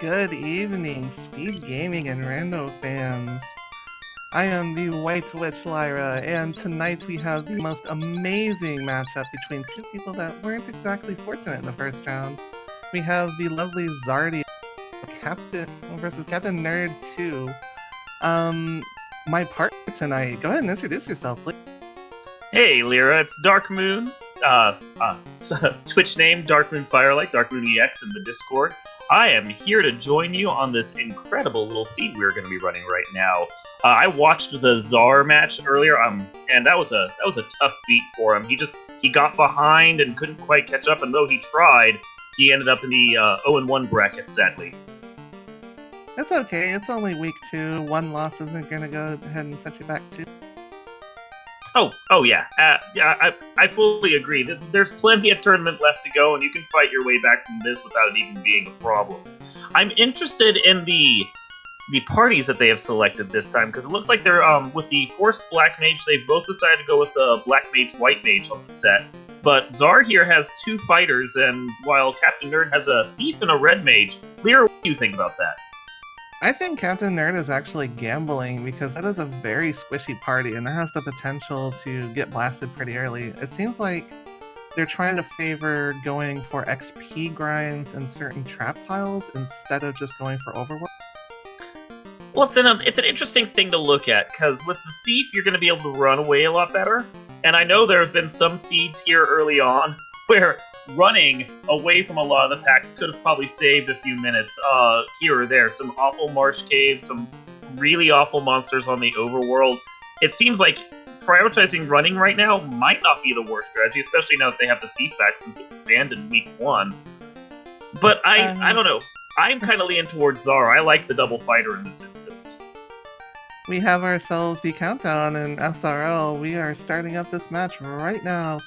Good evening, Speed Gaming and Rando fans. I am the White Witch Lyra, and tonight we have the most amazing matchup between two people that weren't exactly fortunate in the first round. We have the lovely Zardy Captain versus captainnerd2. My partner tonight, go ahead and introduce yourself, please. Hey, Lyra, it's Dark Moon. Twitch name Dark Moon Firelight, Dark Moon EX in the Discord. I am here to join you on this incredible little scene we're going to be running right now. I watched the Czar match earlier, and that was a tough beat for him. He got behind and couldn't quite catch up, and though he tried, he ended up in the 0-1 bracket, sadly. It's okay, it's only week 2. One loss isn't going to go ahead and set you back too. Oh yeah. I fully agree. There's plenty of tournament left to go, and you can fight your way back from this without it even being a problem. I'm interested in the parties that they have selected this time, because it looks like they're, with the Forced Black Mage, they've both decided to go with the Black Mage, White Mage on the set. But Czar here has 2 fighters, and while Captain Nerd has a Thief and a Red Mage. Lyra, what do you think about that? I think Captain Nerd is actually gambling because that is a very squishy party and it has the potential to get blasted pretty early. It seems like they're trying to favor going for XP grinds and certain trap tiles instead of just going for overworld. Well, it's an interesting thing to look at, because with the Thief, you're going to be able to run away a lot better. And I know there have been some seeds here early on where running away from a lot of the packs could have probably saved a few minutes here or there. Some awful marsh caves, some really awful monsters on the overworld. It seems like prioritizing running right now might not be the worst strategy, especially now that they have the Thief back since it was banned in week 1. But I don't know. I'm kind of leaning towards Czar. I like the double fighter in this instance. We have ourselves the countdown in SRL. We are starting up this match right now.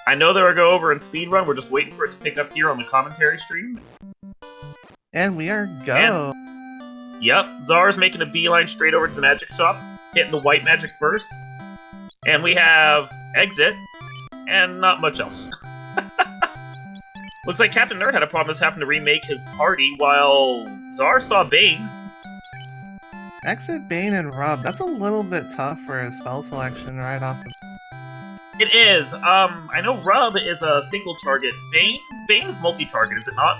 I know they'll go over in speedrun. We're just waiting for it to pick up here on the commentary stream. And we are go. Yep, Czar's making a beeline straight over to the magic shops, hitting the white magic first. And we have exit, and not much else. Looks like Captain Nerd had a problem with having to remake his party, while Czar saw Bane. Exit, Bane, and Rub. That's a little bit tough for a spell selection right off the... It is. I know Rub is a single target. Bane is multi-target, is it not?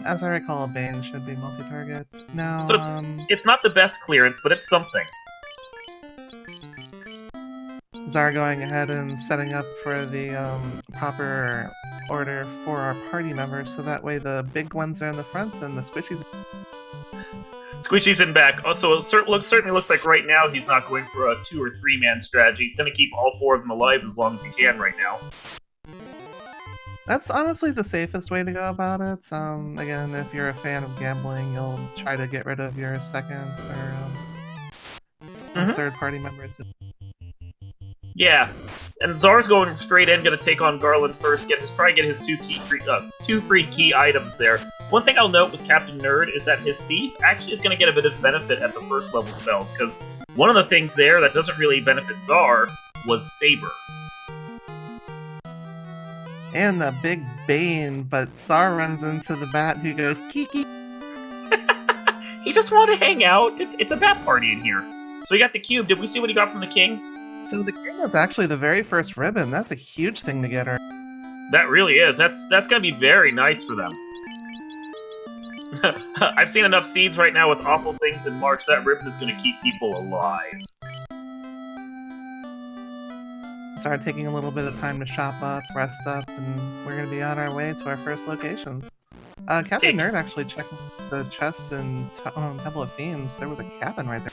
As I recall, Bane should be multi-target. No, so it's not the best clearance, but it's something. Czar going ahead and setting up for the proper order for our party members, so that way the big ones are in the front and the squishies... Squishy's in back. Also, it certainly looks like right now he's not going for a 2 or 3 man strategy. He's going to keep all 4 of them alive as long as he can right now. That's honestly the safest way to go about it. Again, if you're a fan of gambling, you'll try to get rid of your second or third party members. Yeah, and Czar's going straight in, going to take on Garland first, try and get his 2 free key items there. One thing I'll note with Captain Nerd is that his Thief actually is going to get a bit of benefit at the first level spells, because one of the things there that doesn't really benefit Czar was Saber. And the big Bane, but Czar runs into the bat who goes, Kiki! He just wanted to hang out. It's a bat party in here. So he got the cube. Did we see what he got from the king? So the king was actually the very first ribbon. That's a huge thing to get her. That really is. That's going to be very nice for them. I've seen enough seeds right now with awful things in March. That ribbon is going to keep people alive. Start taking a little bit of time to shop up, rest up, and we're going to be on our way to our first locations. Captain Nerd actually checked the chests in Temple of Fiends. There was a cabin right there.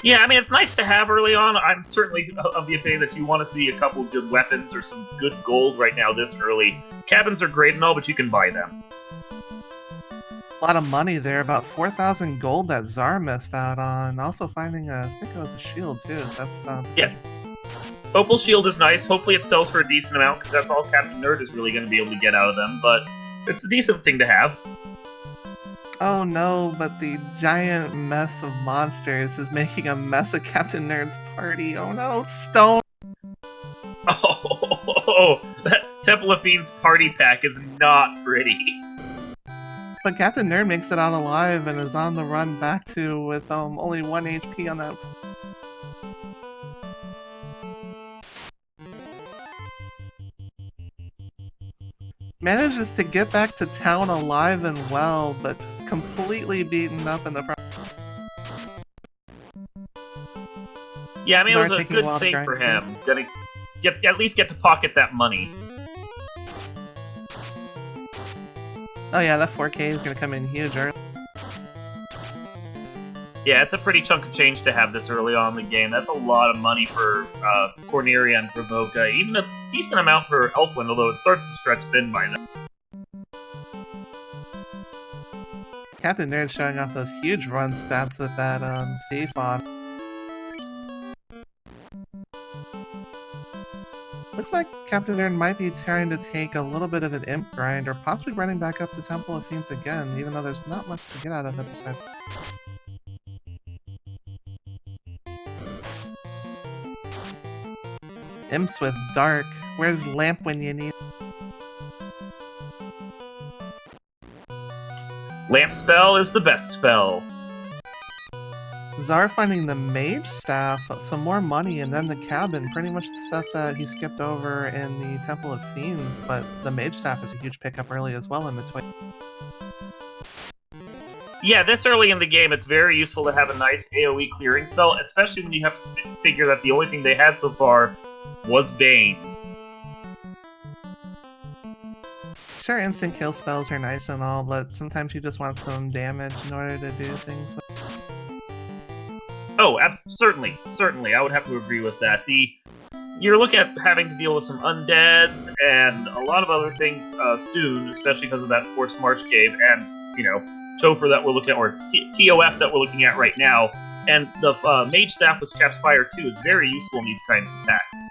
Yeah, I mean, it's nice to have early on. I'm certainly of the opinion that you want to see a couple good weapons or some good gold right now this early. Cabins are great and all, but you can buy them. A lot of money there, about 4,000 gold that Czar missed out on. Also finding I think it was a shield too, so that's... Yeah. Opal shield is nice. Hopefully it sells for a decent amount, because that's all Captain Nerd is really going to be able to get out of them, but it's a decent thing to have. Oh no, but the giant mess of monsters is making a mess of Captain Nerd's party. Oh no, Stone! Oh, Oh, that Temple of Fiend's party pack is not pretty. But Captain Nerd makes it out alive and is on the run back to with only 1 HP on that. Manages to get back to town alive and well, but completely beaten up in the front. Yeah, I mean, it was Czar a taking a good while to save grind for too. him. Gonna at least get to pocket that money. Oh yeah, that 4K is gonna come in huge early. Yeah, it's a pretty chunk of change to have this early on in the game. That's a lot of money for Corneria and Provoca. Even a decent amount for Elfland, although it starts to stretch thin by then. Captain Nerd showing off those huge run stats with that C-Fod. Looks like Captain Nerd might be trying to take a little bit of an imp grind, or possibly running back up to Temple of Fiends again, even though there's not much to get out of it besides... Imps with Dark. Where's Lamp when you need... Lamp spell is the best spell. Czar finding the Mage Staff, some more money, and then the cabin. Pretty much the stuff that he skipped over in the Temple of Fiends, but the Mage Staff is a huge pickup early as well in between. Yeah, this early in the game, it's very useful to have a nice AoE clearing spell, especially when you have to figure that the only thing they had so far was Bane. Sure, instant kill spells are nice and all, but sometimes you just want some damage in order to do things with... Oh, certainly, I would have to agree with that. You're looking at having to deal with some undeads and a lot of other things soon, especially because of that forced march cave and, you know, Topher that we're looking at, or TOF that we're looking at right now. And the Mage Staff, which casts Fire too, is very useful in these kinds of attacks.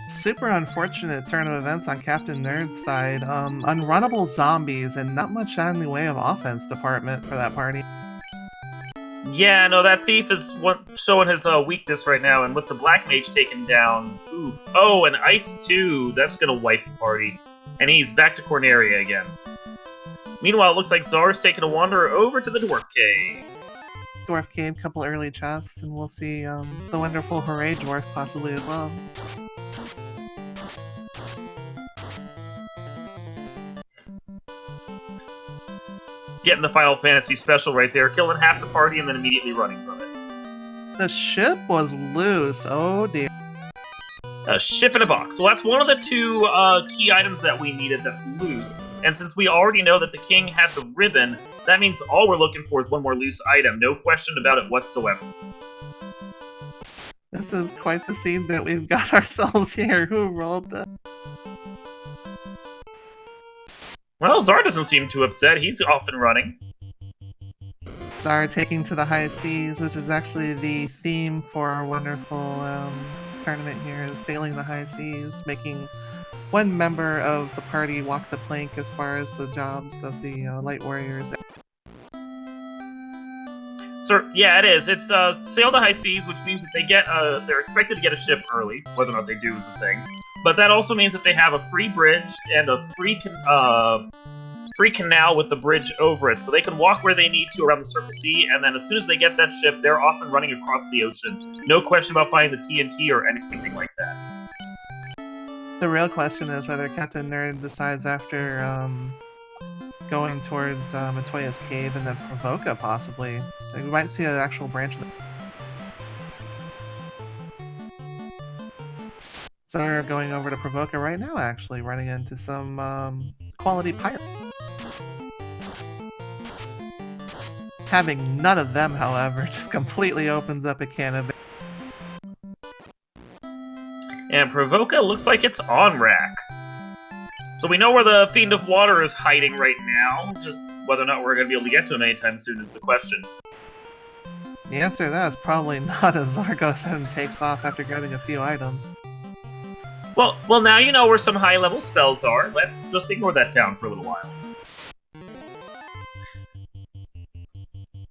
Super unfortunate turn of events on Captain Nerd's side. Unrunnable zombies and not much out in the way of offense department for that party. Yeah, no, that thief is showing his weakness right now, and with the Black Mage taken down, oof. Oh, and Ice too, that's gonna wipe the party. And he's back to Corneria again. Meanwhile, it looks like Czar's taking a wanderer over to the Dwarf Cave. Dwarf Cave, couple early chests, and we'll see the wonderful Hooray Dwarf possibly as well. Getting the Final Fantasy special right there, killing half the party and then immediately running from it. The ship was loose, oh dear. A ship in a box. Well, that's one of the two key items that we needed that's loose. And since we already know that the king had the ribbon, that means all we're looking for is one more loose item. No question about it whatsoever. This is quite the scene that we've got ourselves here. Who rolled that? Well, Czar doesn't seem too upset. He's off and running. Czar taking to the high seas, which is actually the theme for our wonderful tournament here, is sailing the high seas, making one member of the party walk the plank as far as the jobs of the light warriors. Sir, yeah, it is. It's sail the high seas, which means that they get they're expected to get a ship early. Whether or not they do is the thing. But that also means that they have a free bridge and a free canal with the bridge over it, so they can walk where they need to around the surface sea. And then as soon as they get that ship, they're off and running across the ocean. No question about finding the TNT or anything like that. The real question is whether Captain Nerd decides after going towards Matoya's cave and then Provoca possibly. We might see an actual branch of the... Czar going over to Provoca right now, actually, running into some quality pirate. Having none of them, however, just completely opens up a can of... And Provoca looks like it's on rack. So we know where the Fiend of Water is hiding right now, just whether or not we're going to be able to get to him anytime soon is the question. The answer to that is probably not, as Czar goes ahead and takes off after grabbing a few items. Well, now you know where some high-level spells are. Let's just ignore that town for a little while.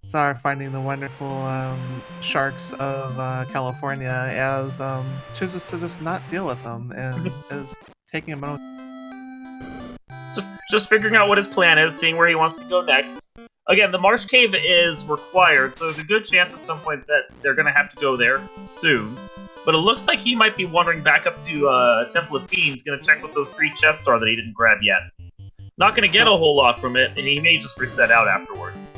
Czar finding the wonderful sharks of California as chooses to just not deal with them and is taking a moment. Just figuring out what his plan is, seeing where he wants to go next. Again, the Marsh Cave is required, so there's a good chance at some point that they're going to have to go there soon. But it looks like he might be wandering back up to Temple of Fiends, going to check what those 3 chests are that he didn't grab yet. Not going to get a whole lot from it, and he may just reset out afterwards.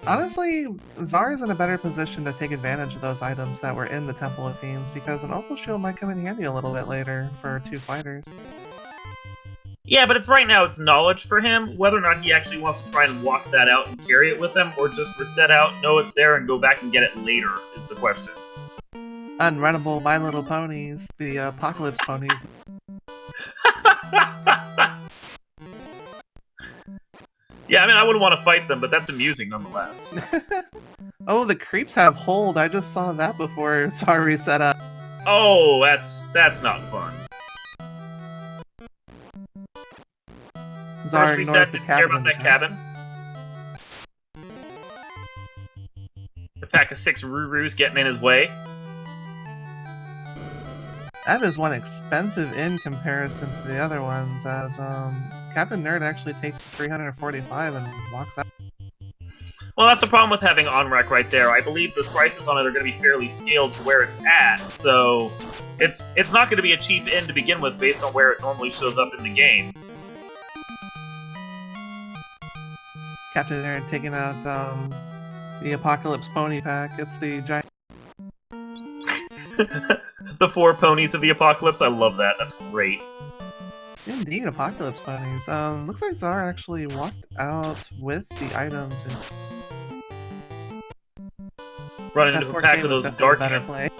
Honestly, Czar is in a better position to take advantage of those items that were in the Temple of Fiends, because an Opal Shield might come in handy a little bit later for 2 fighters. Yeah, but right now it's knowledge for him. Whether or not he actually wants to try and walk that out and carry it with him, or just reset out, know it's there, and go back and get it later, is the question. Unrunnable My Little Ponies, the Apocalypse Ponies. Yeah, I mean, I wouldn't want to fight them, but that's amusing nonetheless. Oh, the creeps have hold. I just saw that before Czar reset up. Oh, that's not fun. Czar First ignores reset, the didn't care about that cabin. The pack of 6 Rurus getting in his way. That is one expensive in comparison to the other ones, as Captain Nerd actually takes 345 and walks out. Well, that's the problem with having on-rack right there. I believe the prices on it are going to be fairly scaled to where it's at, so it's not going to be a cheap in to begin with based on where it normally shows up in the game. Captain Nerd taking out the Apocalypse Pony pack. It's the giant... The 4 ponies of the apocalypse. I love that. That's great. Indeed, Apocalypse Ponies. Looks like Czar actually walked out with the items. Running into a pack of those dark imps.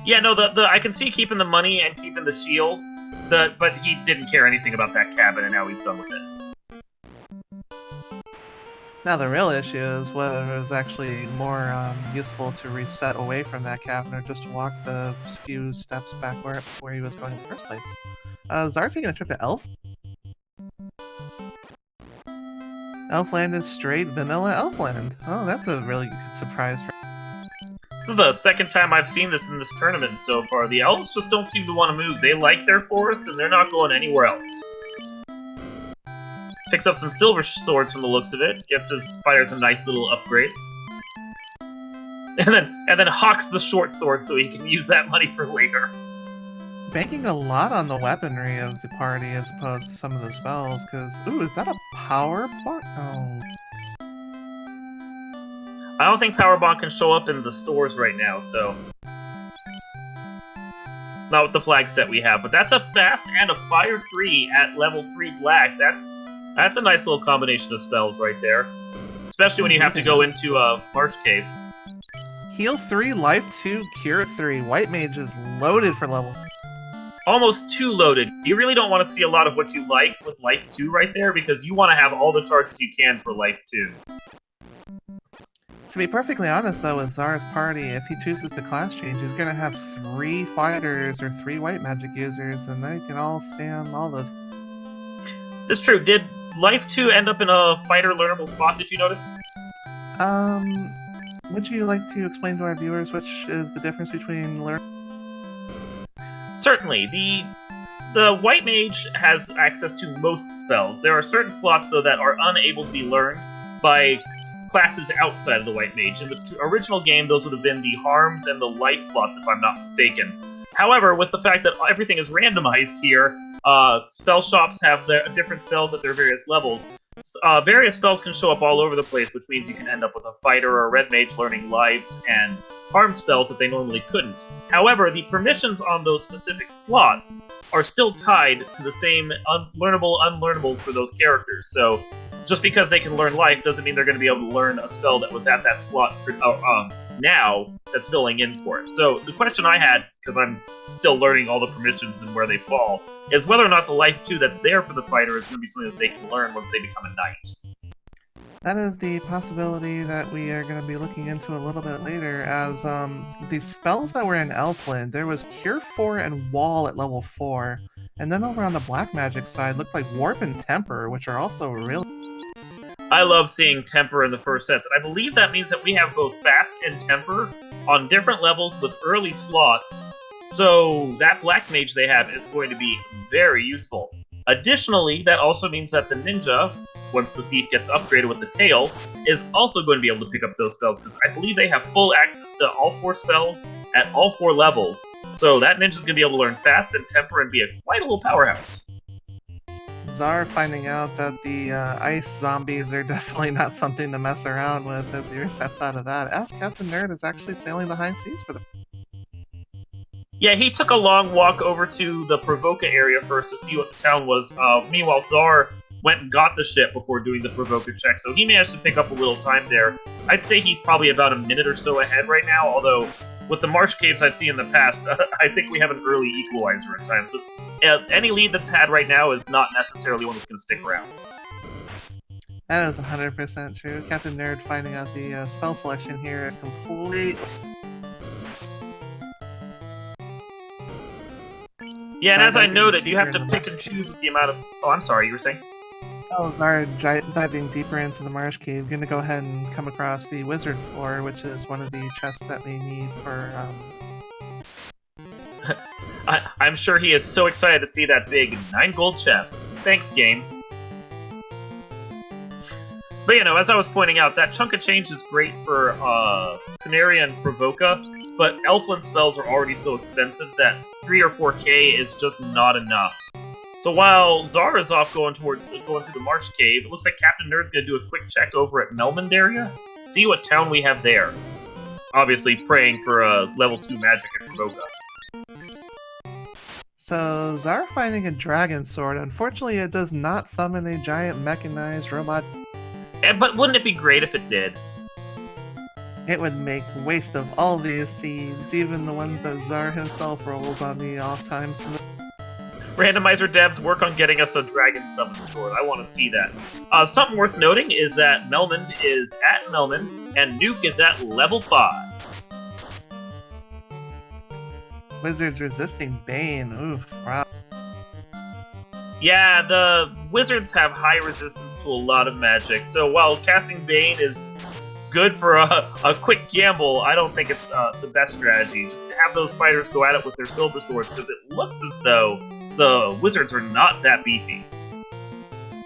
Yeah, no, I can see keeping the money and keeping the shield, but he didn't care anything about that cabin, and now he's done with it. Now the real issue is whether it was actually more useful to reset away from that cabin or just to walk the few steps back where he was going in the first place. Czar taking a trip to Elf? Elfland is straight vanilla Elfland. Oh, that's a really good surprise. This is the second time I've seen this in this tournament so far. The elves just don't seem to want to move. They like their forest, and they're not going anywhere else. Picks up some silver swords from the looks of it. Gets his fighters a nice little upgrade. And then hawks the short sword so he can use that money for later. Banking a lot on the weaponry of the party as opposed to some of the spells, because... Ooh, is that a power bomb? Oh. I don't think power bomb can show up in the stores right now, so... Not with the flag set we have, but that's a fast and a fire 3 at level 3 black. That's a nice little combination of spells right there. Especially when you have to go into a Marsh Cave. Heal 3, Life 2, Cure 3. White Mage is loaded for level. Almost too loaded. You really don't want to see a lot of what you like with Life 2 right there, because you want to have all the charges you can for Life 2. To be perfectly honest, though, with Czar's party, if he chooses to class change, he's going to have 3 fighters or 3 white magic users, and they can all spam all those. That's true. Did Life 2 end up in a fighter learnable spot, did you notice? Would you like to explain to our viewers which is the difference between learn? Certainly. The White Mage has access to most spells. There are certain slots, though, that are unable to be learned by classes outside of the White Mage. In the original game, those would have been the Harms and the Life slots, if I'm not mistaken. However, with the fact that everything is randomized here, spell shops have different spells at their various levels. Various spells can show up all over the place, which means you can end up with a fighter or a red mage learning lives and harm spells that they normally couldn't. However, the permissions on those specific slots are still tied to the same unlearnables for those characters. So just because they can learn life doesn't mean they're going to be able to learn a spell that was at that slot now that's filling in for it. So the question I had, because I'm still learning all the permissions and where they fall, is whether or not the life 2 that's there for the fighter is going to be something that they can learn once they become a knight. That is the possibility that we are going to be looking into a little bit later, as the spells that were in Elfland, there was Cure 4 and Wall at level 4, and then over on the Black Magic side looked like Warp and Temper, which are also really... I love seeing Temper in the first sets, and I believe that means that we have both Fast and Temper on different levels with early slots, so that Black Mage they have is going to be very useful. Additionally, that also means that the Ninja, once the Thief gets upgraded with the Tail, is also going to be able to pick up those spells, because I believe they have full access to all 4 spells at all 4 levels, so that Ninja's going to be able to learn Fast and Temper and be quite a little powerhouse. Czar finding out that the ice zombies are definitely not something to mess around with as he resets out of that, as Captain Nerd is actually sailing the high seas for the... Yeah, he took a long walk over to the Provoca area first to see what the town was. Meanwhile, Czar went and got the ship before doing the Provoca check, so he managed to pick up a little time there. I'd say he's probably about a minute or so ahead right now, although with the marsh caves I've seen in the past, I think we have an early equalizer at times, so any lead that's had right now is not necessarily one that's going to stick around. That is 100% true. Captain Nerd finding out the spell selection here is complete. Yeah, and as I noted, you have to pick and choose with the amount of... Oh, I'm sorry, you were saying? Oh, Czar diving deeper into the marsh cave. Gonna go ahead and come across the wizard floor, which is one of the chests that we need for, I'm sure he is so excited to see that big 9 gold chest. Thanks, game. But, you know, as I was pointing out, that chunk of change is great for Canary and Provoca, but Elfland spells are already so expensive that 3 or 4k is just not enough. So while Czar is off going through the Marsh Cave, it looks like Captain Nerd's going to do a quick check over at Melmond area, see what town we have there. Obviously praying for a level 2 magic at Provoca. So, Czar finding a dragon sword. Unfortunately, it does not summon a giant mechanized robot. But wouldn't it be great if it did? It would make waste of all these seeds, even the ones that Czar himself rolls on the off times from the... Randomizer devs, work on getting us a dragon summon sword. I want to see that. Something worth noting is that Melmond is at Melmond, and Nuke is at level 5. Wizards resisting Bane. Oof, wow. Yeah, the wizards have high resistance to a lot of magic, so while casting Bane is good for a quick gamble, I don't think it's the best strategy. Just have those fighters go at it with their silver swords, because it looks as though the wizards are not that beefy.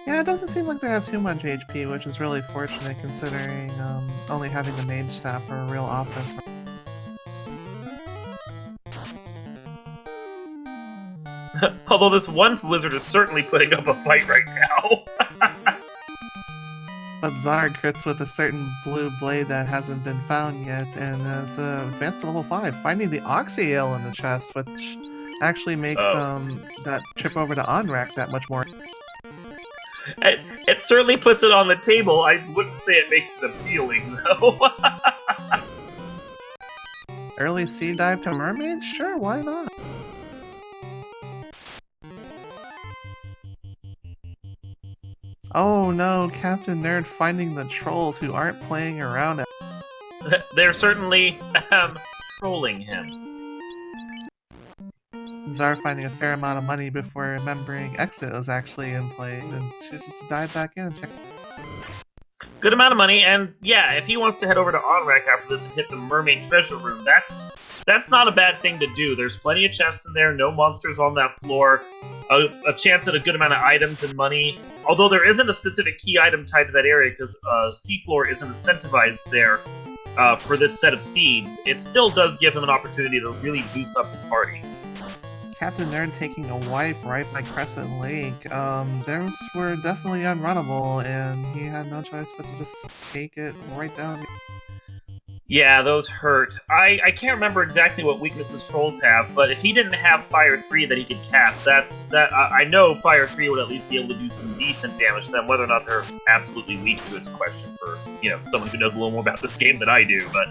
Yeah, it doesn't seem like they have too much HP, which is really fortunate considering only having the mage staff for a real offense. Although this one wizard is certainly putting up a fight right now. But Czar crits with a certain blue blade that hasn't been found yet, and has advanced to level 5, finding the Oxy Ale in the chest, which actually makes that trip over to Onrak that much more... It certainly puts it on the table. I wouldn't say it makes it appealing, though. Early sea dive to mermaids? Sure, why not? Oh no, Captain Nerd finding the trolls who aren't playing around. They're certainly trolling him. Czar finding a fair amount of money before remembering Exit is actually in play, and chooses to dive back in and check. Good amount of money, and yeah, if he wants to head over to Onrak after this and hit the mermaid treasure room, that's not a bad thing to do. There's plenty of chests in there, no monsters on that floor, a chance at a good amount of items and money. Although there isn't a specific key item tied to that area because Seafloor isn't incentivized there for this set of seeds, it still does give him an opportunity to really boost up his party. Captain Nerd taking a wipe right by Crescent Lake. Those were definitely unrunnable, and he had no choice but to just take it right down. Yeah, those hurt. I can't remember exactly what weaknesses trolls have, but if he didn't have Fire 3 that he could cast, I know Fire 3 would at least be able to do some decent damage to them. Whether or not they're absolutely weak to it's a question for, someone who knows a little more about this game than I do, but...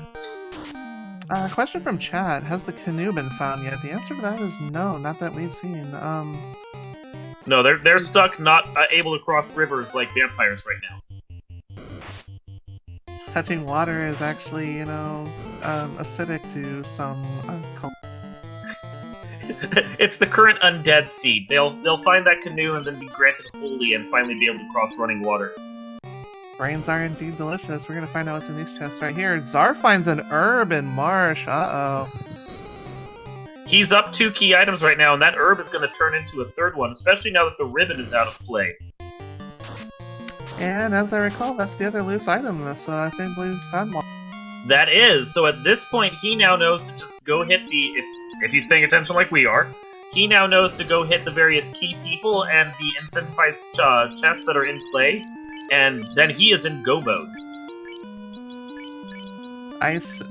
Question from chat, has the canoe been found yet? The answer to that is no, not that we've seen. No, they're stuck, not able to cross rivers like vampires right now. Touching water is actually, acidic to some It's the current undead seed. They'll find that canoe and then be granted holy and finally be able to cross running water. Brains are indeed delicious. We're gonna find out what's in these chests right here. Czar finds an herb in marsh. Uh-oh. He's up 2 key items right now, and that herb is going to turn into a third one, especially now that the ribbon is out of play. And as I recall, that's the other loose item, so I think we've found one. That is, so at this point, he now knows to just go hit the... If he's paying attention like we are, he now knows to go hit the various key people and the incentivized chests that are in play, and then he is in go mode. Ice,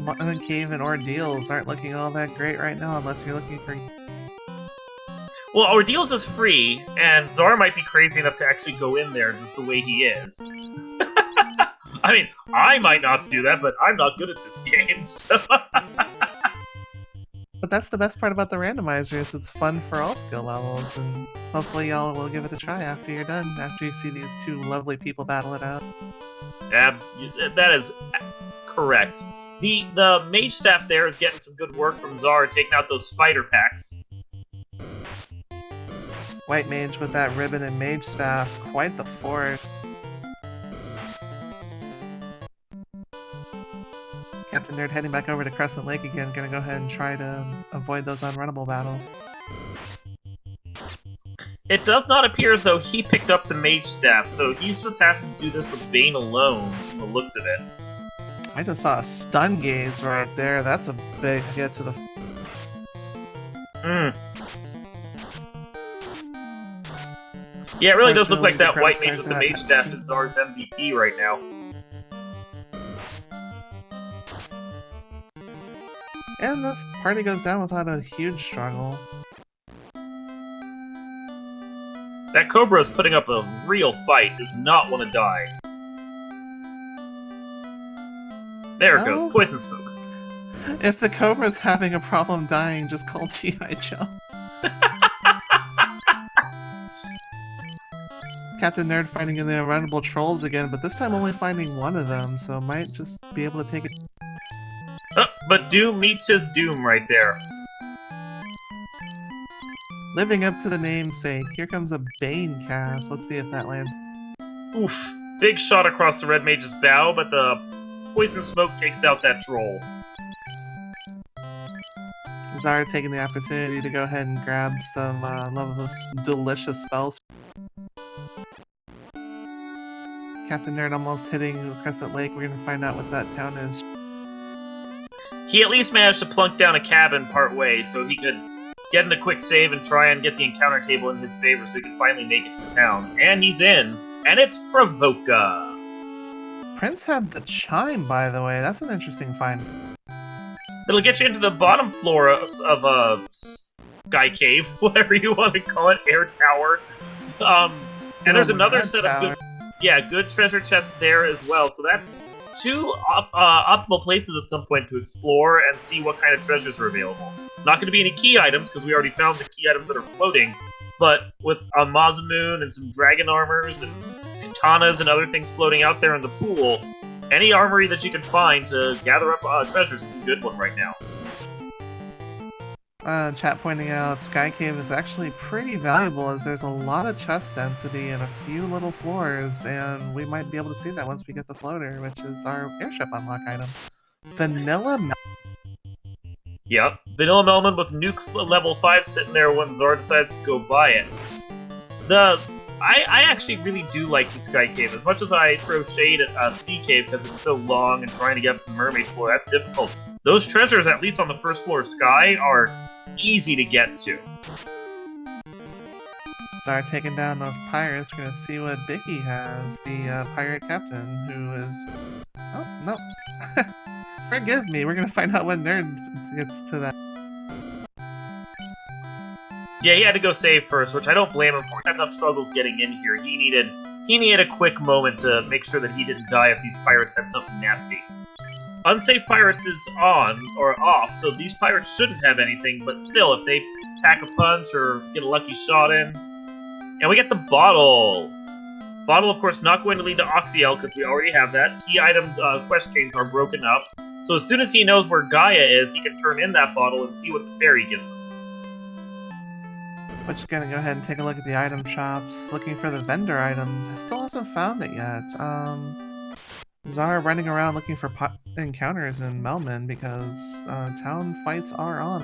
cave, and ordeals aren't looking all that great right now unless you're looking for... Well, Ordeals is free, and Czar might be crazy enough to actually go in there just the way he is. I mean, I might not do that, but I'm not good at this game, so... But that's the best part about the randomizer, is it's fun for all skill levels, and hopefully y'all will give it a try after you're done, after you see these two lovely people battle it out. That is correct. The mage staff there is getting some good work from Czar, taking out those spider packs. White mage with that ribbon and mage staff, quite the fort. Captain Nerd heading back over to Crescent Lake again, gonna go ahead and try to avoid those unrunnable battles. It does not appear as though he picked up the mage staff, so he's just having to do this with Bane alone, from the looks of it. I just saw a stun gaze right there. That's a big hit to the... Yeah, it really does look like that white mage with the mage staff is Czar's MVP right now. And the party goes down without a huge struggle. That Cobra is putting up a real fight, does not want to die. There it goes, poison smoke. If the Cobra's having a problem dying, just call G.I. Joe. Captain Nerd fighting in the unrunnable trolls again, but this time only finding one of them, so might just be able to take it. But Doom meets his doom right there. Living up to the namesake. Here comes a Bane cast. Let's see if that lands. Oof. Big shot across the red mage's bow, but the poison smoke takes out that troll. Czar taking the opportunity to go ahead and grab some lovely, delicious spells. Captain Nerd almost hitting Crescent Lake. We're gonna find out what that town is. He at least managed to plunk down a cabin part way, so he could get in a quick save and try and get the encounter table in his favor so he could finally make it to the town. And he's in, and it's Provoka. Prince had the chime, by the way. That's an interesting find. It'll get you into the bottom floor of a sky cave, whatever you want to call it, air tower. And there's another set of good treasure chests there as well. So that's two optimal places at some point to explore and see what kind of treasures are available. Not going to be any key items, because we already found the key items that are floating, but with a Mazamoon and some dragon armors and katanas and other things floating out there in the pool, any armory that you can find to gather up treasures is a good one right now. Chat pointing out Sky Cave is actually pretty valuable, as there's a lot of chest density and a few little floors, and we might be able to see that once we get the floater, which is our airship unlock item. Vanilla Yep, Vanilla Melman with nuke level 5 sitting there when Czar decides to go buy it. I actually really do like the Sky Cave. As much as I throw shade at Sea Cave because it's so long and trying to get up the mermaid floor, that's difficult. Those treasures, at least on the first floor of Sky, are easy to get to. Czar taking down those pirates. We're gonna see what Bicky has, the pirate captain, who is... Oh, no. Forgive me, we're gonna find out when Nerd gets to that. Yeah, he had to go save first, which I don't blame him for. He had enough struggles getting in here. He needed a quick moment to make sure that he didn't die if these pirates had something nasty. Unsafe Pirates is on, or off, so these pirates shouldn't have anything, but still, if they pack a punch or get a lucky shot in... And we get the bottle! Bottle, of course, not going to lead to Oxyel, because we already have that. Key item quest chains are broken up, so as soon as he knows where Gaia is, he can turn in that bottle and see what the fairy gives him. We're just gonna go ahead and take a look at the item shops, looking for the vendor item. Still hasn't found it yet. Czar running around looking for encounters in Melman because town fights are on.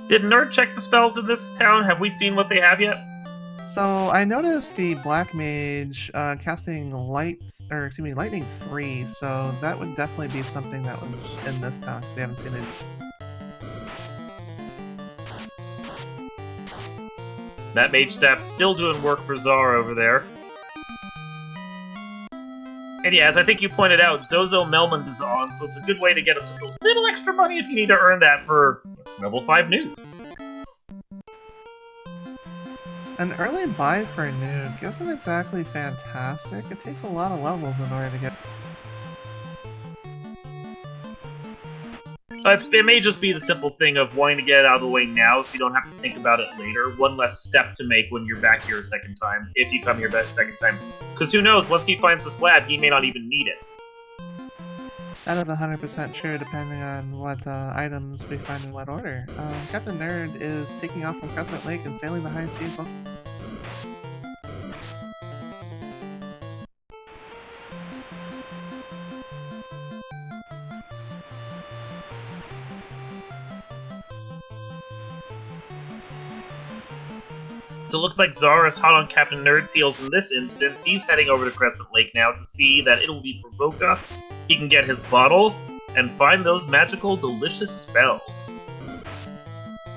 Did Nerd check the spells in this town? Have we seen what they have yet? So I noticed the Black Mage casting Lightning 3, so that would definitely be something that was in this town. We haven't seen it. That mage staff still doing work for Czar over there. And yeah, as I think you pointed out, Zozo Melmond is on, so it's a good way to get up just a little extra money if you need to earn that for level 5 news. An early buy for a nuke isn't exactly fantastic. It takes a lot of levels in order to get... It may just be the simple thing of wanting to get it out of the way now so you don't have to think about it later. One less step to make when you're back here a second time, if you come here back a second time. Because who knows, once he finds the slab, he may not even need it. That is 100% true, depending on what items we find in what order. Captain Nerd is taking off from Crescent Lake and sailing the high seas once... So it looks like Czar is hot on Captain Nerd's heels in this instance. He's heading over to Crescent Lake now to see that it'll be Provoca. He can get his bottle and find those magical, delicious spells.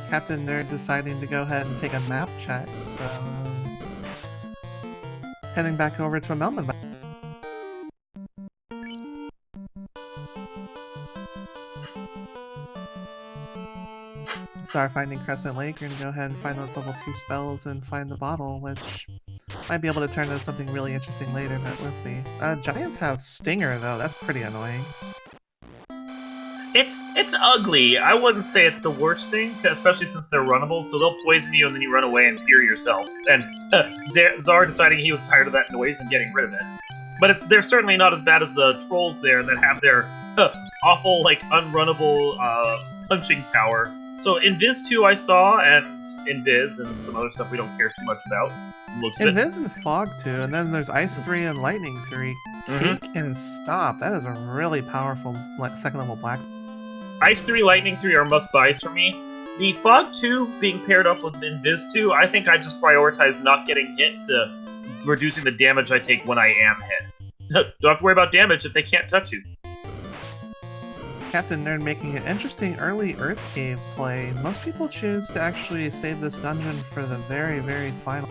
Captain Nerd deciding to go ahead and take a map check, so... heading back over to a Melman map. Start finding Crescent Lake, you're gonna go ahead and find those level 2 spells and find the bottle, which might be able to turn into something really interesting later, but we'll see. Giants have Stinger, though. That's pretty annoying. It's ugly. I wouldn't say it's the worst thing, especially since they're runnable, so they'll poison you and then you run away and cure yourself. And Czar deciding he was tired of that noise and getting rid of it. But they're certainly not as bad as the trolls there that have their awful, like, unrunnable punching power. So Invis 2 I saw, and Invis, and some other stuff we don't care too much about. Invis and Fog 2, and then there's Ice 3 and Lightning 3. Cake and Stop, that is a really powerful second level black. Ice 3, Lightning 3 are must-buys for me. The Fog 2 being paired up with Invis 2, I think I just prioritize not getting hit to reducing the damage I take when I am hit. Don't have to worry about damage if they can't touch you. Captain Nerd making an interesting early Earth Cave play. Most people choose to actually save this dungeon for the very, very final.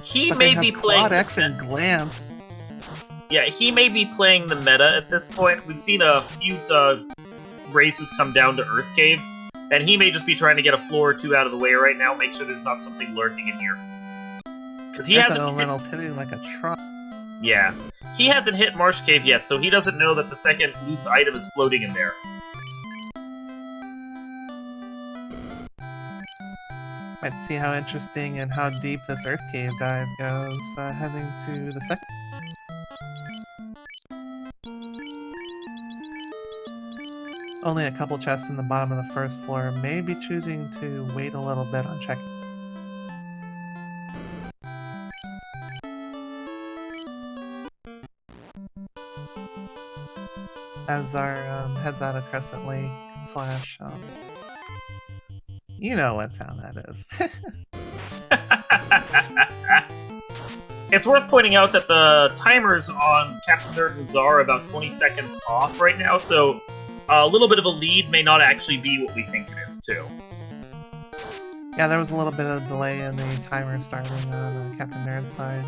He may be playing X and Glance. Yeah, he may be playing the meta at this point. We've seen a few races come down to Earth Cave, and he may just be trying to get a floor or two out of the way right now, make sure there's not something lurking in here. Because he hasn't elemental's hitting like a truck. Yeah. He hasn't hit Marsh Cave yet, so he doesn't know that the second loose item is floating in there. Might see how interesting and how deep this Earth Cave dive goes, heading to the second. Only a couple chests in the bottom of the first floor, maybe choosing to wait a little bit on checking. As our heads out of Crescent Lake slash you know what town that is. It's worth pointing out that the timers on Captain Nerd and Czar are about 20 seconds off right now, so a little bit of a lead may not actually be what we think it is, too. Yeah, there was a little bit of delay in the timer starting on Captain Nerd's side.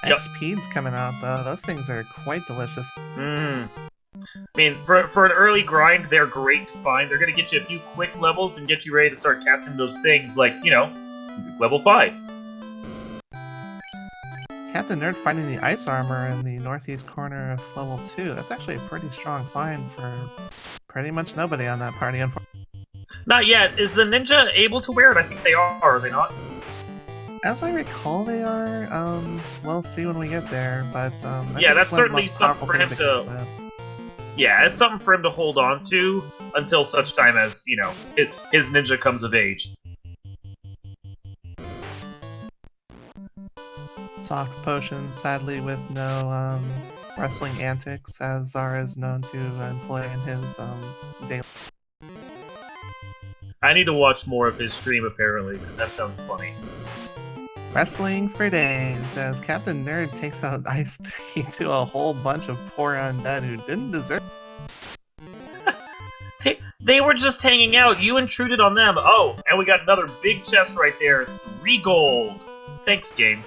Yep. XP's coming out, though. Those things are quite delicious. I mean, for an early grind, they're great to find. They're going to get you a few quick levels and get you ready to start casting those things, like, you know, level 5. Captain Nerd finding the ice armor in the northeast corner of level 2. That's actually a pretty strong find for pretty much nobody on that party, unfortunately. Not yet. Is the ninja able to wear it? I think they are they not? As I recall, they are. We'll see when we get there, but yeah, that's certainly something for him to... Yeah, it's something for him to hold on to until such time as, you know, his ninja comes of age. Soft potion, sadly with no wrestling antics, as Czar is known to employ in his daily. I need to watch more of his stream, apparently, because that sounds funny. Wrestling for days, as Captain Nerd takes out Ice 3 to a whole bunch of poor undead who didn't deserve. They were just hanging out. You intruded on them. Oh, and we got another big chest right there. 3 gold. Thanks, game.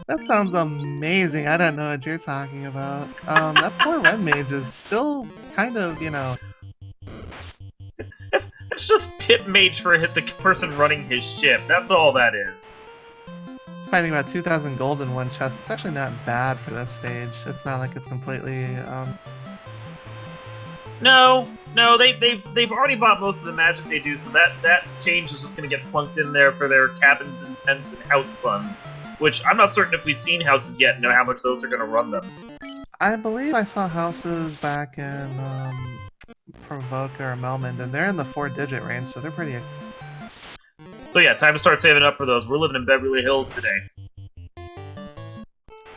That sounds amazing. I don't know what you're talking about. That poor red mage is still kind of, you know... It's just tip mage for the person running his ship. That's all that is. Finding about 2,000 gold in one chest. It's actually not bad for this stage. It's not like it's completely... No, they've already bought most of the magic they do, so that change is just going to get plunked in there for their cabins and tents and house fund. Which I'm not certain if we've seen houses yet and know how much those are going to run them. I believe I saw houses back in Provoca or Melmond, and they're in the 4-digit range, so they're pretty... So yeah, time to start saving up for those. We're living in Beverly Hills today.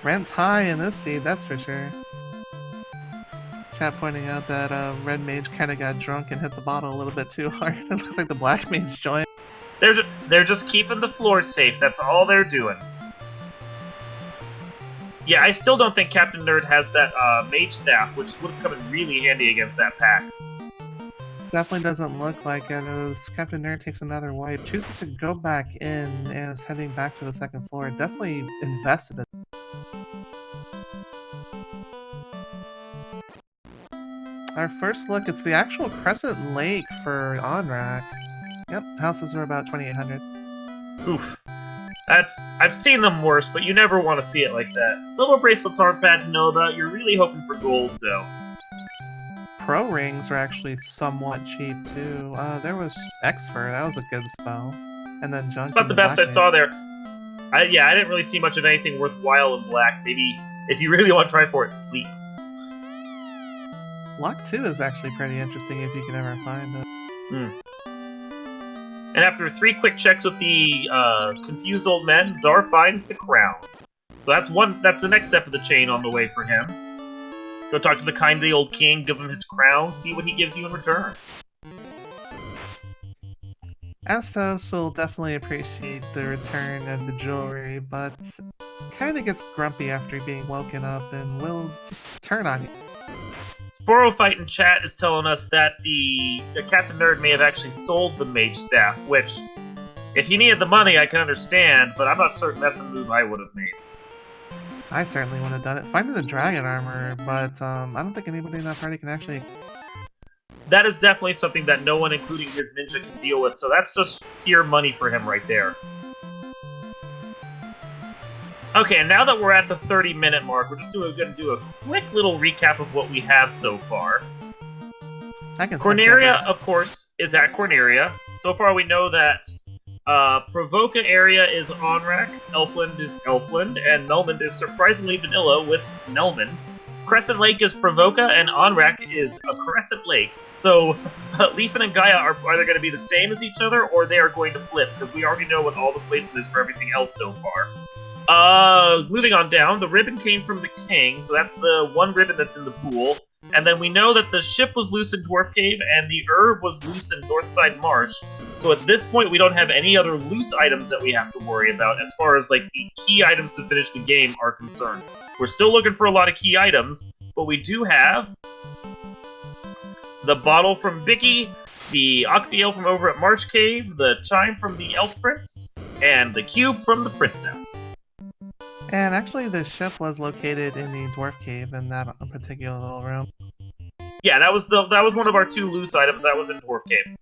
Rent's high in this seed, that's for sure. Chat pointing out that red mage kind of got drunk and hit the bottle a little bit too hard. It looks like the black mage joined. They're just keeping the floor safe. That's all they're doing. Yeah, I still don't think Captain Nerd has that mage staff, which would have come in really handy against that pack. Definitely doesn't look like it, as Captain Nerd takes another wipe, chooses to go back in, and is heading back to the second floor. Definitely invested in. Our first look, it's the actual Crescent Lake for Onrak. Yep, houses are about 2,800. Oof. I've seen them worse, but you never want to see it like that. Silver bracelets aren't bad to know about. You're really hoping for gold, though. Pro rings are actually somewhat cheap, too. There was Exfer, that was a good spell. And then Junk. About the best I saw there. I didn't really see much of anything worthwhile in black. Maybe, if you really want to try for it, sleep. Lock 2 is actually pretty interesting if you can ever find it. And after 3 quick checks with the confused old men, Czar finds the crown. So that's the next step of the chain on the way for him. Go talk to the kindly old king, give him his crown, see what he gives you in return. Astos will definitely appreciate the return of the jewelry, but kind of gets grumpy after being woken up and will just turn on you. Sporofight in chat is telling us that the Captain Nerd may have actually sold the mage staff, which, if he needed the money, I can understand, but I'm not certain that's a move I would have made. I certainly would have done it. Finding the dragon armor, but I don't think anybody in that party can actually... That is definitely something that no one, including his ninja, can deal with, so that's just pure money for him right there. Okay, and now that we're at the 30-minute mark, we're just going to do a quick little recap of what we have so far. Corneria, of course, is at Corneria. So far, we know that Provoca area is Onrak, Elfland is Elfland, and Melmond is surprisingly vanilla with Melmond. Crescent Lake is Provoca, and Onrak is a Crescent Lake. So, Leafin and Gaia are either going to be the same as each other, or they are going to flip, because we already know what all the placement is for everything else so far. Moving on down, the ribbon came from the king, so that's the one ribbon that's in the pool. And then we know that the ship was loose in Dwarf Cave, and the herb was loose in Northside Marsh. So at this point, we don't have any other loose items that we have to worry about as far as, like, the key items to finish the game are concerned. We're still looking for a lot of key items, but we do have the bottle from Vicky, the Oxyale from over at Marsh Cave, the chime from the Elf Prince, and the cube from the Princess. And actually, the ship was located in the Dwarf Cave in that particular little room. Yeah, that was one of our 2 loose items. That was in Dwarf Cave.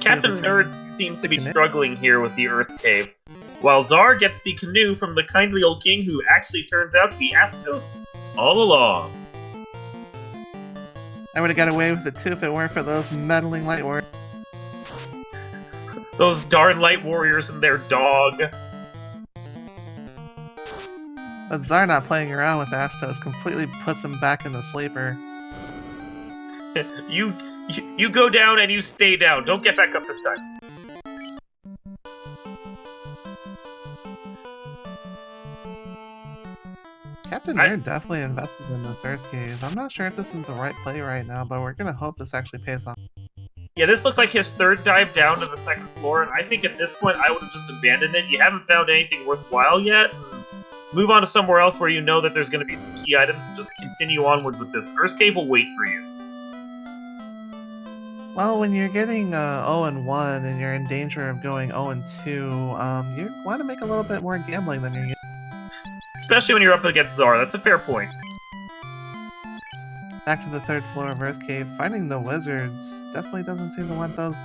Captain Nerd seems to be struggling here with the Earth Cave, while Czar gets the canoe from the kindly old king who actually turns out to be Astos all along. I would have got away with it too if it weren't for those meddling light warriors. Those darn light warriors and their dog. But Czar not playing around with Astos completely puts him back in the sleeper. You go down and you stay down. Don't get back up this time. Captain Nerd definitely invested in this Earth Cave. I'm not sure if this is the right play right now, but we're gonna hope this actually pays off. Yeah, this looks like his third dive down to the second floor, and I think at this point I would have just abandoned it. You haven't found anything worthwhile yet. Move on to somewhere else where you know that there's going to be some key items, and just continue onward with this. Earth Cave will wait for you. Well, when you're getting 0-1 and you're in danger of going 0-2, you want to make a little bit more gambling than you're used. Especially when you're up against Czar. That's a fair point. Back to the third floor of Earth Cave, finding the wizards definitely doesn't seem to want those.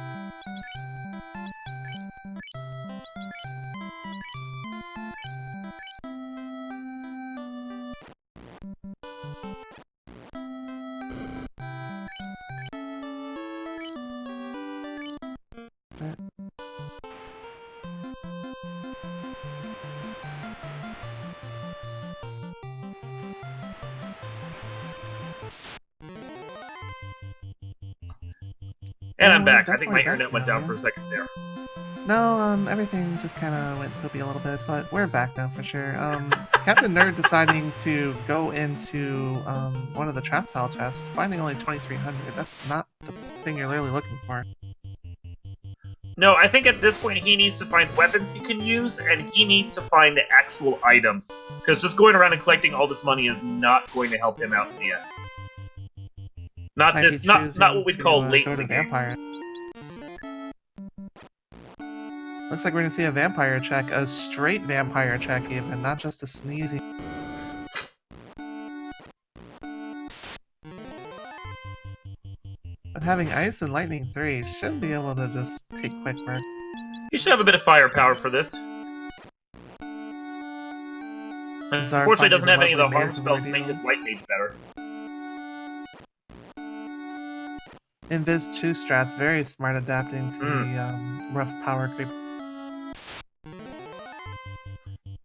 And I'm back. I think my internet went down for a second there. No, everything just kind of went poopy a little bit, but we're back now for sure. Captain Nerd deciding to go into one of the trap tile chests, finding only 2,300. That's not the thing you're really looking for. No, I think at this point he needs to find weapons he can use, and he needs to find the actual items. Because just going around and collecting all this money is not going to help him out in the end. Not what we'd call late in the game. Vampire. Looks like we're gonna see a vampire check, a straight vampire check even, not just a sneezy. But having Ice and Lightning 3 should be able to just take quick work. You should have a bit of firepower for this. Unfortunately, doesn't have any of the harm spells to make his light mage better. Invis 2 strats, very smart adapting to the rough power creep.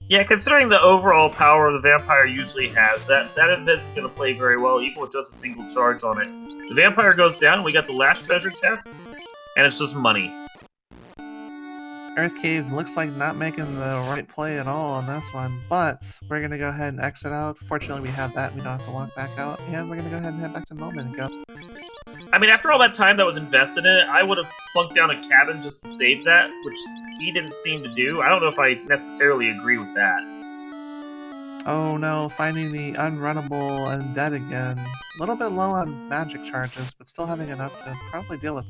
Yeah, considering the overall power the vampire usually has, that Invis is going to play very well, even with just a single charge on it. The vampire goes down, we got the last treasure chest, and it's just money. Earth Cave looks like not making the right play at all on this one, but we're going to go ahead and exit out. Fortunately, we have that, we don't have to walk back out, and we're going to go ahead and head back to Moment and go. I mean, after all that time that was invested in it, I would have plunked down a cabin just to save that, which he didn't seem to do. I don't know if I necessarily agree with that. Oh no, finding the unrunnable undead again. A little bit low on magic charges, but still having enough to probably deal with.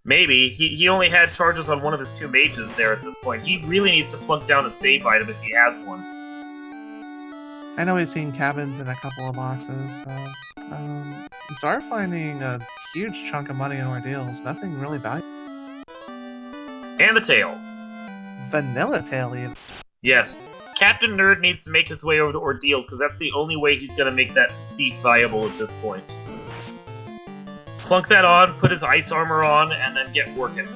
Maybe. He only had charges on one of his two mages there at this point. He really needs to plunk down a save item if he has one. I know we've seen cabins in a couple of boxes, so... Czar finding a huge chunk of money in ordeals, nothing really valuable. And the tail. Vanilla tail, even. Yes. Captain Nerd needs to make his way over to ordeals, because that's the only way he's going to make that thief viable at this point. Plunk that on, put his ice armor on, and then get working.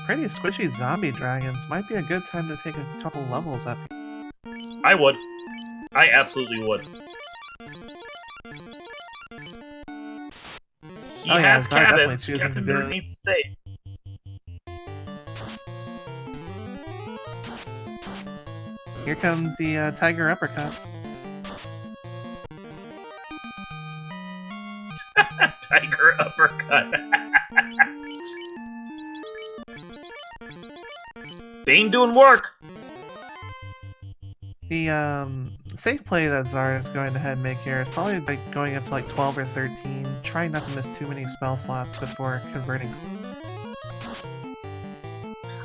Pretty squishy zombie dragons. Might be a good time to take a couple levels up. I would. I absolutely would. He has cabins. Captain Nerd needs to stay. Here comes the tiger uppercuts. Tiger uppercut. Bane doing work. The safe play that Czar is going to head and make here is probably like going up to like 12 or 13, trying not to miss too many spell slots before converting.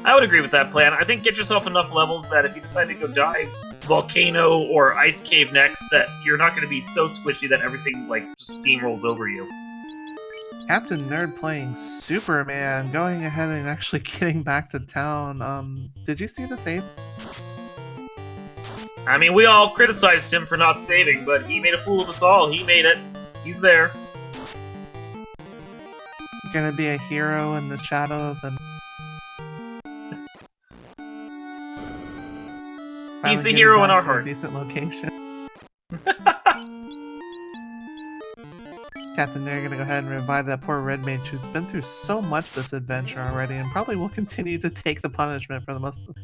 I would agree with that plan. I think get yourself enough levels that if you decide to go dive Volcano or Ice Cave next, that you're not going to be so squishy that everything like just steamrolls over you. Captain Nerd playing Superman, going ahead and actually getting back to town. Did you see the save? I mean, we all criticized him for not saving, but he made a fool of us all. He made it. He's there. Gonna be a hero in the shadows and... He's the hero in our hearts. Decent location. Captain, they're gonna go ahead and revive that poor red mage who's been through so much this adventure already and probably will continue to take the punishment for the most of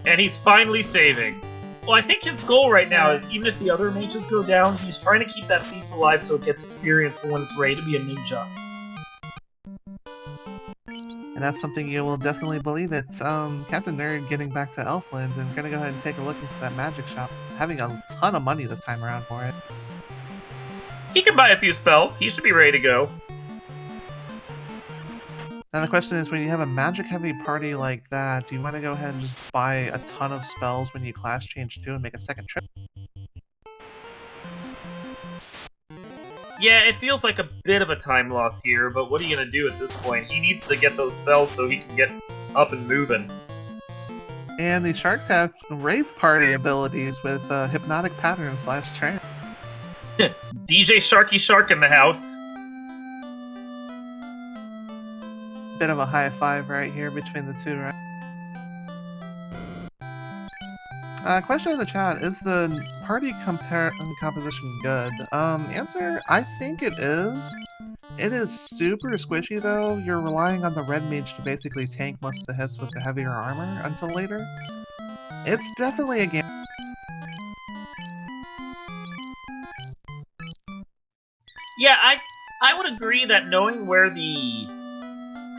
And he's finally saving. Well, I think his goal right now is, even if the other mages go down, he's trying to keep that thief alive so it gets experience for when it's ready to be a ninja. And that's something you will definitely believe it. Captain Nerd getting back to Elfland and gonna go ahead and take a look into that magic shop. Having a ton of money this time around for it. He can buy a few spells. He should be ready to go. Now the question is, when you have a magic-heavy party like that, do you want to go ahead and just buy a ton of spells when you class change too and make a second trip? Yeah, it feels like a bit of a time loss here, but what are you gonna do at this point? He needs to get those spells so he can get up and moving. And the sharks have rave party abilities with hypnotic pattern / trance. DJ Sharky Shark in the house. Bit of a high five right here between the two, right? Question in the chat, is the party composition good? Answer, I think it is. It is super squishy though. You're relying on the red mage to basically tank most of the hits with the heavier armor until later. It's definitely a game. Yeah, I would agree that knowing where the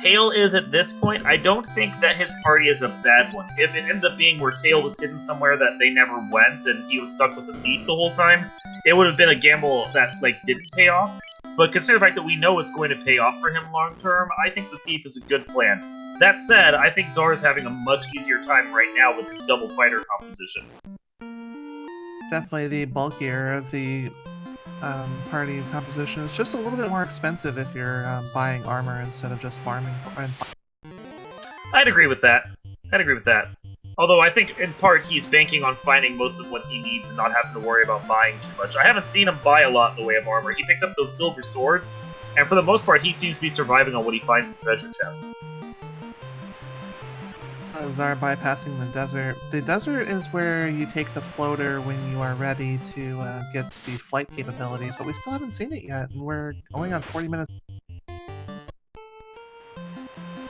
Tail is at this point, I don't think that his party is a bad one. If it ended up being where Tail was hidden somewhere that they never went and he was stuck with the thief the whole time, it would have been a gamble that didn't pay off. But consider the fact that we know it's going to pay off for him long term, I think the thief is a good plan. That said, I think Czar is having a much easier time right now with his double fighter composition. Definitely the bulkier of the party composition. It's just a little bit more expensive if you're buying armor instead of just farming. I'd agree with that. Although I think in part he's banking on finding most of what he needs and not having to worry about buying too much. I haven't seen him buy a lot in the way of armor. He picked up those silver swords, and for the most part he seems to be surviving on what he finds in treasure chests. So Czar bypassing the desert. The desert is where you take the floater when you are ready to get the flight capabilities, but we still haven't seen it yet, and we're going on 40 minutes.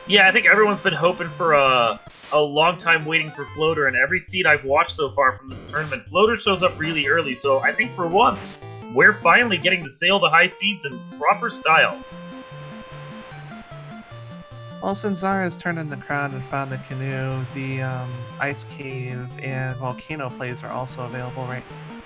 Yeah, I think everyone's been hoping for a long time waiting for Floater, and every seed I've watched so far from this tournament, Floater shows up really early, so I think for once, we're finally getting to sail the high seas in proper style. Well, since Czar has turned in the crown and found the canoe, the ice cave and volcano plays are also available right now.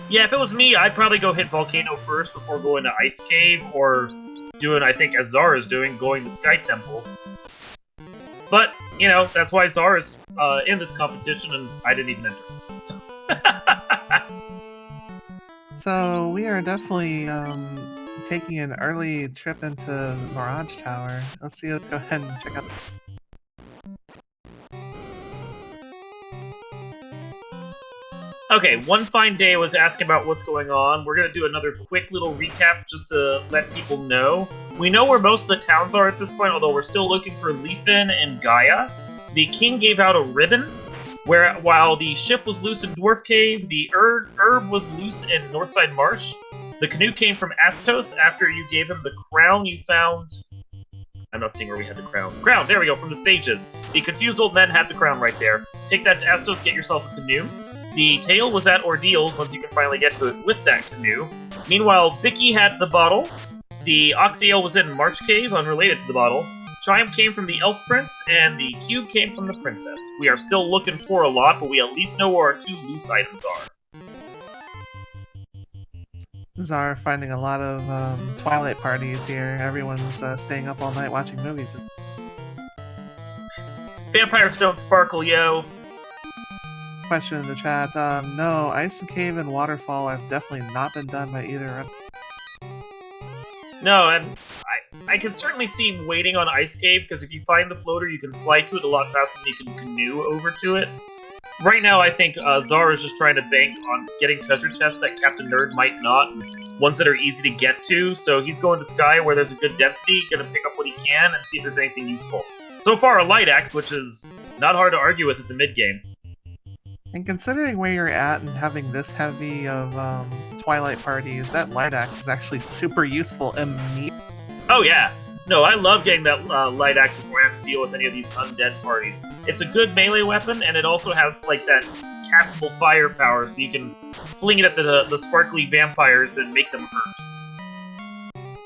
Yeah, if it was me, I'd probably go hit Volcano first before going to Ice Cave, or doing, I think, as Czar is doing, going to Sky Temple. But, you know, that's why Czar is in this competition, and I didn't even enter. So, so we are definitely taking an early trip into Mirage Tower. Let's see, let's go ahead and check out. Okay, One Fine Day was asking about what's going on. We're going to do another quick little recap just to let people know. We know where most of the towns are at this point, although we're still looking for Leafin and Gaia. The king gave out a ribbon, while the ship was loose in Dwarf Cave, the herb was loose in Northside Marsh. The canoe came from Astos after you gave him the crown you found. I'm not seeing where we had the crown. Crown, there we go, from the sages. The confused old men had the crown right there. Take that to Astos, get yourself a canoe. The tail was at Ordeals once you can finally get to it with that canoe. Meanwhile, Vicky had the bottle. The Oxyale was in Marsh Cave, unrelated to the bottle. Triumph came from the Elf Prince, and the cube came from the Princess. We are still looking for a lot, but we at least know where our 2 loose items are. Czar finding a lot of Twilight parties here. Everyone's staying up all night watching movies. Vampires don't sparkle, yo. Question in the chat. No, Ice and Cave and Waterfall have definitely not been done by either of them. No, and I can certainly see waiting on Ice Cave, because if you find the floater, you can fly to it a lot faster than you can canoe over to it. Right now, I think Czar is just trying to bank on getting treasure chests that Captain Nerd might not, and ones that are easy to get to, so he's going to Sky where there's a good density, gonna pick up what he can, and see if there's anything useful. So far, a Light Axe, which is not hard to argue with at the mid-game. And considering where you're at and having this heavy of Twilight parties, that Light Axe is actually super useful immediately. Oh yeah, No, I love getting that light axe before I have to deal with any of these undead parties. It's a good melee weapon, and it also has like that castable firepower, so you can fling it at the sparkly vampires and make them hurt.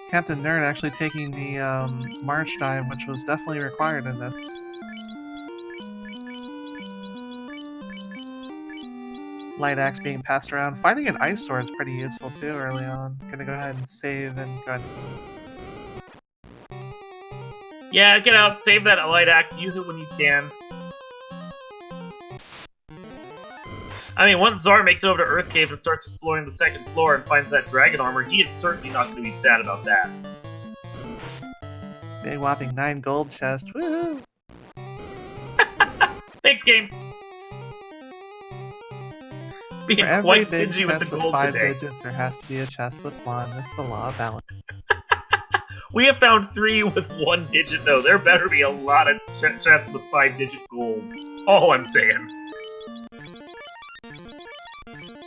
Captain Nerd actually taking the March dive, which was definitely required in this. Light axe being passed around. Finding an ice sword is pretty useful too early on. Gonna go ahead and save and go ahead. Yeah, get out, save that light axe, use it when you can. I mean, once Czar makes it over to Earth Cave and starts exploring the second floor and finds that dragon armor, he is certainly not going to be sad about that. Big whopping 9 gold chest. Woohoo! Thanks, game. It's being quite stingy with the gold 5 today. digits, there has to be a chest with 1. That's the law of balance. We have found 3 with 1 digit, though. There better be a lot of chests with 5-digit gold. All I'm saying.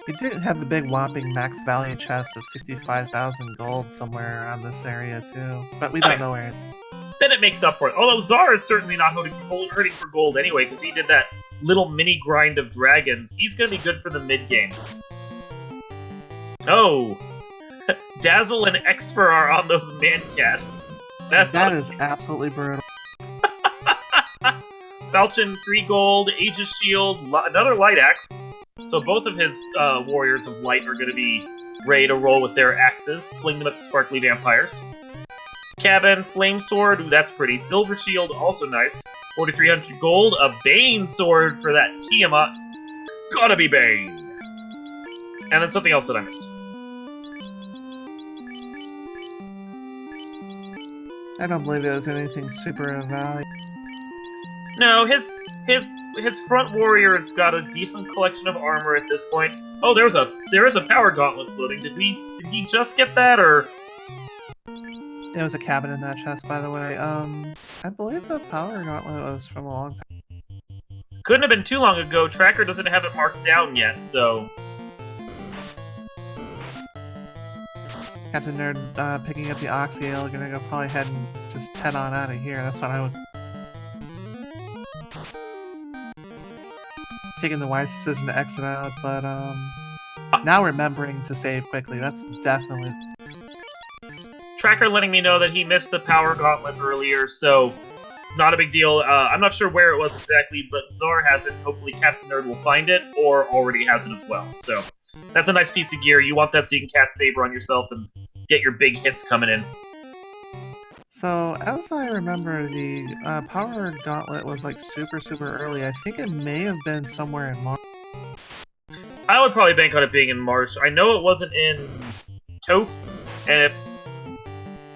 We did have the big whopping max value chest of 65,000 gold somewhere around this area too, but we don't know where it is. Then it makes up for it. Although Czar is certainly not hurting for gold anyway, because he did that little mini grind of dragons. He's going to be good for the mid-game. Oh! Dazzle and Exper are on those man-cats. That is absolutely brutal. Falchion, 3 gold, Aegis Shield, another Light Axe. So both of his Warriors of Light are going to be ready to roll with their axes, fling them at the sparkly vampires. Cabin, Flame Sword, ooh, that's pretty. Silver Shield, also nice. 4,300 gold, a Bane Sword for that Tiamat. Gotta be Bane! And then something else that I missed. I don't believe it was anything super of value. No, his front warrior's got a decent collection of armor at this point. Oh, there is a power gauntlet floating. Did he just get that, or? There was a cabin in that chest, by the way. I believe the power gauntlet was from a long time. Couldn't have been too long ago. Tracker doesn't have it marked down yet, so. Captain Nerd picking up the Oxyale, gonna go probably head and just head on out of here. That's what I would. Taking the wise decision to exit out, but now remembering to save quickly. That's definitely. Tracker letting me know that he missed the power gauntlet earlier, so not a big deal. I'm not sure where it was exactly, but Czar has it. Hopefully Captain Nerd will find it, or already has it as well. So that's a nice piece of gear. You want that so you can cast Saber on yourself and get your big hits coming in. So, as I remember, the power gauntlet was like super early. I think it may have been somewhere in March. I would probably bank on it being in Marsh. I know it wasn't in Toph, and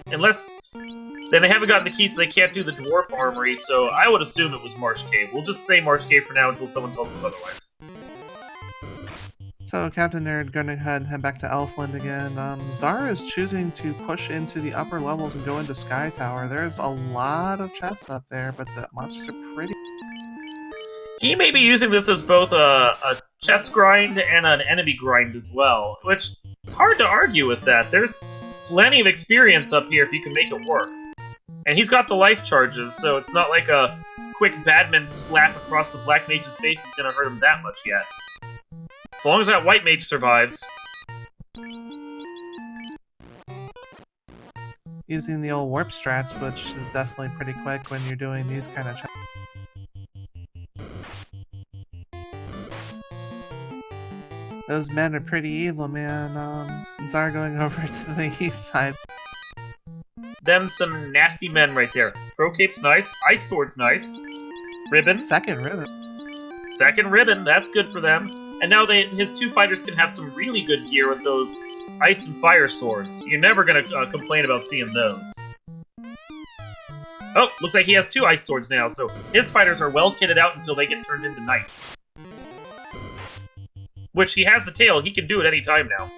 unless... Then they haven't gotten the key, so they can't do the Dwarf Armory, so I would assume it was Marsh Cave. We'll just say Marsh Cave for now until someone tells us otherwise. So, Captain Nerd going to head back to Elfland again. Czar is choosing to push into the upper levels and go into Sky Tower. There's a lot of chests up there, but the monsters are pretty... He may be using this as both a chest grind and an enemy grind as well, which it's hard to argue with that. There's plenty of experience up here if you can make it work. And he's got the life charges, so it's not like a quick Badman slap across the Black Mage's face is going to hurt him that much yet. As long as that White Mage survives. Using the old warp strats, which is definitely pretty quick when you're doing these kind of chests. Those men are pretty evil, man. Czar going over to the east side. Them some nasty men right there. Pro Cape's nice. Ice Sword's nice. Ribbon. Second ribbon. Second ribbon. That's good for them. And now his 2 fighters can have some really good gear with those ice and fire swords. You're never going to complain about seeing those. Oh, looks like he has 2 ice swords now, so his fighters are well kitted out until they get turned into knights. Which he has the tail, he can do it any time now.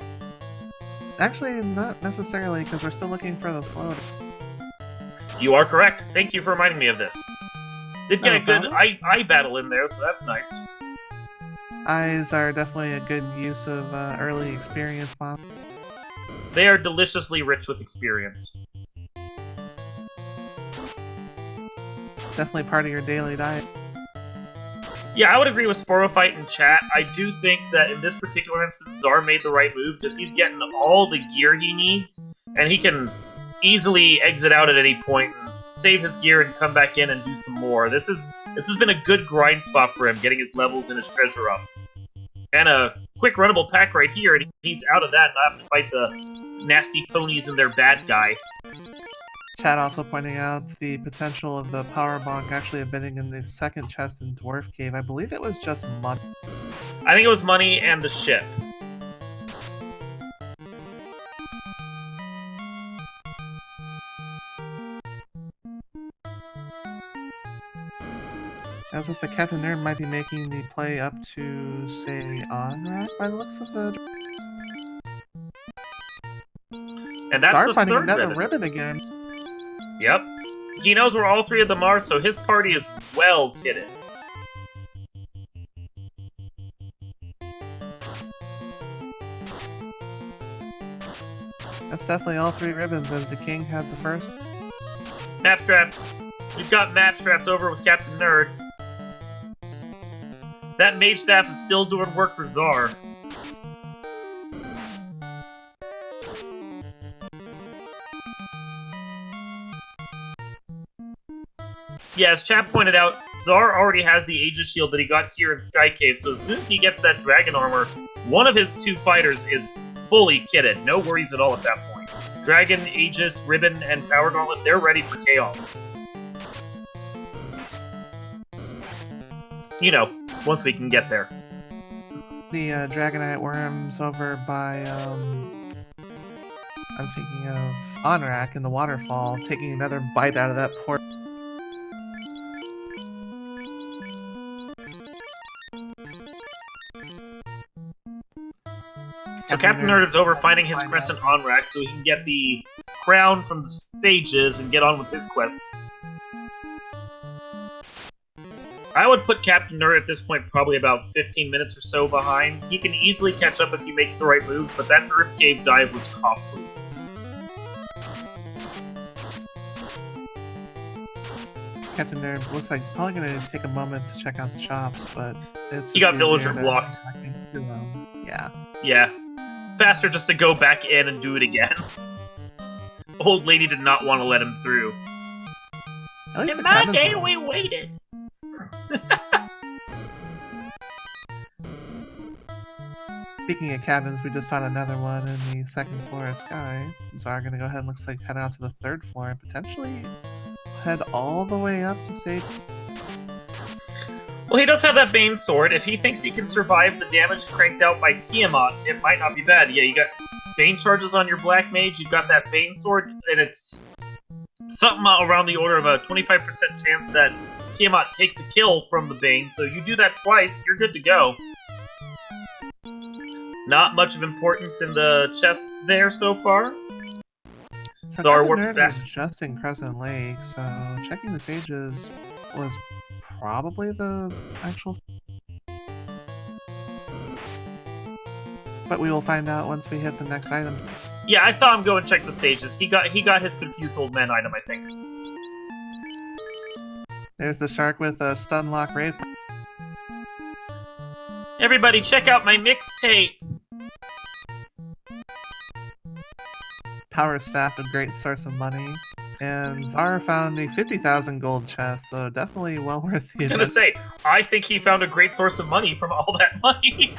Actually, not necessarily, because we're still looking for the float. You are correct. Thank you for reminding me of this. Did get a good problem. eye battle in there, so that's nice. Eyes are definitely a good use of early experience bomb. They are deliciously rich with experience. Definitely part of your daily diet. Yeah, I would agree with Sporophyte in chat. I do think that in this particular instance, Czar made the right move because he's getting all the gear he needs, and he can easily exit out at any point and save his gear and come back in and do some more. This has been a good grind spot for him, getting his levels and his treasure up. And a quick runnable pack right here, and he's out of that, not having to fight the nasty ponies and their bad guy. Chad also pointing out the potential of the power bonk actually embedding in the second chest in Dwarf Cave. I believe it was just money. I think it was money and the ship. As looks like Captain Nerd might be making the play up to, say, on-rack by the looks of the... And that's Czar the finding third another ribbon. ribbon again. Yep. He knows where all three of them are, so his party is well kitted. That's definitely all three ribbons, as the king had the first. Map strats. We've got map strats over with Captain Nerd. That mage staff is still doing work for Czar. Yeah, as Chap pointed out, Czar already has the Aegis shield that he got here in Sky Cave, so as soon as he gets that dragon armor, one of his two fighters is fully kitted. No worries at all at that point. Dragon, Aegis, Ribbon, and Power Gauntlet, they're ready for chaos. You know, once we can get there. The Dragonite worms over by, I'm thinking of Onrak in the waterfall, taking another bite out of that port. So Captain Nerd is over finding his crescent Onrak so he can get the crown from the stages and get on with his quests. I would put Captain Nerd at this point probably about 15 minutes or so behind. He can easily catch up if he makes the right moves, but that Earth Cave dive was costly. Captain Nerd looks like probably going to take a moment to check out the shops, but it's He got easier villager to- blocked. Yeah. Yeah. Faster just to go back in and do it again. Old lady did not want to let him through. At least In the my cabins day, were- we waited. Speaking of cabins, we just found another one in the second floor of Sky. So we're gonna go ahead and looks like head out to the third floor and potentially head all the way up to say. Well, he does have that Bane sword. If he thinks he can survive the damage cranked out by Tiamat, it might not be bad. Yeah, you got Bane charges on your Black Mage, you've got that Bane sword, and it's something around the order of a 25% chance that Tiamat takes a kill from the Bane, so you do that twice, you're good to go. Not much of importance in the chest there so far. So Czar Captain warps Nerd back. was just in Crescent Lake, so checking the sages was probably the actual. But we will find out once we hit the next item. Yeah, I saw him go and check the stages. He got his confused old man item, I think. There's the shark with a stun lock raid. Everybody, check out my mixtape. Power staff, a great source of money. And Zara found a 50,000 gold chest, so definitely well worth the I was gonna say, I think he found a great source of money from all that money.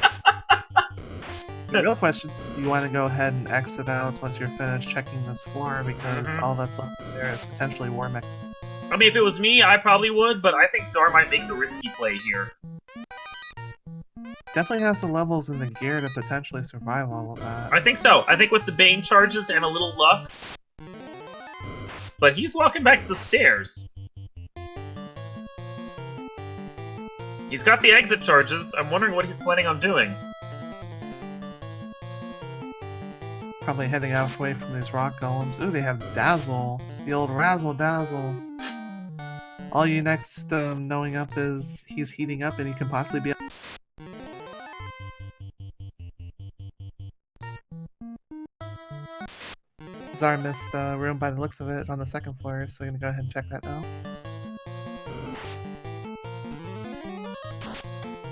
The real question, do you want to go ahead and exit out once you're finished checking this floor, because all that's left there is potentially war mech. I mean, if it was me, I probably would, but I think Czar might make the risky play here. Definitely has the levels and the gear to potentially survive all of that. I think so. I think with the Bane charges and a little luck. But he's walking back to the stairs. He's got the exit charges. I'm wondering what he's planning on doing. Probably heading out away from these rock golems. Ooh, they have Dazzle. The old Razzle Dazzle. All you next knowing up is he's heating up and he can possibly be... Czar missed room by the looks of it on the second floor, so I'm gonna go ahead and check that now.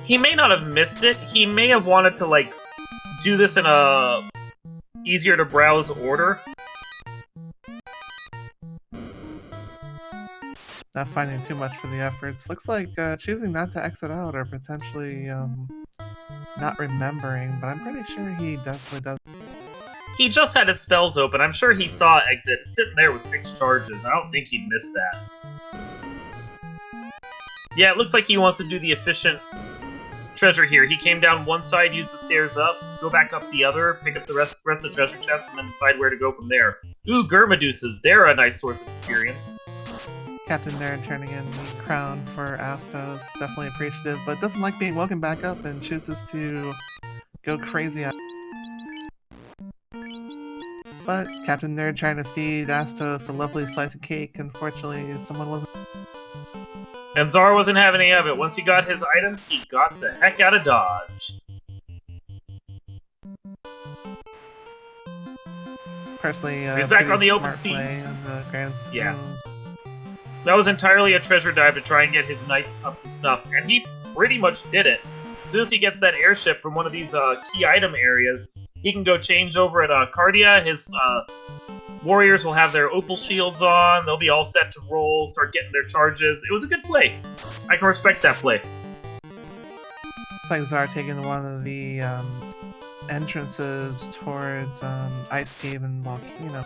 He may not have missed it. He may have wanted to, like, do this in a easier to browse order. Not finding too much for the efforts. Looks like choosing not to exit out or potentially not remembering, but I'm pretty sure he definitely does. He just had his spells open. I'm sure he saw exit sitting there with 6 charges. I don't think he'd miss that. Yeah, it looks like he wants to do the efficient treasure here. He came down one side, used the stairs up, go back up the other, pick up the rest of the treasure chest, and then decide where to go from there. Ooh, Gurmadeuces. They're a nice source of experience. Captain Nerd turning in the crown for Astos. Definitely appreciative, but doesn't like being woken back up and chooses to go crazy on. But Captain Nerd trying to feed Astos a lovely slice of cake. Unfortunately, someone wasn't. And Czar wasn't having any of it. Once he got his items, he got the heck out of Dodge. Personally, he's back on the open seas. Yeah. That was entirely a treasure dive to try and get his knights up to snuff, and he pretty much did it. As soon as he gets that airship from one of these key item areas, he can go change over at Cardia. His warriors will have their opal shields on, they'll be all set to roll, start getting their charges. It was a good play. I can respect that play. It's like Czar taking one of the entrances towards Ice Cave and Volcano.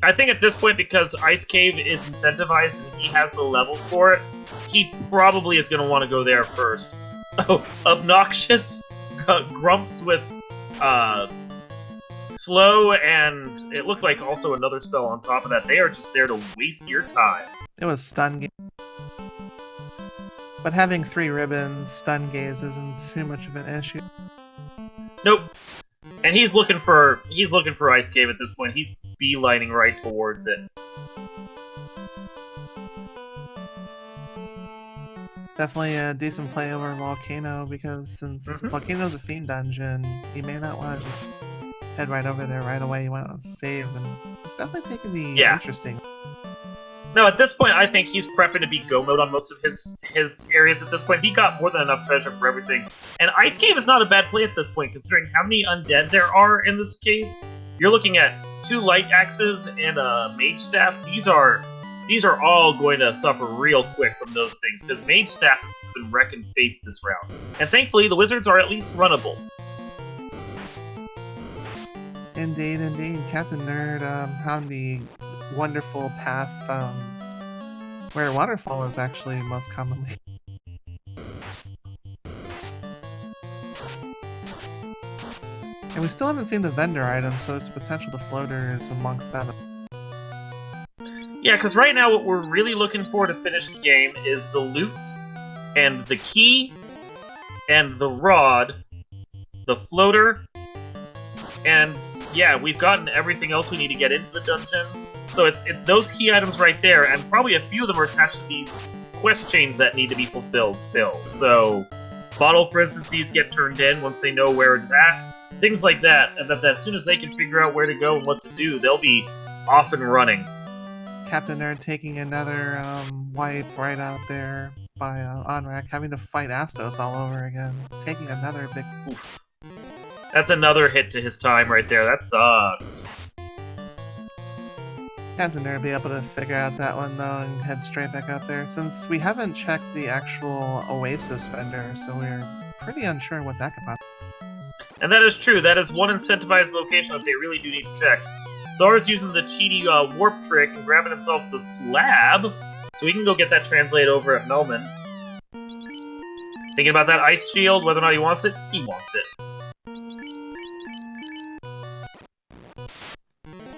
I think at this point, because Ice Cave is incentivized and he has the levels for it, he probably is going to want to go there first. Oh, obnoxious grumps with slow, and it looked like also another spell on top of that. They are just there to waste your time. It was stun gaze. But having 3 ribbons, stun gaze isn't too much of an issue. Nope. And he's looking for Ice Cave at this point. He's beelining right towards it. Definitely a decent play over Volcano, because since Volcano's a Fiend dungeon, you may not want to just head right over there right away. You want to save, and it's definitely taking the interesting. No, at this point, I think he's prepping to be go mode on most of his areas at this point. He got more than enough treasure for everything. And Ice Cave is not a bad play at this point, considering how many undead there are in this cave. You're looking at 2 light axes and a mage staff. These are all going to suffer real quick from those things, because mage staff has been wrecking face this round. And thankfully, the wizards are at least runnable. Indeed, indeed. Captain Nerd on the wonderful path where waterfall is actually most commonly. And we still haven't seen the vendor item, so its potential to floater is amongst that. Yeah, because right now what we're really looking for to finish the game is the loot, and the key, and the rod, the floater, and yeah, we've gotten everything else we need to get into the dungeons. So it's those key items right there, and probably a few of them are attached to these quest chains that need to be fulfilled still. So, Bottle, for instance, these get turned in once they know where it's at. Things like that, and that as soon as they can figure out where to go and what to do, they'll be off and running. Captain Nerd taking another wipe right out there by Onrak, having to fight Astos all over again. Taking another big oof. That's another hit to his time right there. That sucks. Captain Nerd be able to figure out that one though and head straight back up there, since we haven't checked the actual Oasis vendor, so we're pretty unsure what that could possibly. And that is true. That is one incentivized location that they really do need to check. Czar's using the cheaty warp trick and grabbing himself the slab, so he can go get that translated over at Melman. Thinking about that ice shield, whether or not he wants it? He wants it.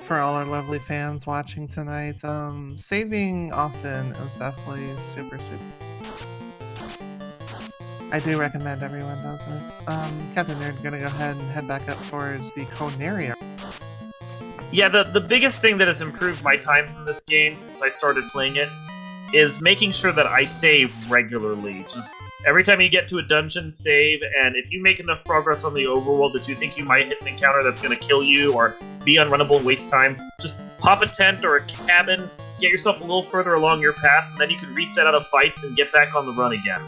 For all our lovely fans watching tonight, saving often is definitely super. I do recommend everyone does it. Captain Nerd gonna go ahead and head back up towards the Conaria. Yeah, the biggest thing that has improved my times in this game since I started playing it is making sure that I save regularly. Just every time you get to a dungeon, save, and if you make enough progress on the overworld that you think you might hit an encounter that's going to kill you or be unrunnable and waste time, just pop a tent or a cabin, get yourself a little further along your path, and then you can reset out of fights and get back on the run again.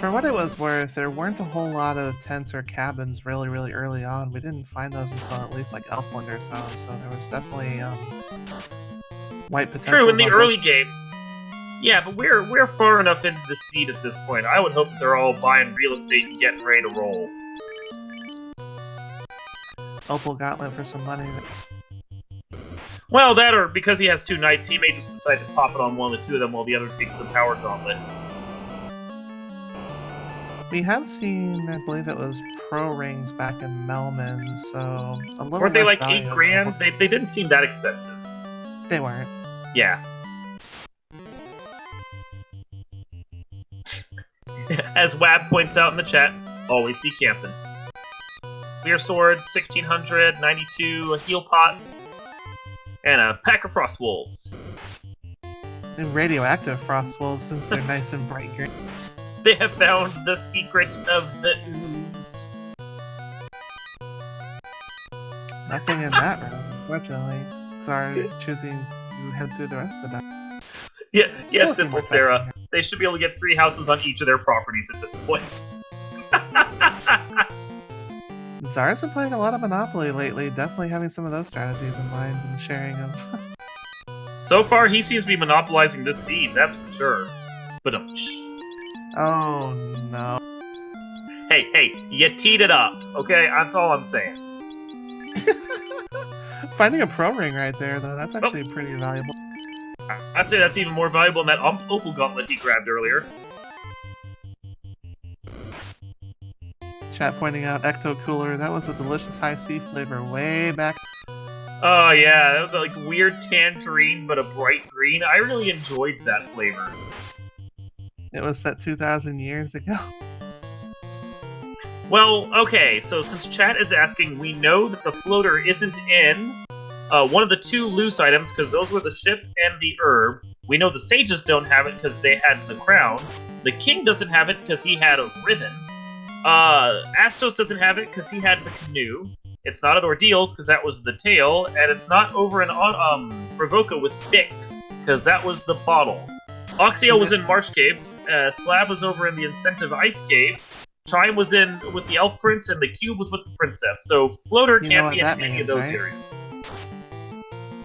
For what it was worth, there weren't a whole lot of tents or cabins really early on. We didn't find those until at least like Elfland or so there was definitely white potential. True, in the early game. Yeah, but we're far enough into the seed at this point. I would hope that they're all buying real estate and getting ready to roll. Opal Gauntlet for some money. Well, that or because he has two knights, he may just decide to pop it on one of the two of them while the other takes the power gauntlet. We have seen, I believe it was pro rings back in Melman, so a little. Weren't they like $8 grand? They didn't seem that expensive. They weren't. Yeah. As Wab points out in the chat, always be camping. Clear sword, 1600, 92, a heal pot, and a pack of frost wolves. And radioactive frost wolves, since they're nice and bright green. They have found the secret of the ooze. Nothing in that room, unfortunately. Czar choosing to head through the rest of the night. Yeah, So simple Sarah. They should be able to get 3 houses on each of their properties at this point. Czar's been playing a lot of Monopoly lately, definitely having some of those strategies in mind and sharing them. So far, he seems to be monopolizing this seed, that's for sure. But oh no. Hey, you teed it up, okay? That's all I'm saying. Finding a pro ring right there, though, that's actually pretty valuable. I'd say that's even more valuable than that Opal Gauntlet he grabbed earlier. Chat pointing out Ecto Cooler, that was a delicious high C flavor way back. Oh yeah, that was like weird tangerine but a bright green. I really enjoyed that flavor. It was set 2,000 years ago. Well, okay, so since chat is asking, we know that the floater isn't in one of the 2 loose items, because those were the ship and the herb. We know the sages don't have it because they had the crown. The king doesn't have it because he had a ribbon. Astos doesn't have it because he had the canoe. It's not at Ordeals because that was the tail, and it's not over in Provoca with Bic because that was the bottle. Oxiel was in Marsh Caves, Slab was over in the Incentive Ice Cave, Chime was in with the Elf Prince, and the Cube was with the Princess, so Floater can't be in any of those areas.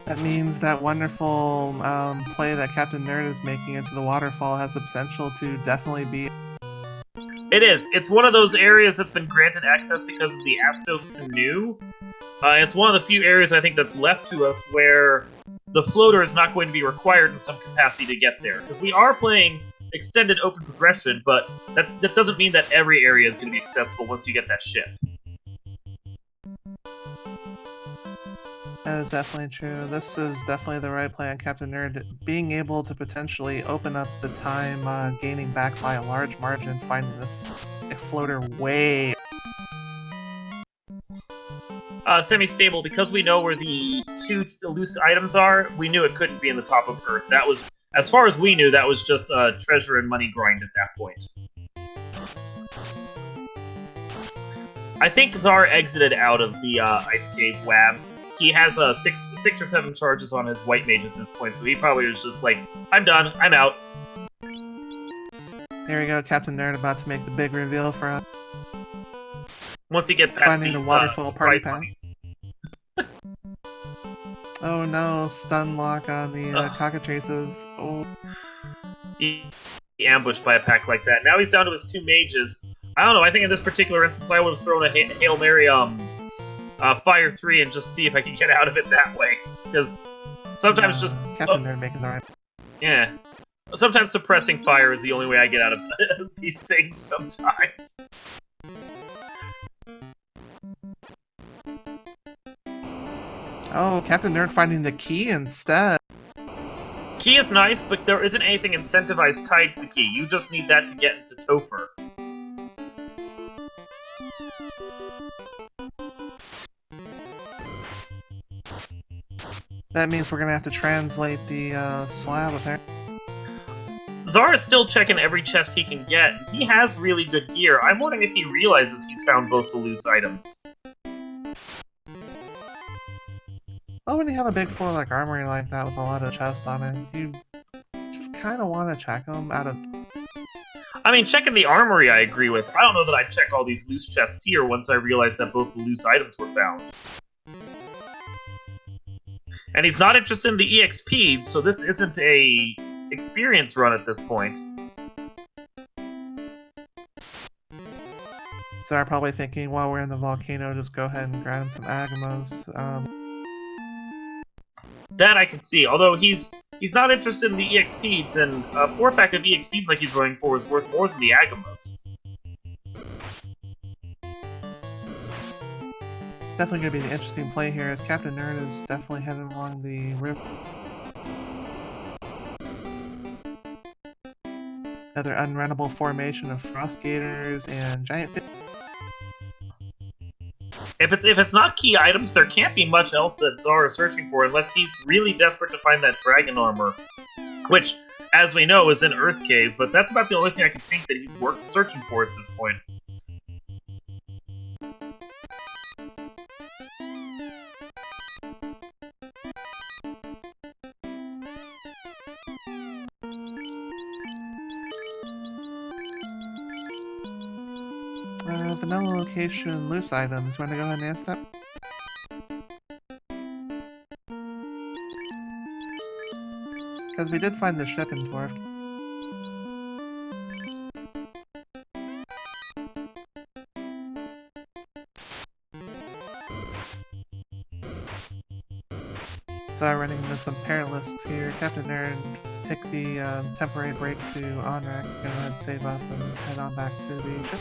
That means that wonderful play that Captain Nerd is making into the waterfall has the potential to definitely be... It is. It's one of those areas that's been granted access because of the Astos canoe. It's one of the few areas I think that's left to us where the floater is not going to be required in some capacity to get there. Because we are playing extended open progression, but that doesn't mean that every area is going to be accessible once you get that ship. That is definitely true. This is definitely the right play on Captain Nerd. Being able to potentially open up the time gaining back by a large margin, finding this floater way... Semi-stable, because we know where the 2 loose items are, we knew it couldn't be in the top of Earth. That was, as far as we knew, that was just a treasure and money grind at that point. I think Czar exited out of the Ice Cave Wab. He has 6 or 7 charges on his white mage at this point, so he probably was just like, I'm done, I'm out. There we go, Captain Nerd about to make the big reveal for us. Once you get past finding these, the waterfall party pass. Bunnies. Oh no, stun lock on the cockatrices. Oh. He ambushed by a pack like that. Now he's down to his 2 mages. I don't know, I think in this particular instance I would have thrown a Hail Mary Fire 3 and just see if I can get out of it that way. Because sometimes just... Captain Nerd making the right... Yeah. Sometimes suppressing fire is the only way I get out of these things sometimes. Oh, Captain Nerd finding the key instead. Key is nice, but there isn't anything incentivized tied to the key. You just need that to get into Topher. That means we're gonna have to translate the slab apparently. Czar is still checking every chest he can get. He has really good gear. I'm wondering if he realizes he's found both the loose items. Oh, when you have a big floor like armory like that with a lot of chests on it, you just kind of want to check them out of... I mean, checking the armory I agree with. I don't know that I'd check all these loose chests here once I realized that both the loose items were found. And he's not interested in the EXP, so this isn't a experience run at this point. So I'm probably thinking while we're in the volcano, just go ahead and grab some Agamos. That I can see, although he's not interested in the EXPs, and a 4-pack of EXPs like he's going for is worth more than the Agamos. Definitely going to be the interesting play here, as Captain Nerd is definitely headed along the river. Another unrunnable formation of Frost Gators and Giant Fish. If it's not key items, there can't be much else that Czar is searching for unless he's really desperate to find that dragon armor, which, as we know, is in Earth Cave, but that's about the only thing I can think that he's searching for at this point. Vanilla location loose items. Want to go ahead and ask that? Because we did find the ship in Dwarf. So I'm running into some parent lists here. Captain Nerd, take the temporary break to on-rack. Go ahead and save up and head on back to the ship.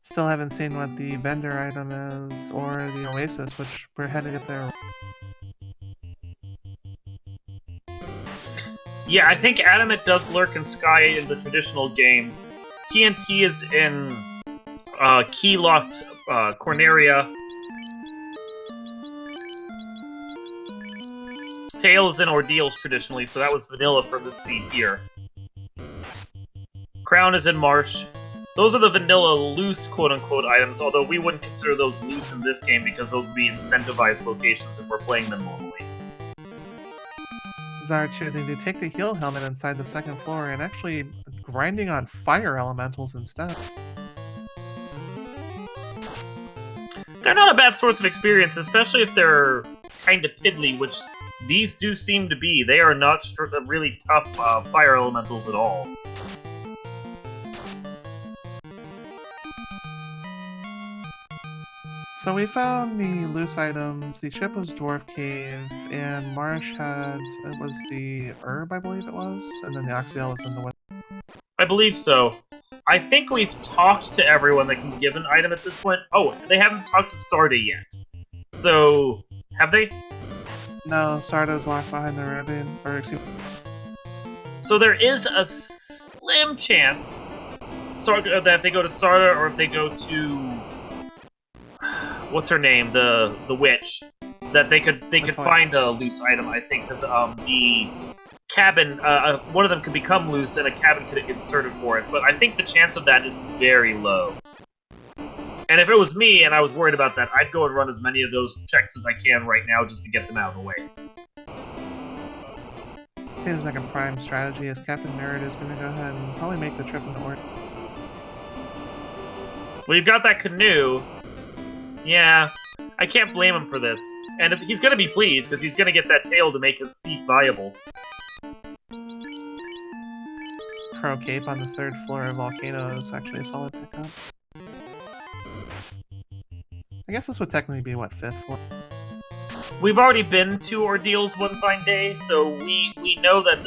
Still haven't seen what the vendor item is, or the Oasis, which we're headed up there. Yeah, I think Adamant does lurk in Sky in the traditional game. TNT is in key-locked Corneria. Tail is in Ordeals traditionally, so that was vanilla for this scene here. Crown is in Marsh. Those are the vanilla loose quote-unquote items, although we wouldn't consider those loose in this game because those would be incentivized locations if we're playing them normally. Czar choosing to take the heal helmet inside the second floor and actually grinding on fire elementals instead. They're not a bad source of experience, especially if they're kind of piddly, which these do seem to be. They are not really tough fire elementals at all. So we found the loose items. The ship was Dwarf Cave, and Marsh had, it was the herb, I believe it was, and then the Oxyel was in the west. I believe so. I think we've talked to everyone that can give an item at this point. Oh, they haven't talked to Sarda yet. So, have they? No, Sarda's locked behind the ribbon, or excuse me. So there is a slim chance that if they go to Sarda or if they go to what's her name, the witch, that they could find a loose item. I think because the cabin, one of them could become loose and a cabin could get inserted for it. But I think the chance of that is very low. And if it was me and I was worried about that, I'd go and run as many of those checks as I can right now just to get them out of the way. Seems like a prime strategy, as Captain Nerd is going to go ahead and probably make the trip north. Well, you've got that canoe. Yeah, I can't blame him for this. And if he's going to be pleased, because he's going to get that tail to make his thief viable. Pro Cape on the third floor of Volcano is actually a solid pickup. I guess this would technically be, what, fifth floor? We've already been to Ordeals one fine day, so we know that,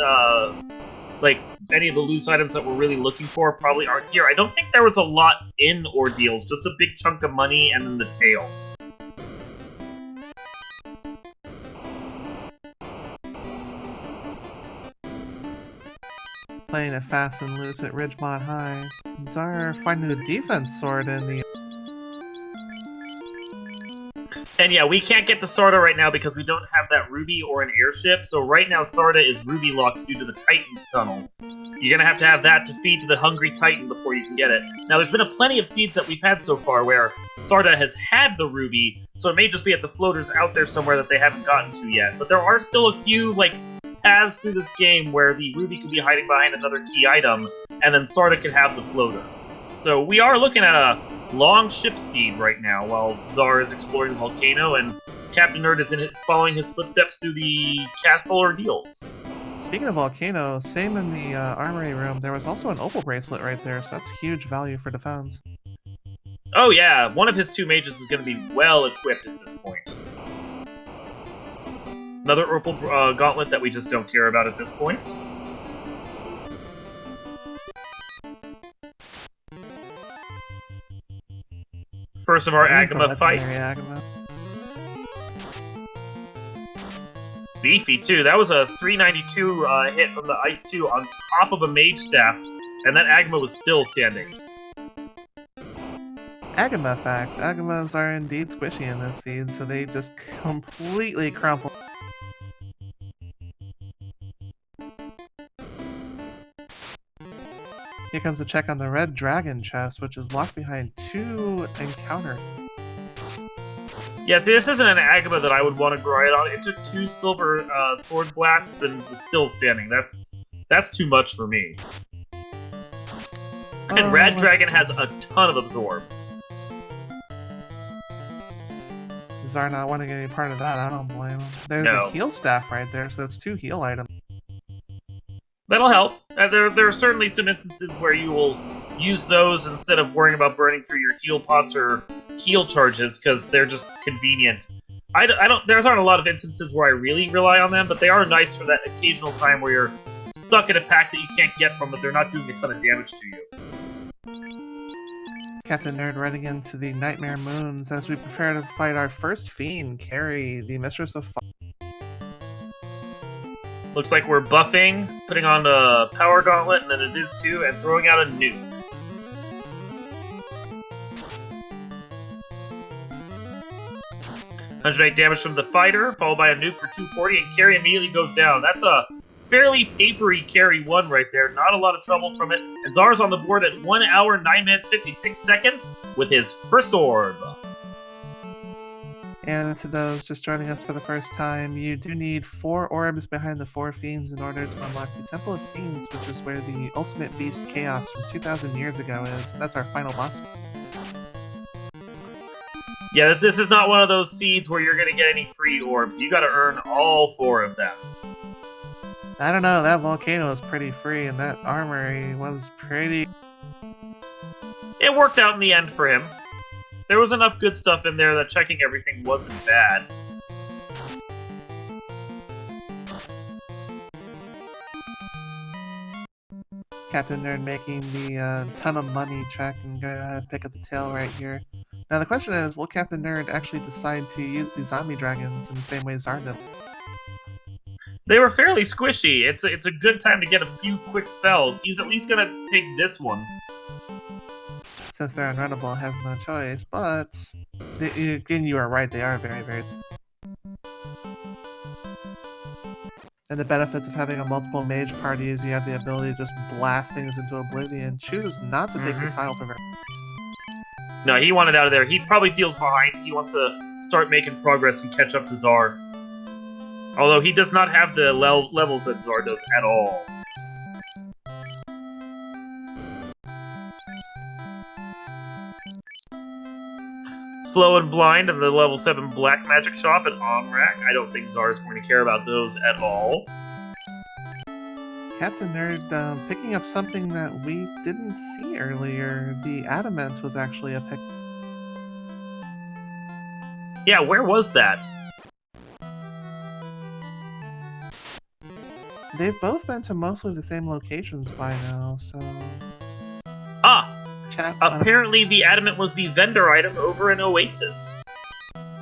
like, any of the loose items that we're really looking for probably aren't here. I don't think there was a lot in Ordeals, just a big chunk of money and then the tail. Playing it fast and loose at Ridgemont High. Czar finding the defense sword in the... And yeah, we can't get to Sarda right now because we don't have that ruby or an airship, so right now Sarda is ruby locked due to the Titan's tunnel. You're gonna have that to feed to the hungry Titan before you can get it. Now, there's been plenty of seeds that we've had so far where Sarda has had the ruby, so it may just be at the floaters out there somewhere that they haven't gotten to yet. But there are still a few, like, paths through this game where the Ruby could be hiding behind another key item, and then Sarda could have the floater. So we are looking at a long ship seed right now, while Czar is exploring the volcano, and Captain Nerd is following his footsteps through the castle ordeals. Speaking of volcano, same in the armory room, there was also an opal bracelet right there, so that's huge value for defense. Oh yeah, one of his 2 mages is going to be well equipped at this point. Another opal gauntlet that we just don't care about at this point. First of our Agama fights. Beefy too. That was a 392 hit from the Ice 2 on top of a mage staff, and that Agama was still standing. Agama facts. Agamas are indeed squishy in this seed, so they just completely crumple. Here comes a check on the red dragon chest, which is locked behind 2 encounters. Yeah, see, this isn't an Agama that I would want to grind on. It took 2 silver sword blasts and was still standing. That's too much for me. And Red Dragon has a ton of absorb. Czar not wanting any part of that, I don't blame him. There's a heal staff right there, so that's 2 heal items. That'll help. There are certainly some instances where you will use those instead of worrying about burning through your heal pots or heal charges, because they're just convenient. There's aren't a lot of instances where I really rely on them, but they are nice for that occasional time where you're stuck in a pack that you can't get from, but they're not doing a ton of damage to you. Captain Nerd running into the Nightmare Moons as we prepare to fight our first fiend, Carrie, the Mistress of Fire. Looks like we're buffing, putting on the Power Gauntlet, and then it is 2, and throwing out a nuke. $108 damage from the fighter, followed by a nuke for 240, and Carrie immediately goes down. That's a fairly papery Carrie 1 right there. Not a lot of trouble from it. And Czar's on the board at 1 hour, 9 minutes, 56 seconds with his first orb. And to those just joining us for the first time, you do need 4 orbs behind the 4 fiends in order to unlock the Temple of Fiends, which is where the Ultimate Beast Chaos from 2,000 years ago is. That's our final boss. Yeah, this is not one of those seeds where you're going to get any free orbs. You got to earn all 4 of them. I don't know, that volcano was pretty free, and that armory was pretty... It worked out in the end for him. There was enough good stuff in there that checking everything wasn't bad. Captain Nerd making the ton of money check and go ahead and pick up the tail right here. Now the question is, will Captain Nerd actually decide to use the zombie dragons in the same way Czar did? They were fairly squishy. It's a good time to get a few quick spells. He's at least gonna take this one. Since they're unrunnable, has no choice, but again, you are right, they are very, very... And the benefits of having a multiple mage party is you have the ability to just blast things into oblivion. Chooses not to take the tile from her. No, he wanted out of there. He probably feels behind. He wants to start making progress and catch up to Czar. Although he does not have the levels that Czar does at all. Slow and Blind and the level 7 Black Magic Shop at Omrak. I don't think Czar is going to care about those at all. Captain Nerd picking up something that we didn't see earlier. The Adamant was actually a pick. Yeah, where was that? They've both been to mostly the same locations by now, so... Ah! Apparently the Adamant was the vendor item over in Oasis.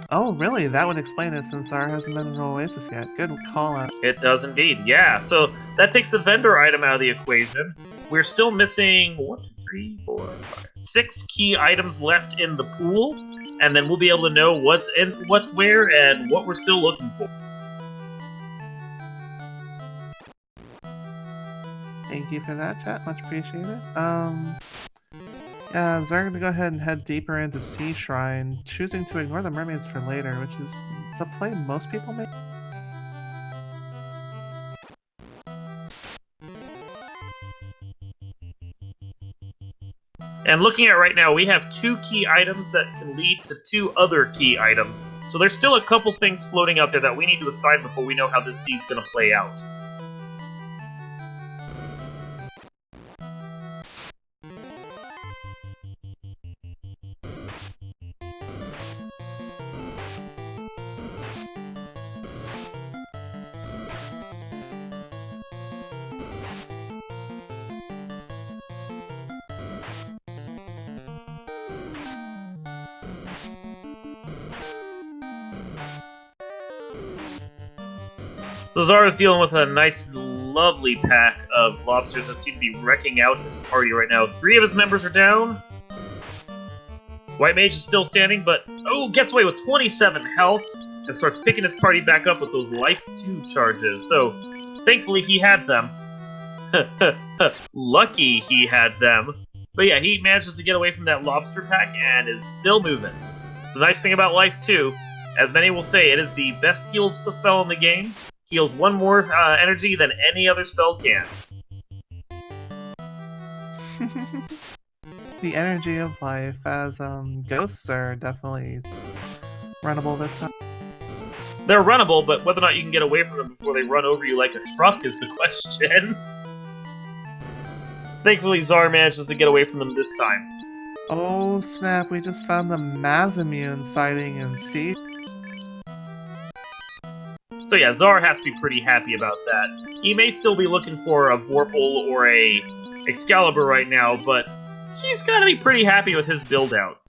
Oh, really? That would explain it, since Czar hasn't been in Oasis yet. Good call out. It does indeed, yeah. So that takes the vendor item out of the equation. We're still missing 6 key items left in the pool, and then we'll be able to know what's where and what we're still looking for. Thank you for that, chat. Much appreciated. Yeah, Czar gonna go ahead and head deeper into Sea Shrine, choosing to ignore the mermaids for later, which is the play most people make. And looking at right now, we have 2 key items that can lead to 2 other key items. So there's still a couple things floating out there that we need to assign before we know how this seed's going to play out. So Zara's dealing with a nice, lovely pack of lobsters that seem to be wrecking out his party right now. 3 of his members are down. White Mage is still standing, but gets away with 27 health and starts picking his party back up with those Life 2 charges. So, thankfully he had them. Lucky he had them. But yeah, he manages to get away from that lobster pack and is still moving. It's the nice thing about Life 2. As many will say, it is the best heal spell in the game. Heals 1 more energy than any other spell can. The energy of life, as ghosts are definitely runnable this time. They're runnable, but whether or not you can get away from them before they run over you like a truck is the question. Thankfully, Czar manages to get away from them this time. Oh snap, we just found the Mazimune sighting in C. So yeah, Czar has to be pretty happy about that. He may still be looking for a Vorpal or a Excalibur right now, but he's gotta be pretty happy with his build-out.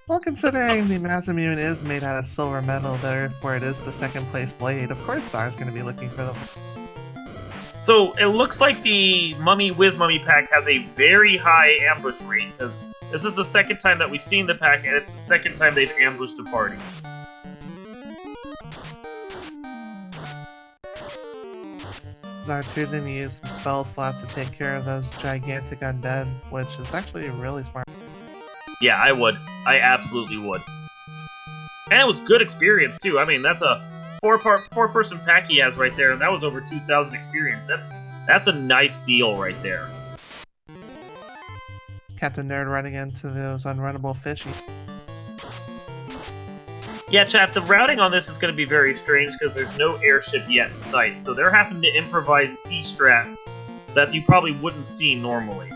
Well, considering the Mazimune is made out of silver metal, therefore it is the 2nd place blade, of course Czar's going to be looking for them. So it looks like the Mummy Wiz Mummy pack has a very high ambush rate, because this is the 2nd time that we've seen the pack, and it's the 2nd time they've ambushed a party. Czar choosing to use some spell slots to take care of those gigantic undead, which is actually really smart. Yeah, I would. I absolutely would. And it was good experience, too. I mean, that's a 4-person pack he has right there, and that was over 2,000 experience. That's a nice deal right there. Captain Nerd running into those unrunnable fishy. Yeah, chat, the routing on this is going to be very strange because there's no airship yet in sight, so they're having to improvise sea strats that you probably wouldn't see normally.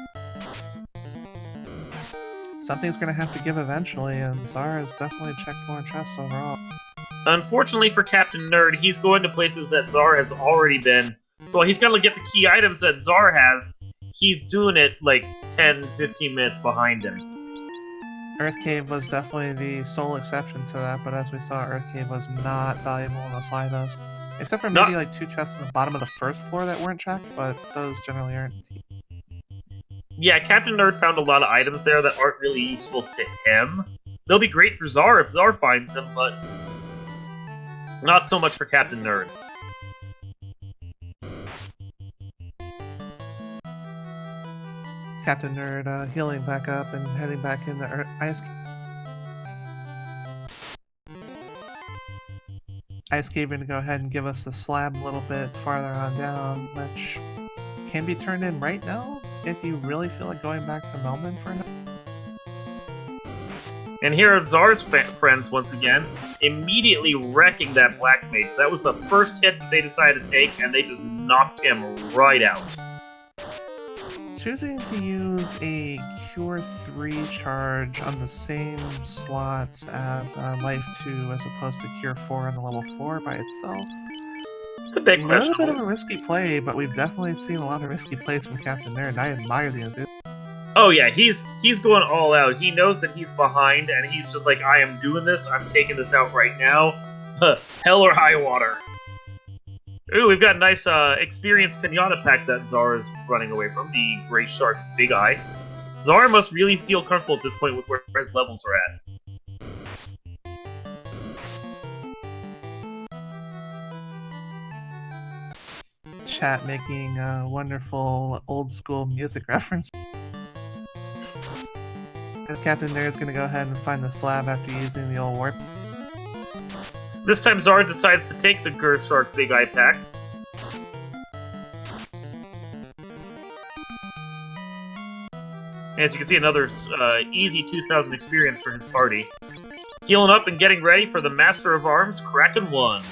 Something's going to have to give eventually, and Czar has definitely checked more chests overall. Unfortunately for Captain Nerd, he's going to places that Czar has already been, so while he's going to get the key items that Czar has, he's doing it like 10-15 minutes behind him. Earth Cave was definitely the sole exception to that, but as we saw, Earth Cave was not valuable in the Slidos. Except for maybe like 2 chests on the bottom of the 1st floor that weren't checked, but those generally aren't. Yeah, Captain Nerd found a lot of items there that aren't really useful to him. They'll be great for Czar if Czar finds them, but not so much for Captain Nerd. Captain Nerd healing back up and heading back in the Ice Cave going to go ahead and give us the slab a little bit farther on down, which can be turned in right now if you really feel like going back to Melbourne for now. And here are Czar's friends once again, immediately wrecking that Black Mage. That was the first hit that they decided to take, and they just knocked him right out. Choosing to use a Cure 3 charge on the same slots as Life 2 as opposed to Cure 4 on the level 4 by itself. It's a big question. A little bit of a risky play, but we've definitely seen a lot of risky plays from Captain Nerd, and I admire the enthusiasm. Oh yeah, he's going all out. He knows that he's behind, and he's just like, I am doing this, I'm taking this out right now. Hell or high water. Ooh, we've got a nice experience pinata pack that Czar is running away from, the Gray Shark Big Eye. Czar must really feel comfortable at this point with where his levels are at. Chat making wonderful old school music reference. Captain Nerd's gonna go ahead and find the slab after using the old warp. This time Czar decides to take the Gray Shark Big Eye pack. As you can see, another easy 2,000 experience for his party. Healing up and getting ready for the Master of Arms, Kraken 1.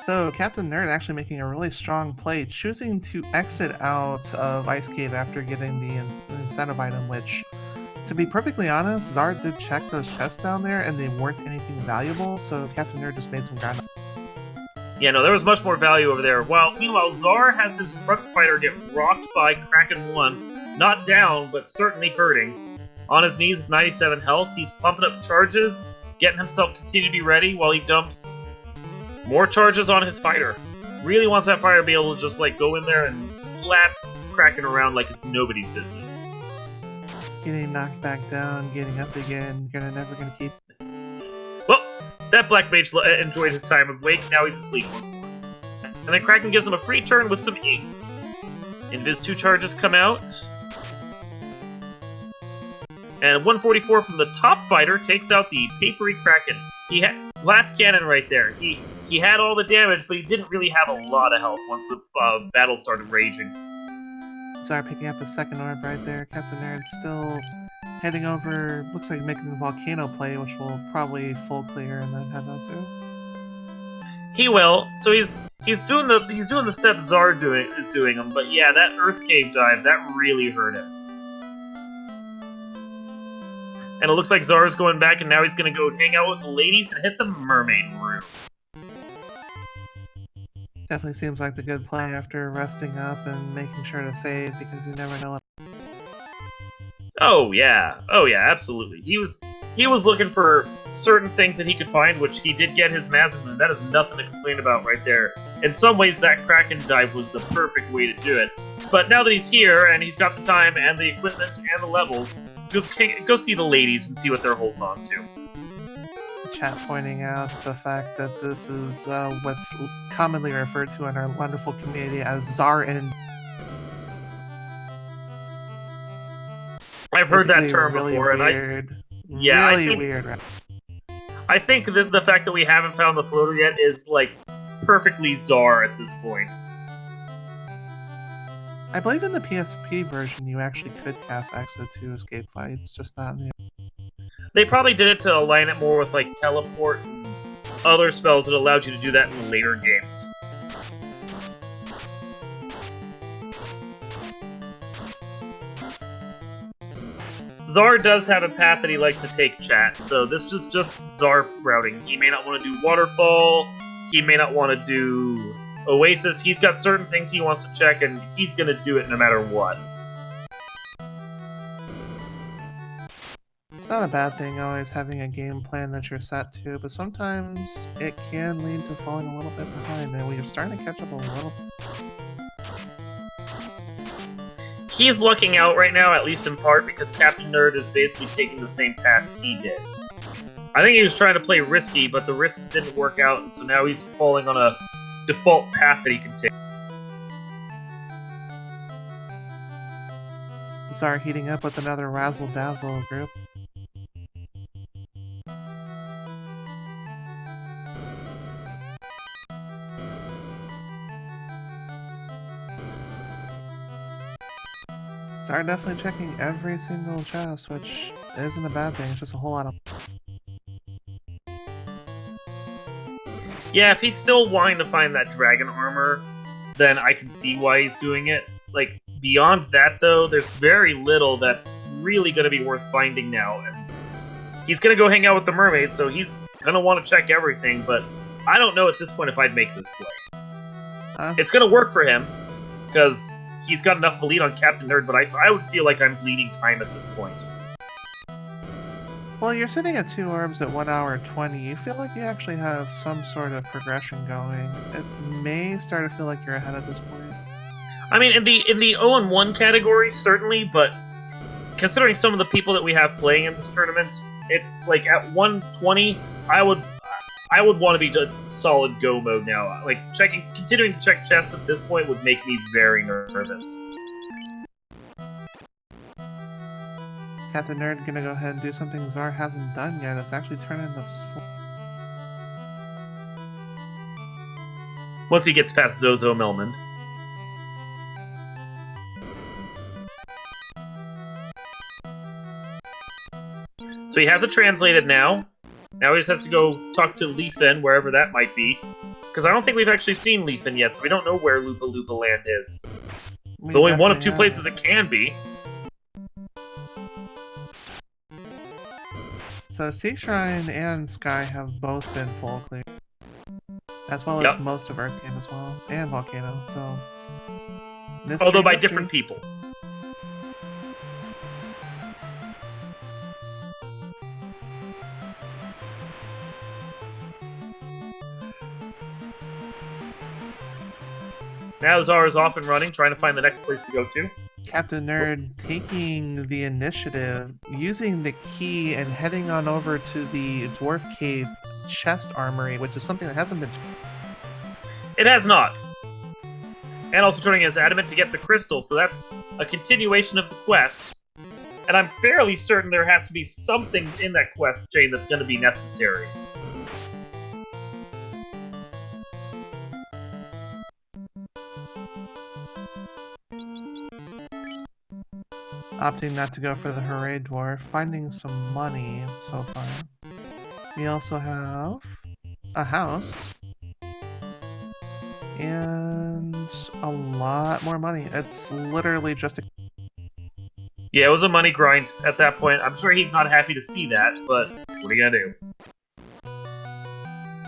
So, Captain Nerd actually making a really strong play, choosing to exit out of Ice Cave after getting the incentive item, which, to be perfectly honest, Czar did check those chests down there and they weren't anything valuable, so Captain Nerd just made some ground. Yeah, no, there was much more value over there. Meanwhile, Czar has his front fighter get rocked by Kraken 1. Not down, but certainly hurting. On his knees with 97 health, he's pumping up charges, getting himself continue to be ready while he dumps more charges on his fighter. Really wants that fighter to be able to just, like, go in there and slap Kraken around like it's nobody's business. Getting knocked back down, getting up again, never gonna keep... Well, that Black Mage enjoyed his time awake, now he's asleep once more. And then Kraken gives him a free turn with some ink. Invis 2 charges come out. And 144 from the top fighter takes out the Papery Kraken. He had glass cannon right there. He had all the damage, but he didn't really have a lot of health once the battle started raging. Czar picking up a second orb right there. Captain Nerd still heading over. Looks like making the volcano play, which will probably full clear and then head out to. He will. So he's doing the steps Czar is doing them. But yeah, that Earth Cave dive that really hurt him. And it looks like Czar's going back, and now he's going to go hang out with the ladies and hit the mermaid room. Definitely seems like the good play after resting up and making sure to save, because you never know what... Oh yeah, absolutely. He was looking for certain things that he could find, which he did get his Mazim, and that is nothing to complain about right there. In some ways, that Kraken dive was the perfect way to do it. But now that he's here, and he's got the time, and the equipment, and the levels, go see the ladies and see what they're holding on to. Chat pointing out the fact that this is what's commonly referred to in our wonderful community as Czar and... I've heard that term really before, weird, and yeah, really weird. I think that the fact that we haven't found the floater yet is like perfectly Czar at this point. I believe in the PSP version you actually could cast Exo to escape fights, just not in the... They probably did it to align it more with like teleport and other spells that allowed you to do that in later games. Czar does have a path that he likes to take, chat, so this is just Czar routing. He may not want to do Waterfall, he may not want to do Oasis, he's got certain things he wants to check, and he's gonna do it no matter what. It's not a bad thing always having a game plan that you're set to, but sometimes it can lead to falling a little bit behind, and we're starting to catch up a little bit. He's lucking out right now, at least in part, because Captain Nerd is basically taking the same path he did. I think he was trying to play risky, but the risks didn't work out, and so now he's falling on a default path that he can take. Czar heating up with another Razzle Dazzle group. Czar definitely checking every single chest, which isn't a bad thing, it's just a whole lot of... Yeah, if he's still wanting to find that dragon armor, then I can see why he's doing it. Like, beyond that, though, there's very little that's really going to be worth finding now. And he's going to go hang out with the mermaid, so he's going to want to check everything, but I don't know at this point if I'd make this play. It's going to work for him, because he's got enough to lead on Captain Nerd, but I would feel like I'm bleeding time at this point. Well, you're sitting at 2 orbs at 1 hour 20. You feel like you actually have some sort of progression going. It may start to feel like you're ahead at this point. I mean, in the 0-1 category, certainly, but considering some of the people that we have playing in this tournament, it like at 120, I would want to be just solid go mode now. Like continuing to check chests at this point would make me very nervous. Captain Nerd gonna go ahead and do something Czar hasn't done yet. It's actually turning the... Once he gets past Zozo Melman. So he has it translated now. Now he just has to go talk to Leafin, wherever that might be. Because I don't think we've actually seen Leafin yet, so we don't know where Lupa Lupa Land is. It's only one of two places it can be. So Sea Shrine and Sky have both been full clear. As well as most of Earth Cave as well. And Volcano, so... Although by different people. Now Czar is off and running, trying to find the next place to go to. Captain Nerd taking the initiative, using the key and heading on over to the Dwarf Cave chest armory, which is something that hasn't been... It has not. And also turning his adamant to get the crystal, so that's a continuation of the quest. And I'm fairly certain there has to be something in that quest chain that's going to be necessary. Opting not to go for the Hooray Dwarf, finding some money so far. We also have a house. And a lot more money. It's literally just a... Yeah, it was a money grind at that point. I'm sure he's not happy to see that, but what are you gonna do?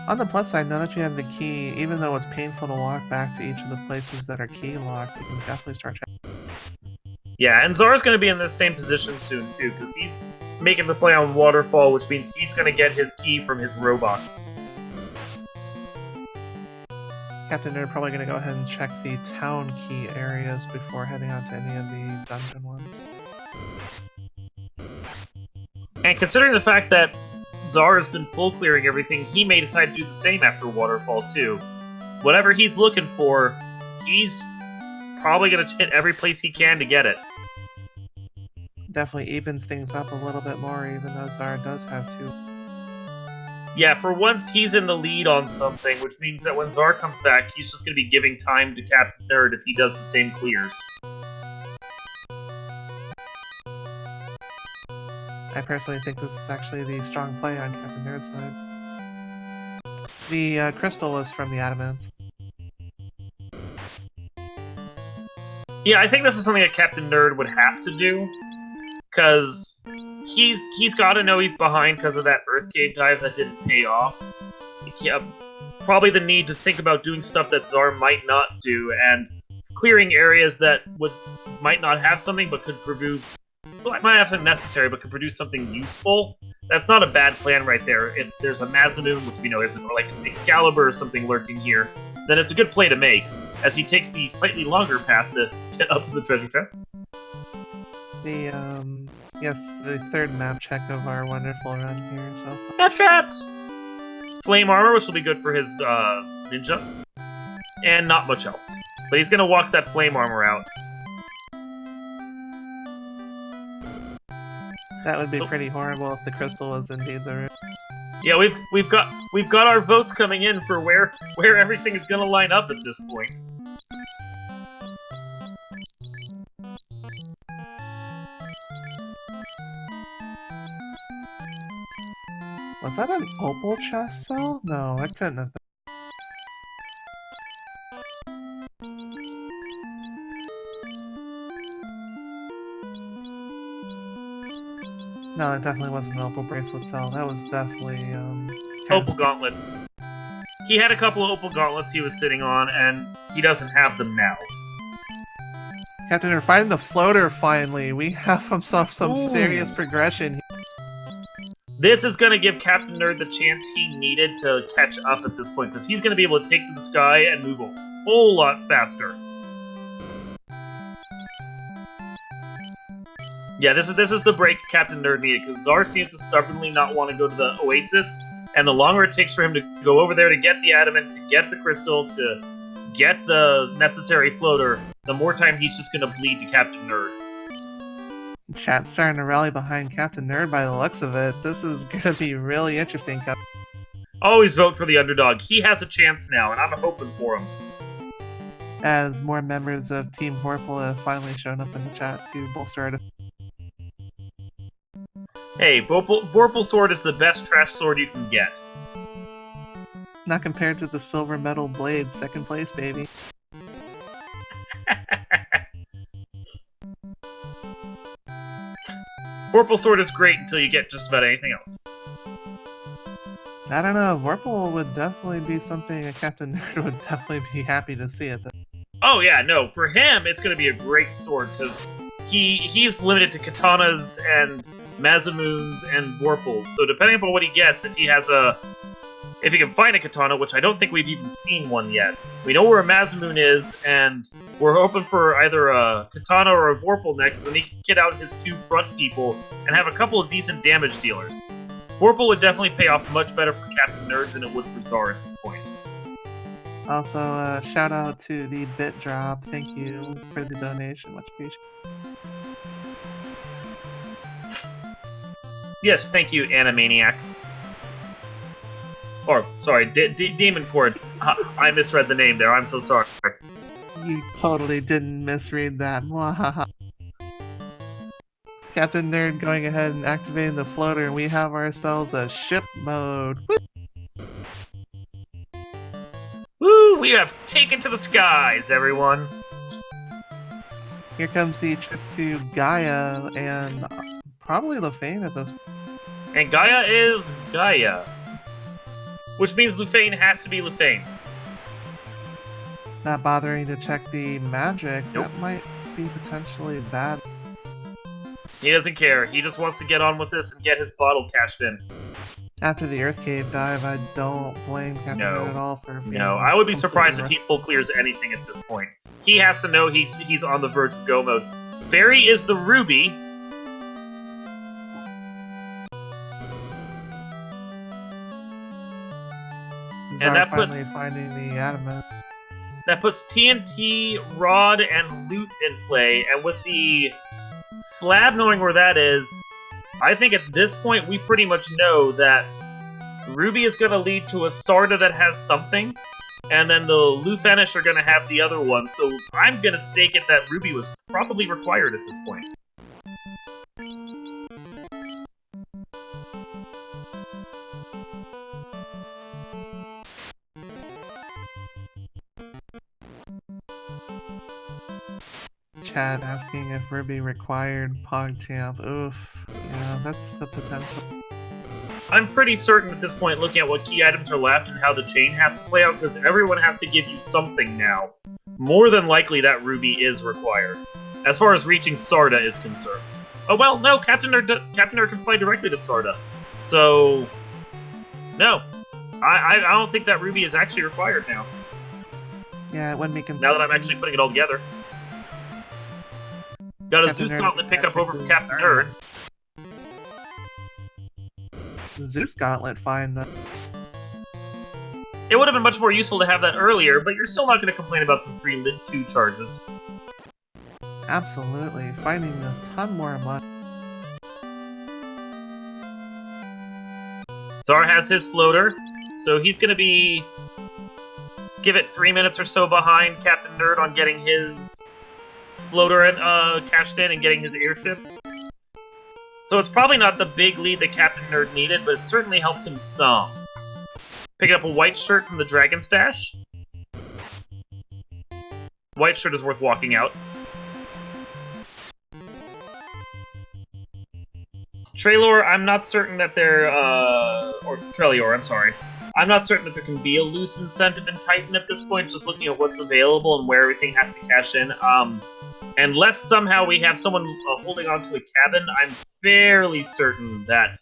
On the plus side, now that you have the key, even though it's painful to walk back to each of the places that are key locked, you can definitely start checking. Yeah, and Czar's gonna be in the same position soon too, because he's making the play on Waterfall, which means he's gonna get his key from his robot. Captain Nerd probably going to go ahead and check the town key areas before heading on to any of the dungeon ones. And considering the fact that Czar has been full clearing everything, he may decide to do the same after Waterfall too. Whatever he's looking for, he's probably going to hit every place he can to get it. Definitely evens things up a little bit more, even though Czar does have two. Yeah, for once he's in the lead on something, which means that when Czar comes back, he's just going to be giving time to Captain Nerd if he does the same clears. I personally think this is actually the strong play on Captain Nerd's side. The crystal was from the adamant. Yeah, I think this is something that Captain Nerd would have to do, because he's got to know he's behind because of that Earth Cave dive that didn't pay off. Yeah, probably the need to think about doing stuff that Czar might not do, and clearing areas that might not have something but could prove... Well, it might have something necessary but could produce something useful. That's not a bad plan right there. If there's a Mazamoon, which we know isn't, or like an Excalibur or something lurking here, then it's a good play to make, as he takes the slightly longer path to get up to the treasure chests. Yes, the third map check of our wonderful run here, so... Headshots! Flame armor, which will be good for his, ninja. And not much else. But he's gonna walk that flame armor out. That would be pretty horrible if the crystal was indeed the root. Yeah, we've got our votes coming in for where everything is gonna line up at this point. Was that an opal chest cell? No, that couldn't have been. No, it definitely wasn't an opal bracelet cell. That was definitely, Opal gauntlets. He had a couple of opal gauntlets he was sitting on, and he doesn't have them now. Captain, we're finding the floater finally. We have some serious progression here. This is going to give Captain Nerd the chance he needed to catch up at this point, because he's going to be able to take to the sky and move a whole lot faster. Yeah, this is the break Captain Nerd needed, because Czar seems to stubbornly not want to go to the Oasis, and the longer it takes for him to go over there to get the adamant, to get the crystal, to get the necessary floater, the more time he's just going to bleed to Captain Nerd. Chat's starting to rally behind Captain Nerd by the looks of it. This is going to be really interesting. Always vote for the underdog. He has a chance now, and I'm hoping for him. As more members of Team Horpel have finally shown up in the chat to bolster it. Hey, Vorpal Sword is the best trash sword you can get. Not compared to the silver metal blade, second place, baby. Vorpal Sword is great until you get just about anything else. I don't know, Vorpal would definitely be something a Captain Nerd would definitely be happy to see it. Oh yeah, no, for him it's going to be a great sword, because he's limited to katanas and Mazamuns and Vorpals, so depending upon what he gets, if he can find a katana, which I don't think we've even seen one yet. We know where a Mazamun is, and we're hoping for either a katana or a Vorpal next, and then he can get out his two front people and have a couple of decent damage dealers. Vorpal would definitely pay off much better for Captain Nerd than it would for Czar at this point. Also, shout out to the bit drop. Thank you for the donation. Much appreciated. Yes, thank you, Animaniac. Or, sorry, Demon Cord. I misread the name there, I'm so sorry. You totally didn't misread that. Mwahaha. Captain Nerd going ahead and activating the floater, and we have ourselves a ship mode. Woo! Woo! We have taken to the skies, everyone! Here comes the trip to Gaia, and probably Lefane at this point. And Gaia is Gaia. Which means Lufane has to be Lufane. Not bothering to check the magic, Nope. That might be potentially bad. He doesn't care. He just wants to get on with this and get his bottle cashed in. After the Earth Cave dive, I don't blame Captain Nerd at all for being No, I would be completely surprised if he full clears anything at this point. He has to know he's on the verge of go mode. Fairy is the ruby. Czar that finally puts- finding the adamant. That puts TNT, Rod, and Loot in play, and with the slab knowing where that is, I think at this point we pretty much know that Ruby is going to lead to a Sarda that has something, and then the Lufanish are going to have the other one, so I'm going to stake it that Ruby was probably required at this point. Chad asking if Ruby required PogChamp. Oof. Yeah, that's the potential. I'm pretty certain at this point, looking at what key items are left and how the chain has to play out, because everyone has to give you something now. More than likely that Ruby is required, as far as reaching Sarda is concerned. Oh well, no, Captain Nerd can fly directly to Sarda. So, no. I don't think that Ruby is actually required now, Yeah, it wouldn't be now that I'm actually putting it all together. Got a Captain Zeus Nerd Gauntlet pickup over from practically Captain Nerd. Zeus Gauntlet, fine though. It would have been much more useful to have that earlier, but you're still not going to complain about some free Lit 2 charges. Absolutely. Finding a ton more money. Czar has his floater, so he's going to be... give it 3 minutes or so behind Captain Nerd on getting his floater cashed in and getting his airship. So it's probably not the big lead that Captain Nerd needed, but it certainly helped him some. Picking up a white shirt from the Dragon Stash. White shirt is worth walking out. Trailor, I'm not certain that there, or Trelior, I'm sorry. I'm not certain that there can be a loose incentive in Titan at this point, just looking at what's available and where everything has to cash in. Unless somehow we have someone holding onto a cabin, I'm fairly certain that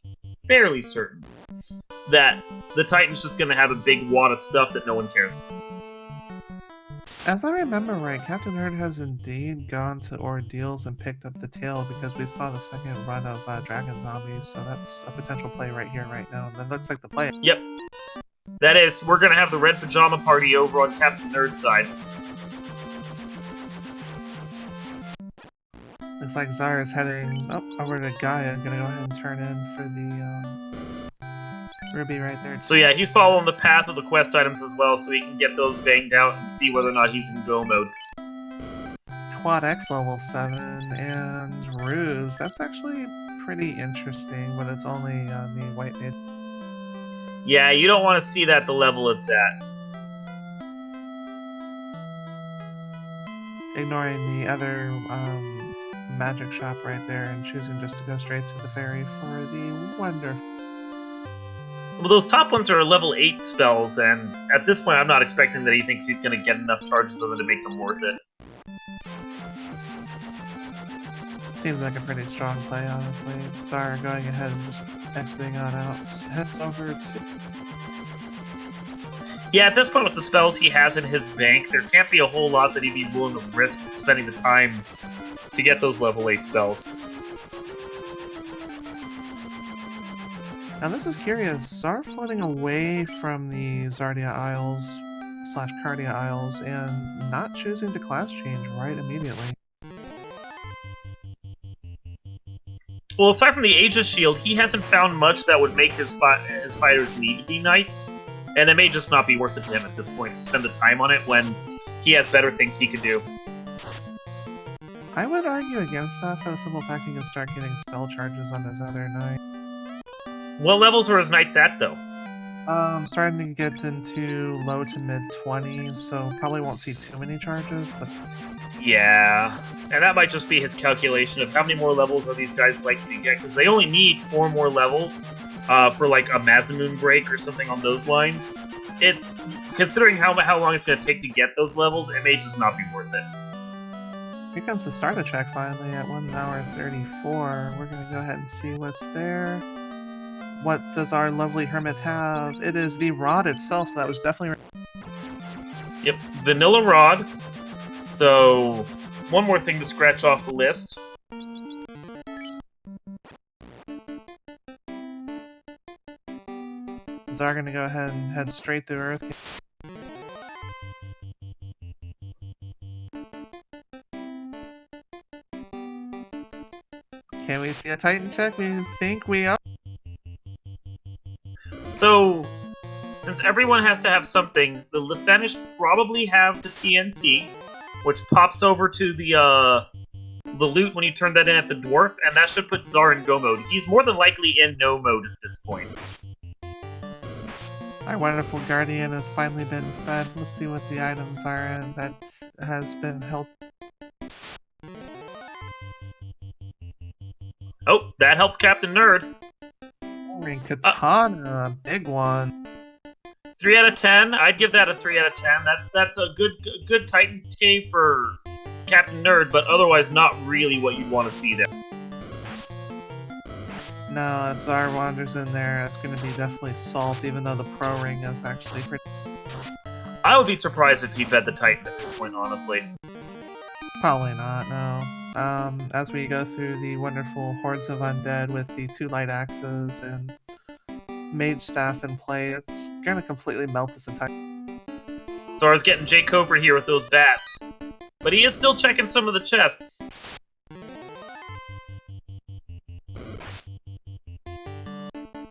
the Titan's just gonna have a big wad of stuff that no one cares about. As I remember right, Captain Nerd has indeed gone to Ordeals and picked up the tail because we saw the second run of Dragon Zombies, so that's a potential play right here, right now. And that looks like the play. Yep. That is, we're gonna have the Red Pajama Party over on Captain Nerd's side. Looks like Czar is heading over to Gaia. Gonna go ahead and turn in for the Ruby right there. So yeah, he's following the path of the quest items as well, so he can get those banged out and see whether or not he's in go mode. Quad X level 7, and bruise. That's actually pretty interesting, but it's only on the white mage. Yeah, you don't want to see that the level it's at. Ignoring the other magic shop right there and choosing just to go straight to the ferry for the wonder. Well, those top ones are level 8 spells, and at this point I'm not expecting that he thinks he's going to get enough charges of them to make them worth it. Seems like a pretty strong play, honestly. Czar going ahead and just exiting on out. Heads over to... Yeah, at this point with the spells he has in his bank, there can't be a whole lot that he'd be willing to risk spending the time to get those level 8 spells. Now this is curious. Czar floating away from the Zardia Isles / Cardia Isles and not choosing to class change right immediately. Well, aside from the Aegis Shield, he hasn't found much that would make his fighters need to be knights, and it may just not be worth it to him at this point to spend the time on it when he has better things he can do. I would argue against that for the simple fact he can start getting spell charges on his other knight. What levels are his knights at, though? Starting to get into low to mid 20s, so probably won't see too many charges, but... Yeah, and that might just be his calculation of how many more levels are these guys likely to get, because they only need 4 more levels for like a Mazamoon break or something on those lines. It's considering how long it's going to take to get those levels, it may just not be worth it. Here comes the starter check finally at 1 hour 34. We're going to go ahead and see what's there. What does our lovely hermit have? It is the rod itself, so that was definitely... Yep, vanilla rod. So, one more thing to scratch off the list. Czar gonna go ahead and head straight to Earth. Can we see a Titan check? We think we are. So, since everyone has to have something, the Lefanish probably have the TNT, which pops over to the loot when you turn that in at the dwarf, and that should put Czar in go mode. He's more than likely in no mode at this point. Our wonderful guardian has finally been fed. Let's see what the items are that has been held. Oh, that helps Captain Nerd. Ring katana, big one. 3 out of 10. I'd give that a 3 out of 10. That's a good Titan cave for Captain Nerd, but otherwise not really what you'd want to see there. No, Czar wanders in there. It's going to be definitely salt, even though the pro ring is actually pretty... I would be surprised if he fed the Titan at this point, honestly. Probably not, no. As we go through the wonderful hordes of undead with the 2 light axes and mage staff in play, it's going to completely melt this entire... Czar's getting J. Cobra here with those bats. But he is still checking some of the chests.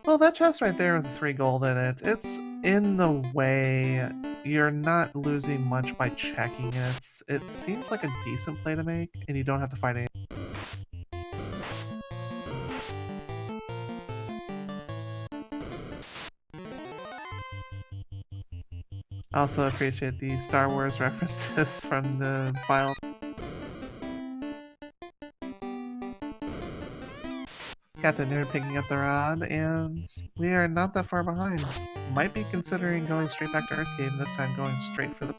Well, that chest right there with the 3 gold in it, it's in the way. You're not losing much by checking it. It seems like a decent play to make, and you don't have to fight any. I also appreciate the Star Wars references from the file. Captain Nerd picking up the rod, and we are not that far behind. Might be considering going straight back to Earth Cave, and this time going straight for the...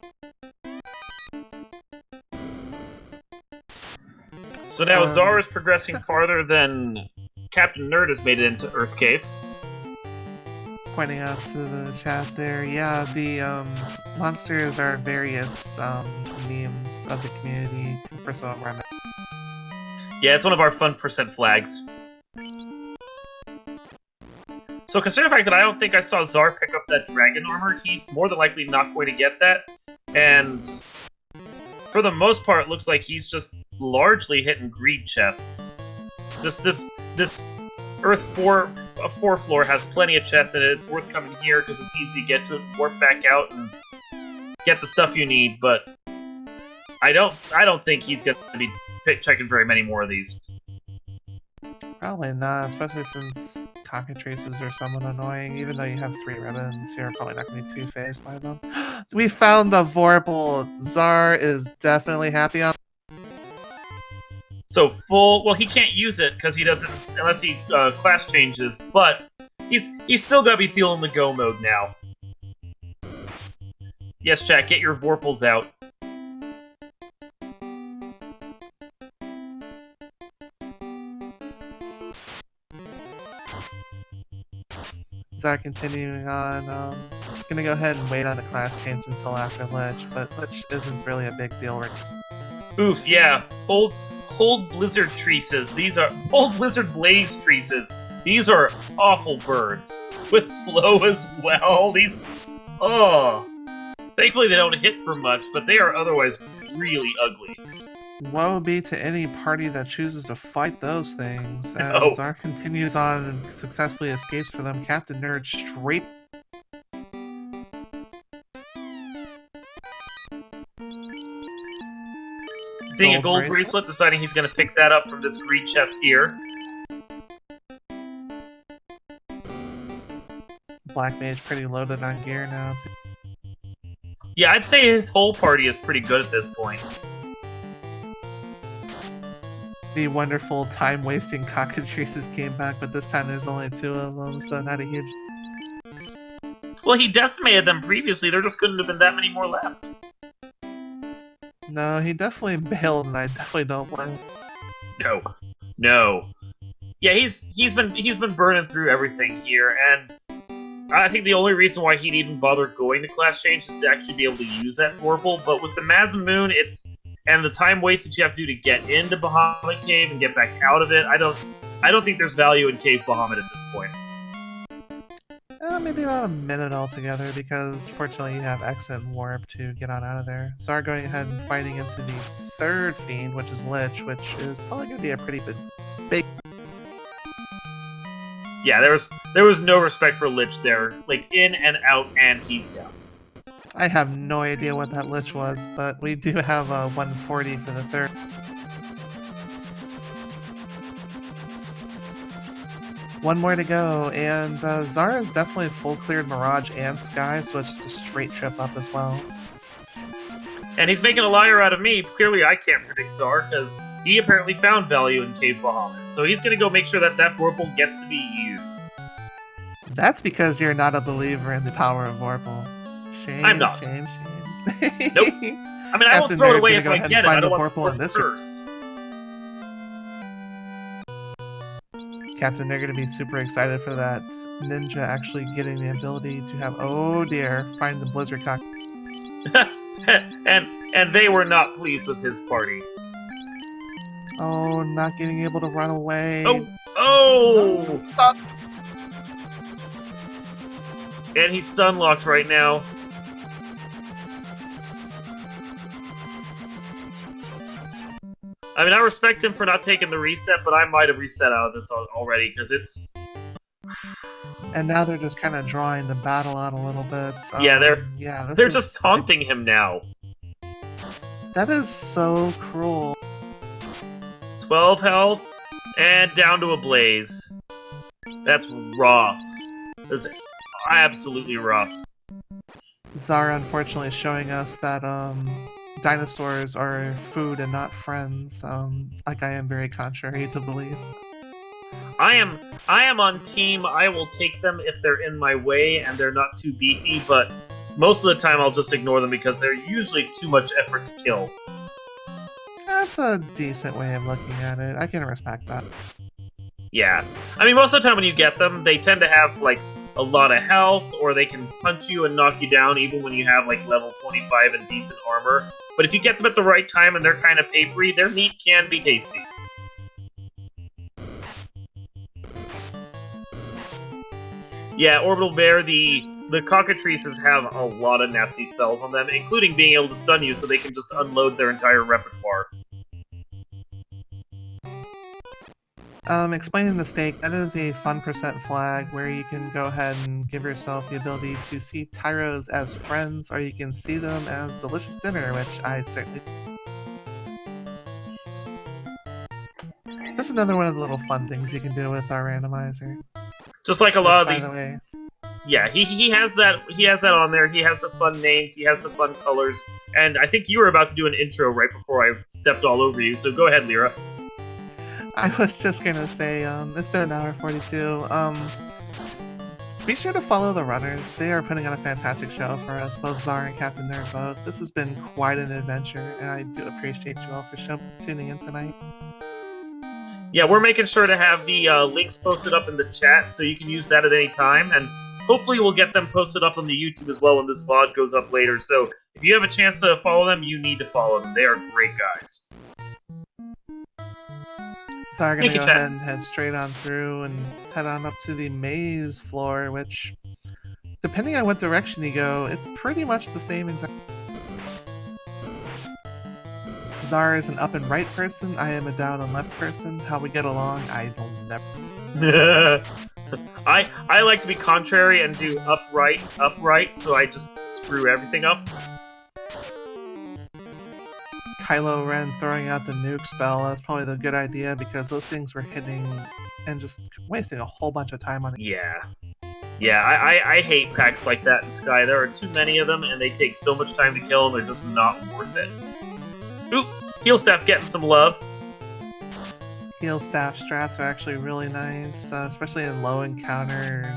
So now Czar is progressing farther than Captain Nerd has made it into Earth Cave. Pointing out to the chat there, yeah, the monsters are various memes of the community for some remnant. Yeah, it's one of our fun percent flags. So considering the fact that I don't think I saw Czar pick up that dragon armor, he's more than likely not going to get that. And for the most part, it looks like he's just largely hitting greed chests. This Earth 4 floor has plenty of chests in it. It's worth coming here because it's easy to get to it, warp back out, and get the stuff you need. But I don't think he's going to be checking very many more of these. Probably not, especially since cockatrices are somewhat annoying. Even though you have 3 ribbons, you're probably not going to be too phased by them. We found the Vorpal. Czar is definitely happy on. So full. Well, he can't use it because he doesn't unless he class changes. But he's still gotta be feeling the go mode now. Yes, chat. Get your Vorpals out. Czar continuing on. Gonna go ahead and wait on the class change until after Lich, but Lich isn't really a big deal right now. Oof, yeah. Hold Blizzard Treases. These are Hold Blizzard Blaze Treases. These are awful birds. With slow as well. These oh. Thankfully they don't hit for much, but they are otherwise really ugly. Woe be to any party that chooses to fight those things. As Oh. Czar continues on and successfully escapes for them, Captain Nerd straight. Seeing a gold bracelet, deciding he's going to pick that up from this green chest here. Black Mage pretty loaded on gear now. Yeah, I'd say his whole party is pretty good at this point. The wonderful time-wasting cockatrices came back, but this time there's only 2 of them, so not a huge... Well, he decimated them previously, there just couldn't have been that many more left. No, he definitely bailed, and I definitely don't blame him. No. Yeah, he's been burning through everything here, and I think the only reason why he'd even bother going to class change is to actually be able to use that Vorpal, but with the Mazamoon, and the time waste that you have to do to get into Bahamut Cave and get back out of it, I don't think there's value in Cave Bahamut at this point. Maybe about a minute altogether, because fortunately you have Exit and Warp to get on out of there. Czar going ahead and fighting into the 3rd Fiend, which is Lich, which is probably going to be a pretty big... Yeah, there was no respect for Lich there. Like, in and out, and he's down. I have no idea what that Lich was, but we do have a 140 for the 3rd. One more to go, and Czar is definitely full cleared Mirage and Sky, so it's just a straight trip up as well. And he's making a liar out of me. Clearly I can't predict Czar, because he apparently found value in Cave Bahamut. So he's going to go make sure that that Vorpal gets to be used. That's because you're not a believer in the power of Vorpal. Shame, I'm not. Shame. Nope. I mean, I won't throw it away if I get it. I don't want the curse. Captain, they're going to be super excited for that ninja actually getting the ability to have, oh dear, find the Blizzard cock. and they were not pleased with his party. Oh, not getting able to run away. Oh! And he's stun locked right now. I mean, I respect him for not taking the reset, but I might have reset out of this already, because it's... And now they're just kind of drawing the battle out a little bit. Yeah, they're just taunting him now. That is so cruel. 12 health, and down to a blaze. That's rough. That's absolutely rough. Czar unfortunately showing us that dinosaurs are food and not friends, like I am very contrary to believe. I am on team, I will take them if they're in my way and they're not too beefy, but most of the time I'll just ignore them because they're usually too much effort to kill. That's a decent way of looking at it. I can respect that. Yeah. I mean, most of the time when you get them, they tend to have, like, a lot of health, or they can punch you and knock you down even when you have, like, level 25 and decent armor. But if you get them at the right time and they're kind of papery, their meat can be tasty. Yeah, Orbital Bear, the cockatrices have a lot of nasty spells on them, including being able to stun you so they can just unload their entire repertoire. Explaining the stake, that is a fun percent flag where you can go ahead and give yourself the ability to see tyros as friends, or you can see them as delicious dinner, which I certainly... Just another one of the little fun things you can do with our randomizer. Just like a lot of By the the way, yeah, he has that on there. He has the fun names, he has the fun colors, and I think you were about to do an intro right before I stepped all over you. So go ahead, Lyra. I was just gonna say, it's been an hour 42. Be sure to follow the runners. They are putting on a fantastic show for us, both Czar and Captain Nerd both. This has been quite an adventure, and I do appreciate you all for tuning in tonight. Yeah, we're making sure to have the links posted up in the chat, so you can use that at any time, and hopefully we'll get them posted up on the YouTube as well when this VOD goes up later. So if you have a chance to follow them, you need to follow them. They are great guys. So we're going to go ahead and head straight on through and head on up to the maze floor, which, depending on what direction you go, it's pretty much the same exact. Czar is an up and right person, I am a down and left person. How we get along, I don't never. I like to be contrary and do upright, so I just screw everything up. Kylo Ren throwing out the nuke spell, that's probably the good idea because those things were hitting and just wasting a whole bunch of time on it. Yeah, I hate packs like that in Sky. There are too many of them and they take so much time to kill and they're just not worth it. Oop! Heal staff getting some love. Heal staff strats are actually really nice, especially in low encounter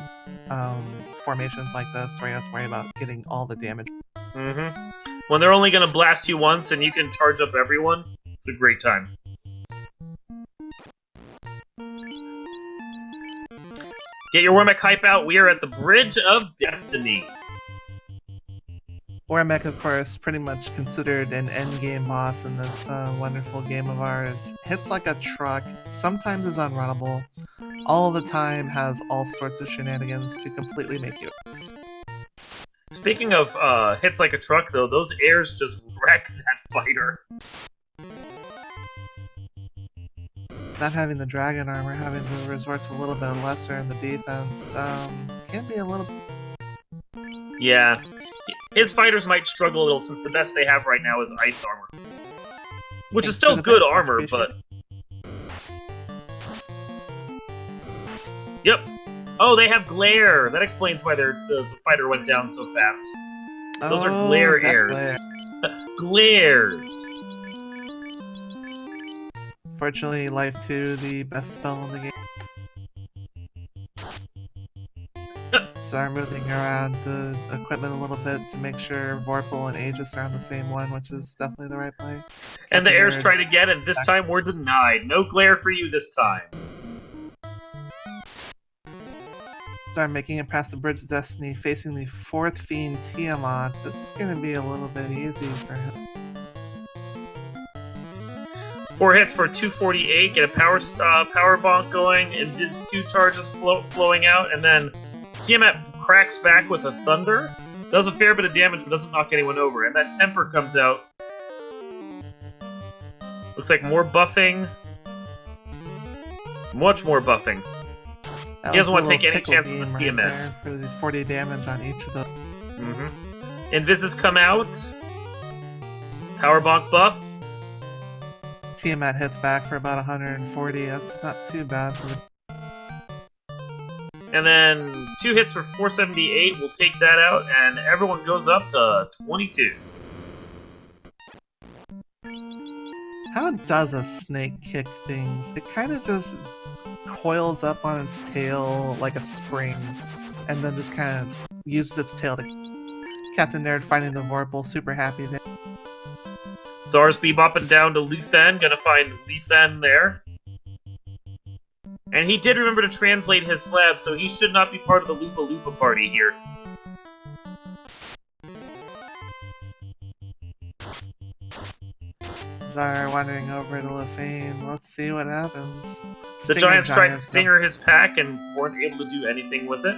formations like this where you have to worry about getting all the damage. When they're only going to blast you once and you can charge up everyone, it's a great time. Get your Wormek hype out, we are at the Bridge of Destiny. Wormek, of course, pretty much considered an endgame boss in this wonderful game of ours. Hits like a truck, sometimes is unrunnable, all the time has all sorts of shenanigans to completely make you. Speaking of hits like a truck, though, those airs just wreck that fighter. Not having the dragon armor, having to resort to a little bit lesser in the defense, can be a little... Yeah. His fighters might struggle a little since the best they have right now is ice armor. Which is still good armor, but... Yep. Oh, they have glare! That explains why the fighter went down so fast. Those are glare airs. Glares! Fortunately, Life 2, the best spell in the game. So I'm moving around the equipment a little bit to make sure Vorpal and Aegis are on the same one, which is definitely the right play. And the airs tried again, and this time we're denied. No glare for you this time. So I'm making it past the Bridge of Destiny, facing the 4th Fiend Tiamat. This is going to be a little bit easy for him. 4 hits for 248, get a power bonk going, and his 2 charges flowing out, and then Tiamat cracks back with a thunder, does a fair bit of damage but doesn't knock anyone over, and that temper comes out. Looks like more buffing. Much more buffing. He doesn't want to take any chances with Tiamat. Right for the 40 damage on each of the... Invises come out. Power bonk buff. Tiamat hits back for about 140. That's not too bad for the... And then 2 hits for 478. We'll take that out, and everyone goes up to 22. How does a snake kick things? It kind of just coils up on its tail like a spring, and then just kind of uses its tail to... Captain Nerd finding the Vorpal, super happy there. Czar's bebopping down to Lufen, gonna find Lufen there. And he did remember to translate his slab, so he should not be part of the Lupa Lupa party here. Czar wandering over to Lefane. Let's see what happens. The Giants tried to stinger his pack and weren't able to do anything with it.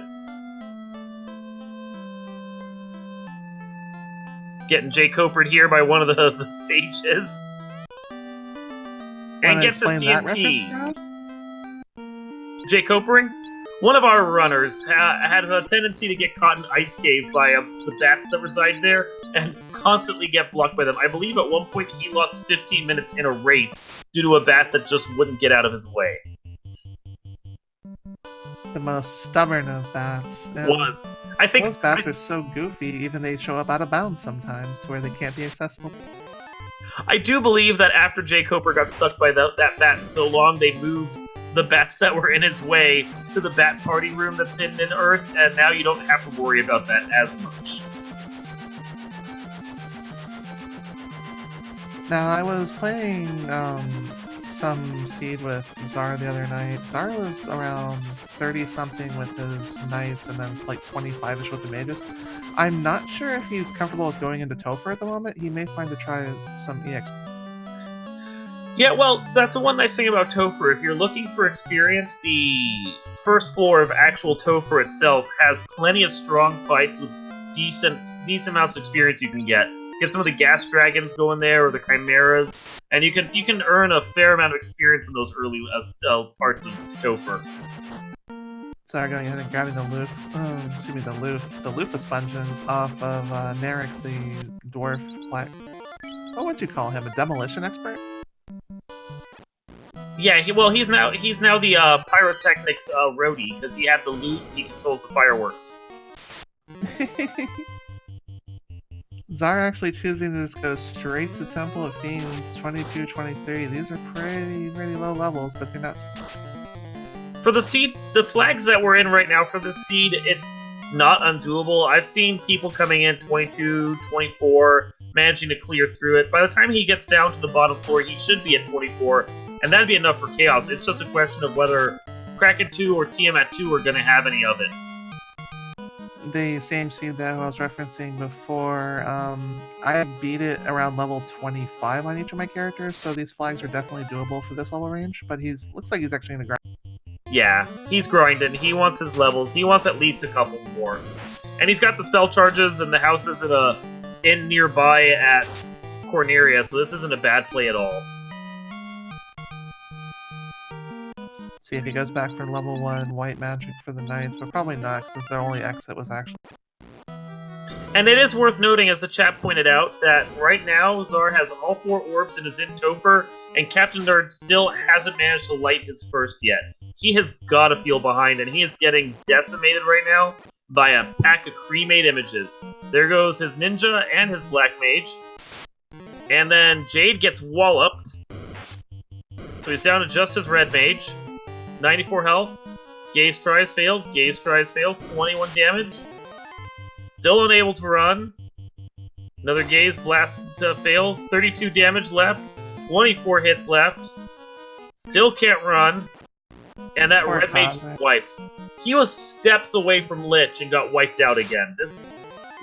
Getting Jay Copered here by one of the sages. And gets his TNT. Jay Copering? One of our runners had a tendency to get caught in Ice Cave by the bats that reside there, and constantly get blocked by them. I believe at one point he lost 15 minutes in a race due to a bat that just wouldn't get out of his way. The most stubborn of bats. And Was. I think those bats are so goofy, even they show up out of bounds sometimes to where they can't be accessible. I do believe that after Jay Coper got stuck by that bat so long, they moved the bats that were in its way to the bat party room that's hidden in Earth, and now you don't have to worry about that as much. Now, I was playing some Seed with Czar the other night. Czar was around 30-something with his knights and then like 25-ish with the mages. I'm not sure if he's comfortable with going into Topher at the moment. He may find to try some EX. Yeah, well, that's the one nice thing about Topher. If you're looking for experience, the first floor of actual Topher itself has plenty of strong fights with decent amounts of experience you can get. Get some of the gas dragons going there, or the chimeras, and you can earn a fair amount of experience in those early parts of Topher. Sorry, going ahead and grabbing the Lufa sponges off of Narek, the dwarf black. What would you call him? A demolition expert? Yeah, he's now the pyrotechnics roadie because he had the loot. He controls the fireworks. Czar actually choosing to just go straight to Temple of Fiends 22, 23. These are pretty low levels, but they're not. For the seed, the flags that we're in right now for the seed, it's not undoable. I've seen people coming in 22, 24, managing to clear through it. By the time he gets down to the bottom floor, he should be at 24, and that'd be enough for Chaos. It's just a question of whether Kraken 2 or Tiamat 2 are going to have any of it. The same seed that I was referencing before, I beat it around level 25 on each of my characters, so these flags are definitely doable for this level range, but looks like he's actually going to grind. Yeah, he's grinding. He wants his levels. He wants at least a couple more. And he's got the spell charges and the houses in nearby at Corneria, so this isn't a bad play at all. See if he goes back for level 1 white magic for the knights, but probably not, since their only exit was actually... And it is worth noting, as the chat pointed out, that right now Czar has all 4 orbs and is in Topher, and Captain Nerd still hasn't managed to light his first yet. He has got to feel behind, and he is getting decimated right now by a pack of cremate images. There goes his ninja and his black mage. And then Jade gets walloped. So he's down to just his red mage. 94 health. Gaze tries, fails. Gaze tries, fails. 21 damage. Still unable to run. Another gaze blast fails. 32 damage left. 24 hits left. Still can't run. And that red mage wipes. He was steps away from Lich and got wiped out again.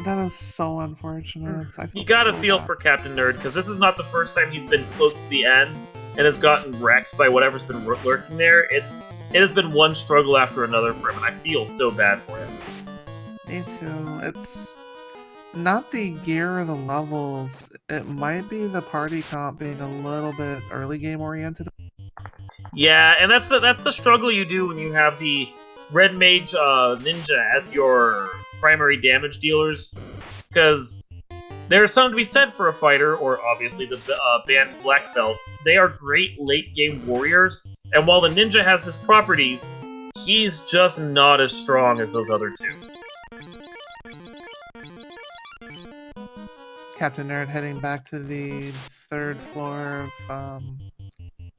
That is so unfortunate. You gotta feel for Captain Nerd, because this is not the first time he's been close to the end and has gotten wrecked by whatever's been lurking there. It has been one struggle after another for him, and I feel so bad for him. Me too. It's not the gear or the levels. It might be the party comp being a little bit early game oriented. Yeah, and that's the struggle you do when you have the red mage ninja as your primary damage dealers, because there's something to be said for a fighter, or obviously the band Black Belt. They are great late-game warriors, and while the ninja has his properties, he's just not as strong as those other two. Captain Nerd heading back to the 3rd floor of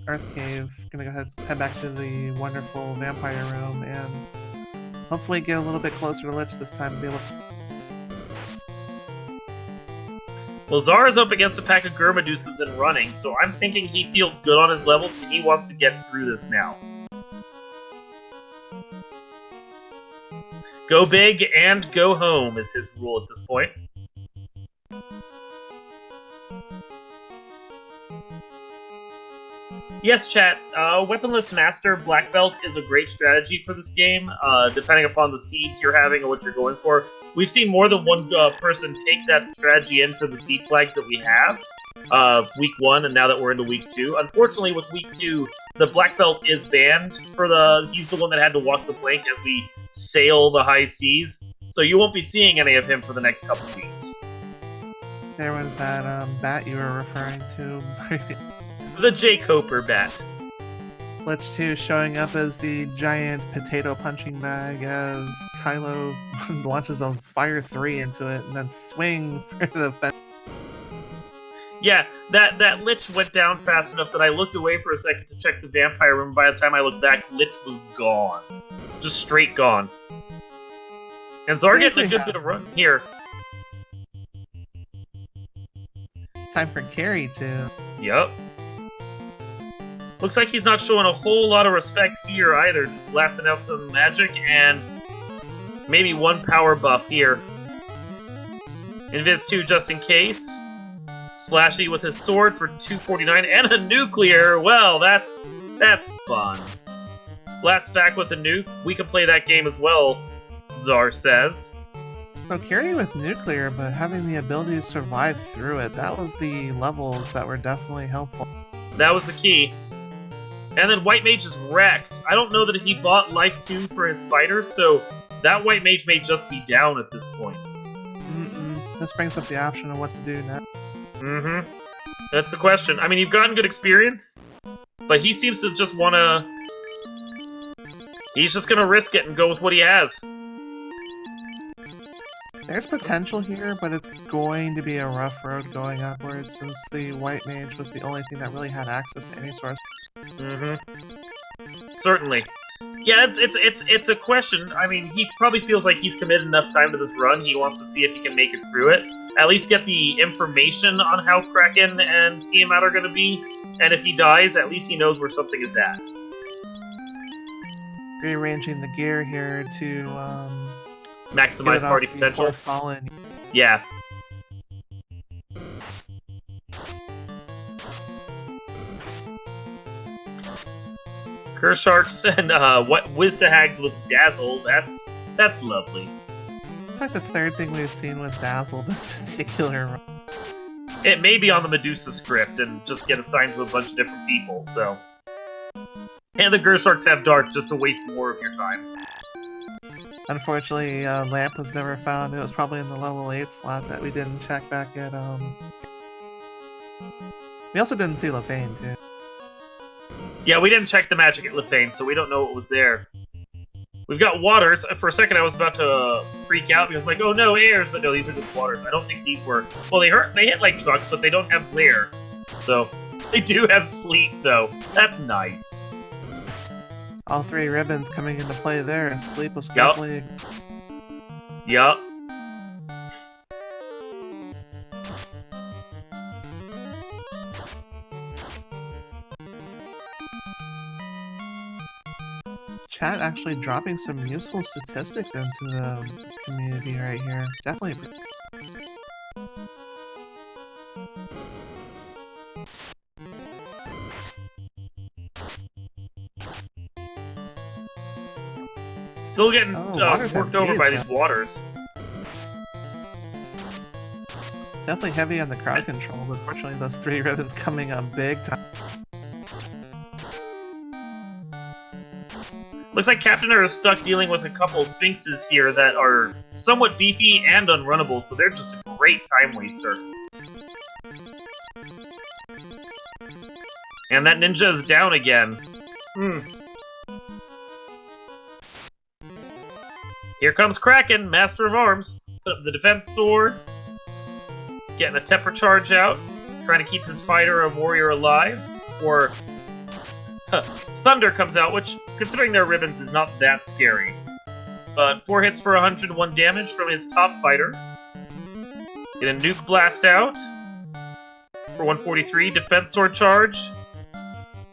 Earth Cave. Gonna go head back to the wonderful vampire room and hopefully get a little bit closer to Lich this time and be able to... Well, Czar is up against a pack of Gurmaduses and running, so I'm thinking he feels good on his levels and he wants to get through this now. Go big and go home is his rule at this point. Yes, chat. Weaponless Master Black Belt is a great strategy for this game, depending upon the seeds you're having and what you're going for. We've seen more than one person take that strategy in for the seed flags that we have. Week 1, and now that we're into Week 2. Unfortunately, with Week 2, the Black Belt is banned for he's the one that had to walk the plank as we sail the high seas. So you won't be seeing any of him for the next couple weeks. There was that bat you were referring to. The J. Coper bat. Lich 2 showing up as the giant potato punching bag as Kylo launches a Fire 3 into it and then swing for the fence. Yeah, that Lich went down fast enough that I looked away for a second to check the vampire room. By the time I looked back, Lich was gone. Just straight gone. And Czar getting a good bit of run here. Time for Carry too. Yep. Looks like he's not showing a whole lot of respect here either. Just blasting out some magic and maybe one power buff here. Invis 2 just in case. Slashy with his sword for 249 and a nuclear. Well, that's fun. Blast back with a nuke. We can play that game as well, Czar says. So Carry with nuclear, but having the ability to survive through it, that was the levels that were definitely helpful. That was the key. And then White Mage is wrecked. I don't know that he bought Life 2 for his fighter, so that White Mage may just be down at this point. This brings up the option of what to do next. That's the question. I mean, you've gotten good experience, but he seems to just want to... He's just going to risk it and go with what he has. There's potential here, but it's going to be a rough road going upwards since the White Mage was the only thing that really had access to any source. Certainly. Yeah, it's a question. I mean, he probably feels like he's committed enough time to this run. He wants to see if he can make it through it. At least get the information on how Kraken and Tiamat are going to be. And if he dies, at least he knows where something is at. Rearranging the gear here to maximize party potential. Fallen. Yeah. Kersharks and Wizdahags with Dazzle, that's lovely. It's like the third thing we've seen with Dazzle this particular run. It may be on the Medusa script and just get assigned to a bunch of different people, so... And the Gersharks have Dark just to waste more of your time. Unfortunately, Lamp was never found. It was probably in the level 8 slot that we didn't check back at, We also didn't see Lefane, too. Yeah, we didn't check the magic at Lefane, so we don't know what was there. We've got waters. For a second, I was about to freak out because, like, oh no, airs, but no, these are just waters. I don't think these were. Well, they hit like trucks, but they don't have glare. So they do have sleep, though. That's nice. All three ribbons coming into play there. Sleep was quickly. Yup. Chat actually dropping some useful statistics into the community right here. Definitely. Still getting worked over by these waters. Definitely heavy on the crowd control, but unfortunately those three ribbons coming up big time. Looks like captainner is stuck dealing with a couple Sphinxes here that are somewhat beefy and unrunnable, so they're just a great time waster. And that ninja is down again. Here comes Kraken, Master of Arms. Put up the defense sword. Getting a temper charge out. Trying to keep his fighter or warrior alive. Or... Thunder comes out, which, considering their ribbons, is not that scary. But 4 hits for 101 damage from his top fighter. Get a nuke blast out for 143. Defense sword charge.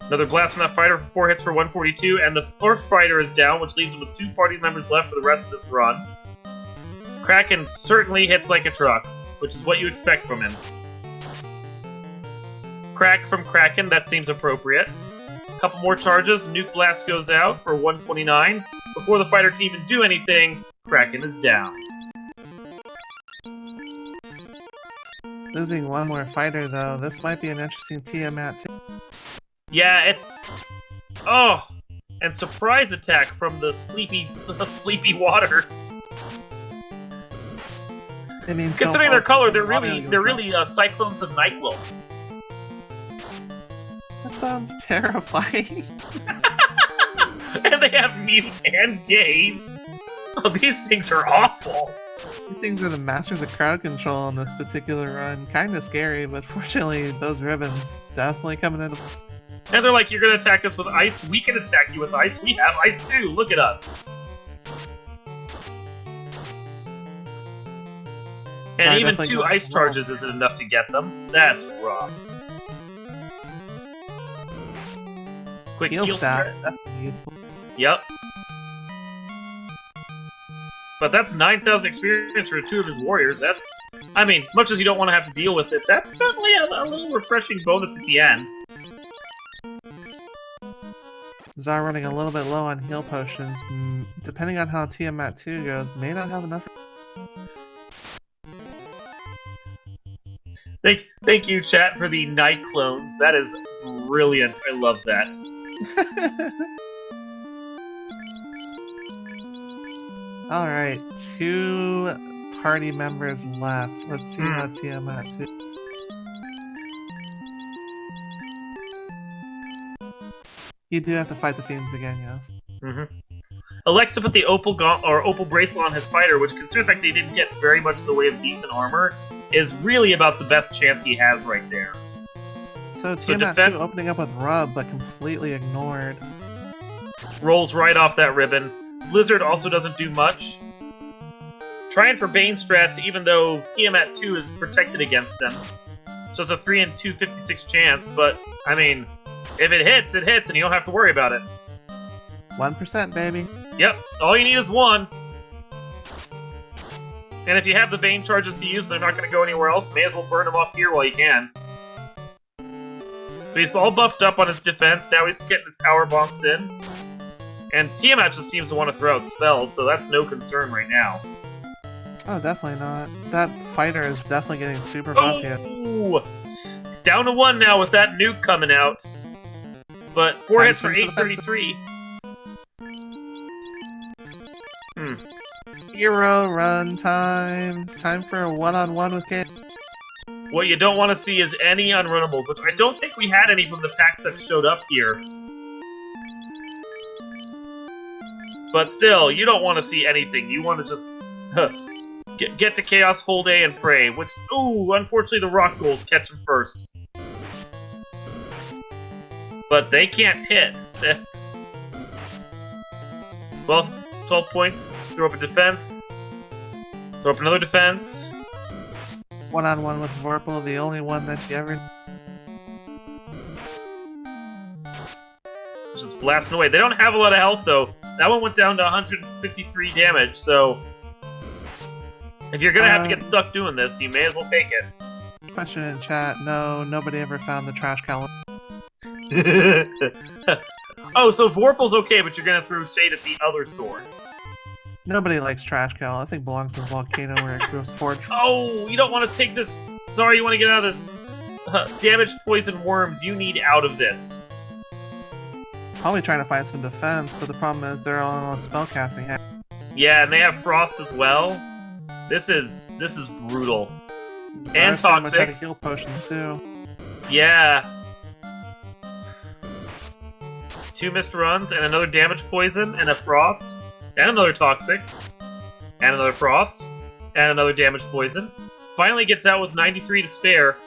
Another blast from that fighter for 4 hits for 142. And the fourth fighter is down, which leaves him with 2 party members left for the rest of this run. Kraken certainly hits like a truck, which is what you expect from him. Crack from Kraken, that seems appropriate. Couple more charges, nuke blast goes out for 129. Before the fighter can even do anything, Kraken is down. Losing one more fighter though, this might be an interesting Tiamat too. Yeah, it's... Oh! And surprise attack from the sleepy waters. It means Considering their color, they're really That cyclones of NyQuil. sounds terrifying. And they have mute and gaze. Oh, these things are awful. These things are the masters of crowd control on this particular run. Kinda scary, but fortunately, those ribbons definitely coming into. And they're like, you're gonna attack us with ice? We can attack you with ice. We have ice too. Look at us. And Sorry, even definitely 2 going ice low. charges isn't enough to get them. That's rough. Quick Heal heal staff, strat. definitely useful. Yep. But that's 9,000 experience for 2 of his warriors. That's, I mean, much as you don't want to have to deal with it, that's certainly a little refreshing bonus at the end. Czar running a little bit low on heal potions. Depending on how Tiamat 2 goes, may not have enough. Thank you, chat, for the night clones. That is brilliant. I love that. Alright, 2 party members left. Let's see how Tiamat 2. You do have to fight the fiends again, yes. Alexa put the opal opal bracelet on his fighter, which, considering the fact they didn't get very much in the way of decent armor, is really about the best chance he has right there. So Tiamat 2 opening up with Rub, but completely ignored. Rolls right off that ribbon. Blizzard also doesn't do much. Trying for Bane strats, even though Tiamat 2 is protected against them. So it's a 3 in 256 chance, but, I mean, if it hits, and you don't have to worry about it. 1%, baby. Yep, all you need is 1. And if you have the Bane charges to use, they're not going to go anywhere else. May as well burn them off here while you can. So he's all buffed up on his defense. Now he's getting his power bonks in. And Tiamat just seems to want to throw out spells, so that's no concern right now. Oh, definitely not. That fighter is definitely getting super buffy. Oh! Down to 1 now with that nuke coming out. But 4 hits for 833. Hero run time. Time for a one-on-one with Kid. What you don't want to see is any unrunnables, which I don't think we had any from the packs that showed up here. But still, you don't want to see anything. You want to just get to Chaos whole day and pray, which, ooh, unfortunately the rock ghouls catch him first. But they can't hit. 12 points, throw up a defense, throw up another defense. One-on-one with Vorpal, the only one that you ever... Just blasting away. They don't have a lot of health, though. That one went down to 153 damage, so... If you're gonna have to get stuck doing this, you may as well take it. Question in chat, no, nobody ever found the trash calendar. Oh, so Vorpal's okay, but you're gonna throw shade at the other sword. Nobody likes trash cal. I think it belongs to the volcano where it grows forge. Oh, you don't want to take this. Sorry, you want to get out of this. Damaged poison worms, you need out of this. Probably trying to find some defense, but the problem is they're all on a spellcasting hack. Yeah, and they have frost as well. This is brutal. And Czar's toxic. trying to heal potions too. Yeah. 2 missed runs, and another damage poison, and a frost, and another toxic, and another frost, and another damage poison. Finally gets out with 93 to spare.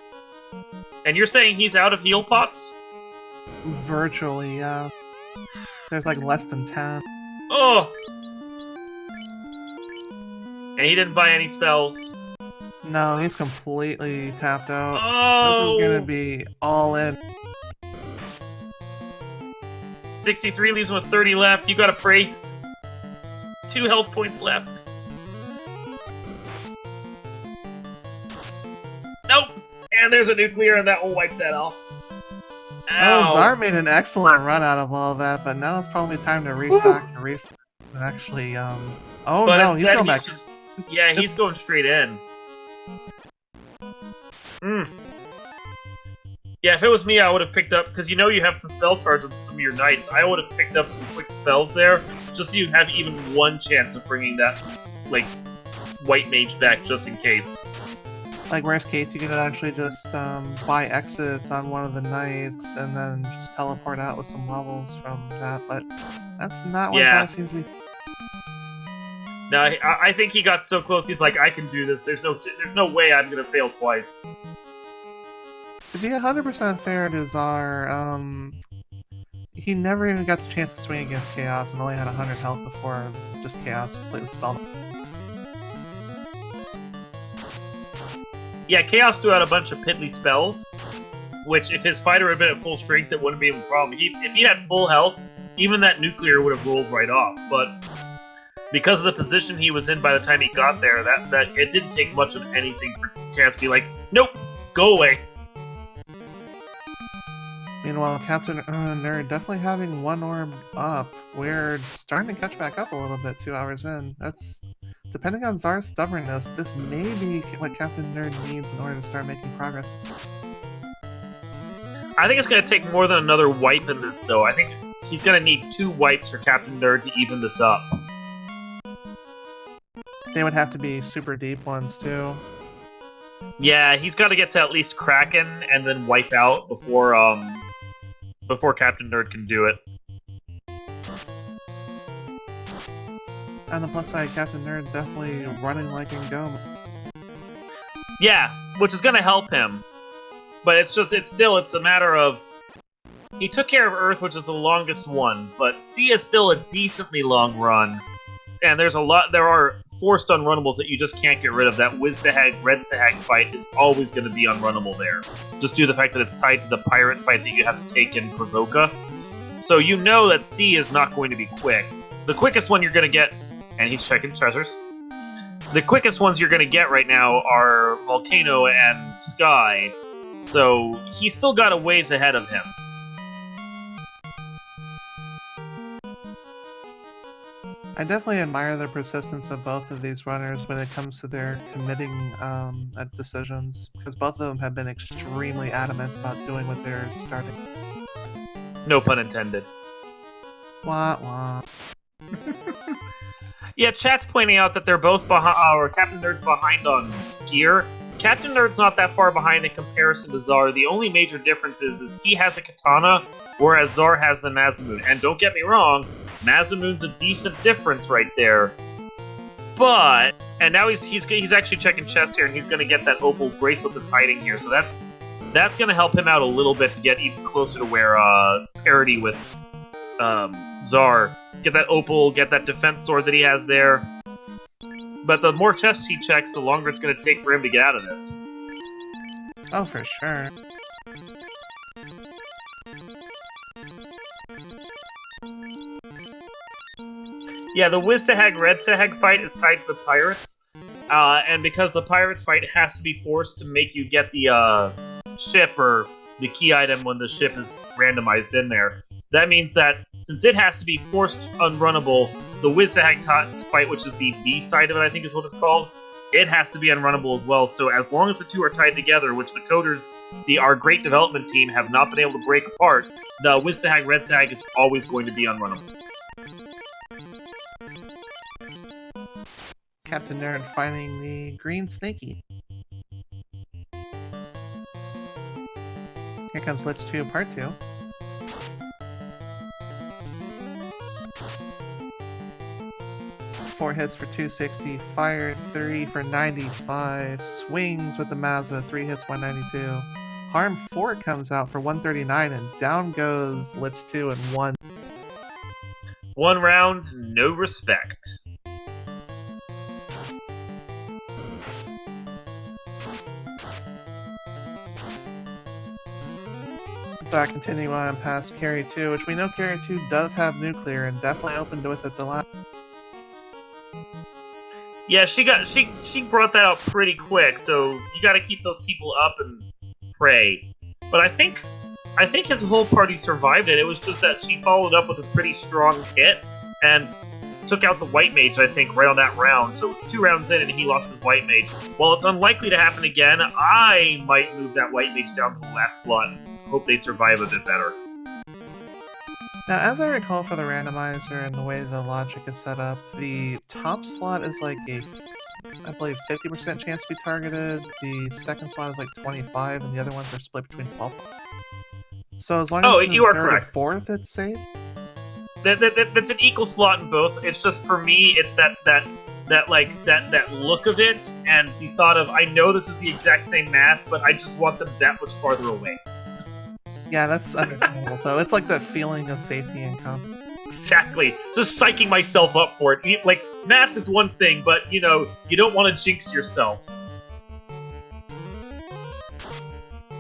And you're saying he's out of heal pots? Virtually, yeah. There's like less than 10. Oh! And he didn't buy any spells. No, he's completely tapped out. Oh! This is gonna be all in. 63 leaves him with 30 left. You got a praise. 2 health points left. Nope! And there's a nuclear, and that will wipe that off. Well, Ow. Czar made an excellent run out of all that, but now it's probably time to restock and restock. And actually, oh But no, he's instead going back. just, yeah, he's going straight in. Yeah, if it was me, I would have picked up, because you know you have some spell charge on some of your knights, I would have picked up some quick spells there, just so you have even one chance of bringing that, like, White Mage back just in case. Like, worst case, you could actually just buy exits on one of the nights and then just teleport out with some levels from that, but that's not what Czar seems to be. No, I think he got so close, he's like, I can do this. There's no way I'm gonna fail twice. To be 100% fair to Czar, he never even got the chance to swing against Chaos and only had 100 health before just Chaos completely spelled him. Yeah, Chaos threw out a bunch of piddly spells, which if his fighter had been at full strength, it wouldn't be a problem. If he had full health, even that nuclear would have rolled right off. But because of the position he was in by the time he got there, that it didn't take much of anything for Chaos to be like, nope, go away. Meanwhile, Captain Nerd definitely having one orb up. We're starting to catch back up a little bit 2 hours in. That's, depending on Czar's stubbornness, this may be what Captain Nerd needs in order to start making progress. I think it's going to take more than another wipe in this, though. I think he's going to need 2 wipes for Captain Nerd to even this up. They would have to be super deep ones, too. Yeah, he's got to get to at least Kraken and then wipe out before Captain Nerd can do it. On the plus side, Captain Nerd definitely running like in Go. Yeah, which is going to help him. But it's a matter of... He took care of Earth, which is the longest one, but C is still a decently long run. And there are forced unrunnables that you just can't get rid of. That Wiz-Sahag, Red-Sahag fight is always going to be unrunnable there. Just due to the fact that it's tied to the pirate fight that you have to take in Provoka. So you know that C is not going to be quick. The quickest one you're going to get... And he's checking treasures. The quickest ones you're going to get right now are Volcano and Sky. So he's still got a ways ahead of him. I definitely admire the persistence of both of these runners when it comes to their committing decisions, because both of them have been extremely adamant about doing what they're starting. No pun intended. Wah wah. Yeah, chat's pointing out that they're both behind, or Captain Nerd's behind on gear. Captain Nerd's not that far behind in comparison to Czar. The only major difference is he has a katana, whereas Czar has the Masamune. And don't get me wrong, Masamune's a decent difference right there. But, and now he's actually checking chest here, and he's going to get that opal bracelet that's hiding here. So that's going to help him out a little bit to get even closer to where parity with Czar. Get that opal, get that defense sword that he has there. But the more chests he checks, the longer it's going to take for him to get out of this. Oh, for sure. Yeah, the Wiz-Sahag, Red-Sahag fight is tied to the pirates. And because the pirates fight has to be forced to make you get the ship or the key item when the ship is randomized in there, that means that since it has to be forced unrunnable, the Wiz-Sahag fight, which is the B side of it, I think is what it's called, it has to be unrunnable as well. So as long as the two are tied together, which the coders, our great development team, have not been able to break apart, the Wiz-Sahag, Red-Sahag is always going to be unrunnable. Captain Nerd finding the green snaky. Here comes Lich 2 Part 2. Four hits for 260, fire 3 for 95, swings with the Mazza, 3 hits 192. Harm 4 comes out for 139, and down goes Lich 2 in 1. 1 round, no respect. So I continue on past Carry 2, which we know Carry 2 does have nuclear and definitely opened with it the last. Yeah, she brought that out pretty quick, so you gotta keep those people up and pray. But I think his whole party survived it. It was just that she followed up with a pretty strong hit and took out the White Mage, I think, right on that round. So it was 2 rounds in and he lost his White Mage. While it's unlikely to happen again, I might move that White Mage down to the last slot and hope they survive a bit better. Now, as I recall for the randomizer and the way the logic is set up, the top slot is like a I believe, 50% chance to be targeted. The second slot is like 25, and the other ones are split between 12. So as long as it's in you are third correct. or fourth, it's safe. That's an equal slot in both. It's just for me, it's that look of it, and the thought of I know this is the exact same math, but I just want them that much farther away. Yeah, that's understandable. So it's like that feeling of safety and confidence. Exactly. Just psyching myself up for it. Like, math is one thing, but, you know, you don't want to jinx yourself.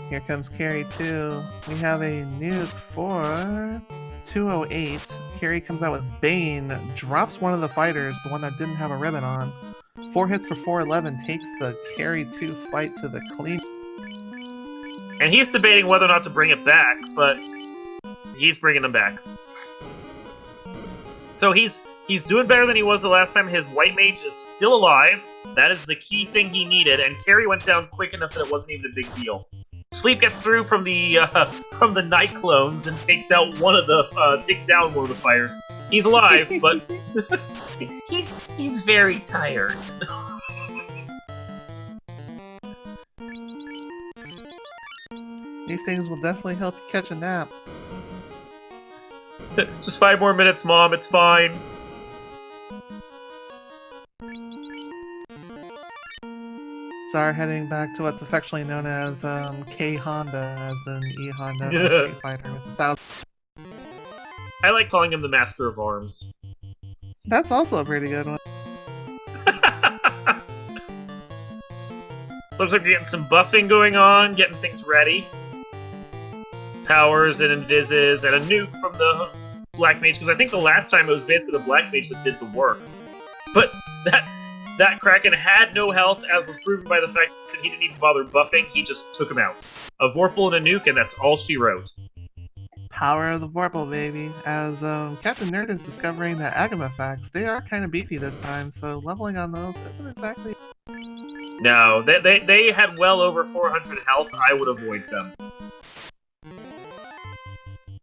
Here comes Carrie 2. We have a nuke for 208. Carrie comes out with Bane, drops one of the fighters, the one that didn't have a ribbon on. 4 hits for 411 takes the Carrie 2 fight to the clean. And he's debating whether or not to bring it back, but he's bringing him back. So he's doing better than he was the last time. His white mage is still alive. That is the key thing he needed, and Carrie went down quick enough that it wasn't even a big deal. Sleep gets through from the night clones and takes down one of the fighters. He's alive, but he's very tired. These things will definitely help you catch a nap. Just 5 more minutes, Mom. It's fine. Czar heading back to what's affectionately known as K Honda, as in E Honda from Street Fighter with 1,000. I like calling him the Master of Arms. That's also a pretty good one. So looks like we're getting some buffing going on, getting things ready. Powers and invises, and a nuke from the Black Mage, because I think the last time it was basically the Black Mage that did the work. But that Kraken had no health, as was proven by the fact that he didn't even bother buffing, he just took him out. A Vorpal and a nuke, and that's all she wrote. Power of the Vorpal, baby. As Captain Nerd is discovering that Agama facts, they are kind of beefy this time, so leveling on those isn't exactly... No, they had well over 400 health, I would avoid them.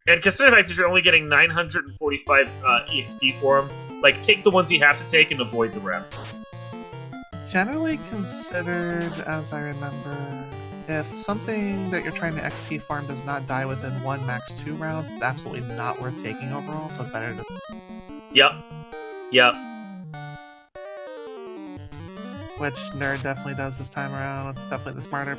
And consider the fact that you're only getting 945 EXP for them, like, take the ones you have to take and avoid the rest. Generally considered, as I remember, if something that you're trying to XP farm does not die within 1, max 2 rounds, it's absolutely not worth taking overall, so it's better to... Yep. Which Nerd definitely does this time around. It's definitely the smarter.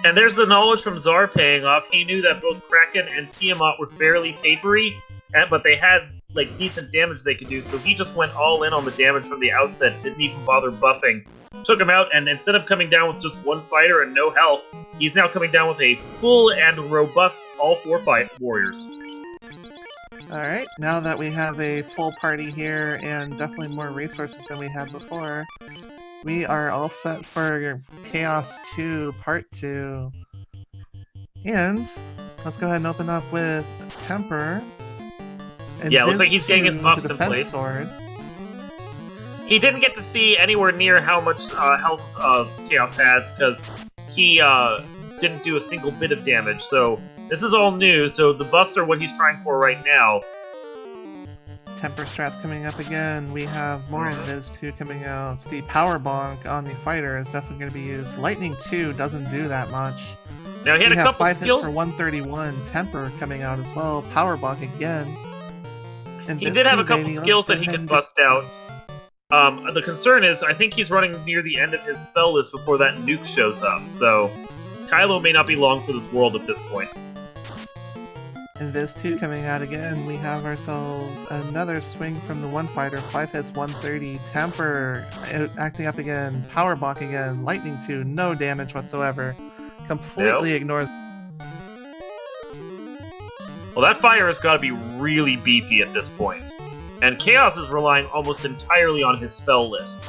And there's the knowledge from Czar paying off. He knew that both Kraken and Tiamat were fairly papery, but they had like decent damage they could do, so he just went all in on the damage from the outset, didn't even bother buffing. Took him out, and instead of coming down with just 1 fighter and no health, he's now coming down with a full and robust all 4 warriors. Alright, now that we have a full party here and definitely more resources than we had before, we are all set for Chaos 2 Part 2. And let's go ahead and open up with Temper. Yeah, looks like he's getting his buffs in place. Sword. He didn't get to see anywhere near how much health Chaos had, because he didn't do a single bit of damage, so this is all new, so the buffs are what he's trying for right now. Temper strats coming up again. We have more Invis 2 coming out. The Power Bonk on the fighter is definitely going to be used. Lightning 2 doesn't do that much. Now he had a couple 5 skills. Hits for 131. Temper coming out as well. Power Bonk again. He did have a couple skills that he could bust out. The concern is, I think he's running near the end of his spell list before that nuke shows up, so Kylo may not be long for this world at this point. Invis 2 coming out again. We have ourselves another swing from the one fighter. 5 hits, 130. Temper acting up again. Power Bonk again. Lightning 2, no damage whatsoever. Completely ignores... Well, that fire has got to be really beefy at this point. And Chaos is relying almost entirely on his spell list.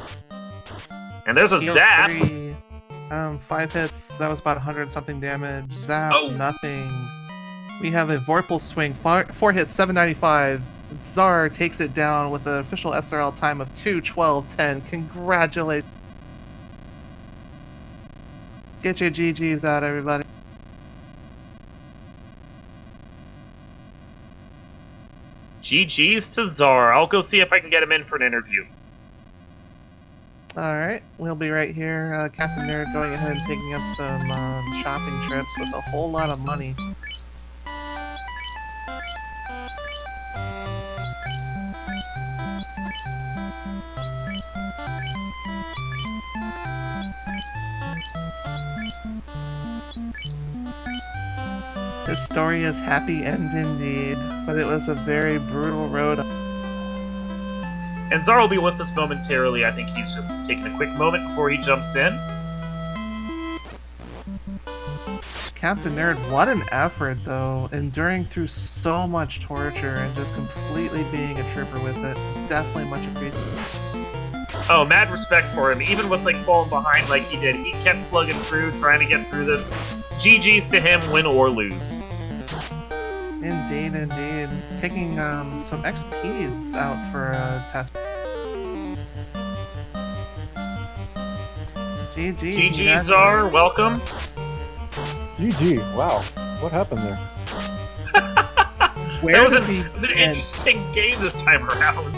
And there's a zap! 3, 5 hits, that was about 100-something damage. Zap, nothing. We have a Vorpal swing, 4 hits, 795. Czar takes it down with an official SRL time of 2:12:10. Congratulations. Get your GGs out, everybody. GG's to Czar. I'll go see if I can get him in for an interview. Alright, we'll be right here. Captain Nerd going ahead and taking up some shopping trips with a whole lot of money. This story is happy end indeed, but it was a very brutal road. And Czar will be with us momentarily. I think he's just taking a quick moment before he jumps in. Captain Nerd, what an effort though, enduring through so much torture and just completely being a trooper with it. Definitely much appreciated. Oh, mad respect for him. Even with like falling behind like he did, he kept plugging through, trying to get through this. GG's to him, win or lose. Indeed, indeed. Taking some XPs out for a test. GG. GG, Czar, welcome. GG, wow. What happened there? It was an interesting game this time around.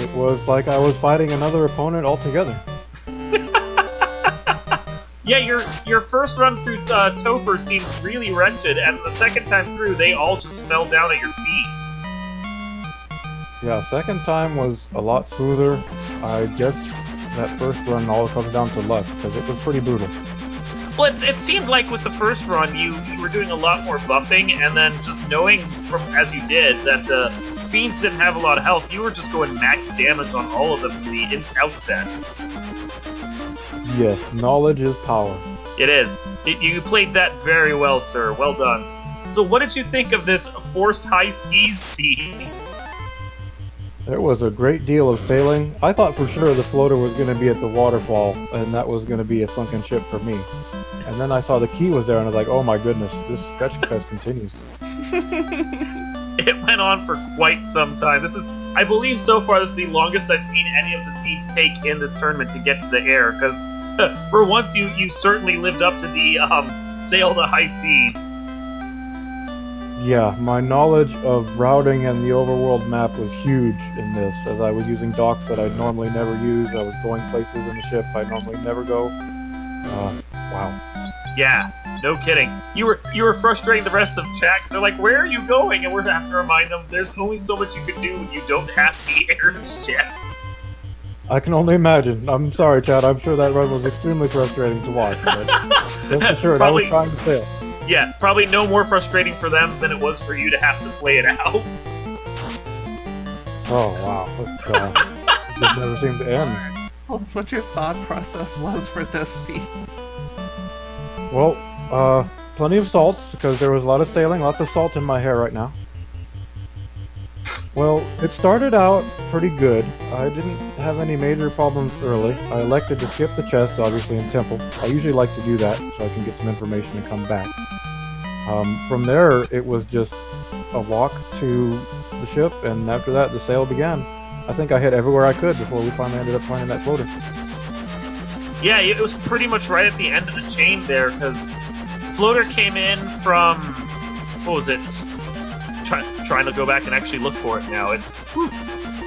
It was like I was fighting another opponent altogether. Yeah, your first run through Topher seemed really wretched, and the second time through, they all just fell down at your feet. Yeah, second time was a lot smoother. I guess that first run all comes down to luck, because it was pretty brutal. Well, it seemed like with the first run, you were doing a lot more buffing, and then just knowing, from as you did, that the Fiends didn't have a lot of health, you were just going max damage on all of them from the outset. Yes, knowledge is power. It is. You played that very well, sir. Well done. So what did you think of this forced high seas scene? There was a great deal of sailing. I thought for sure the floater was going to be at the waterfall, and that was going to be a sunken ship for me. And then I saw the key was there, and I was like, oh my goodness, this fetch quest continues. It went on for quite some time. This is, I believe so far, this is the longest I've seen any of the seeds take in this tournament to get to the air, because for once you certainly lived up to the sail the high seas. Yeah, my knowledge of routing and the overworld map was huge in this, as I was using docks that I'd normally never use. I was going places in the ship I'd normally never go. Wow. Yeah, no kidding. You were frustrating the rest of chat because they're like, "Where are you going?" And we're gonna have to remind them there's only so much you can do when you don't have the airship. I can only imagine. I'm sorry, Chad. I'm sure that run was extremely frustrating to watch. But rest assured, I was trying to sail. Yeah, probably no more frustrating for them than it was for you to have to play it out. Oh wow, it just never seemed to end. Tell us what your thought process was for this scene. Well, plenty of salts, because there was a lot of sailing, lots of salt in my hair right now. Well, it started out pretty good. I didn't have any major problems early. I elected to skip the chest, obviously, in Temple. I usually like to do that, so I can get some information and come back. From there, it was just a walk to the ship, and after that, the sail began. I think I hit everywhere I could before we finally ended up finding that floater. Yeah, it was pretty much right at the end of the chain there, because Floater came in from, what was it? Trying to go back and actually look for it now. It's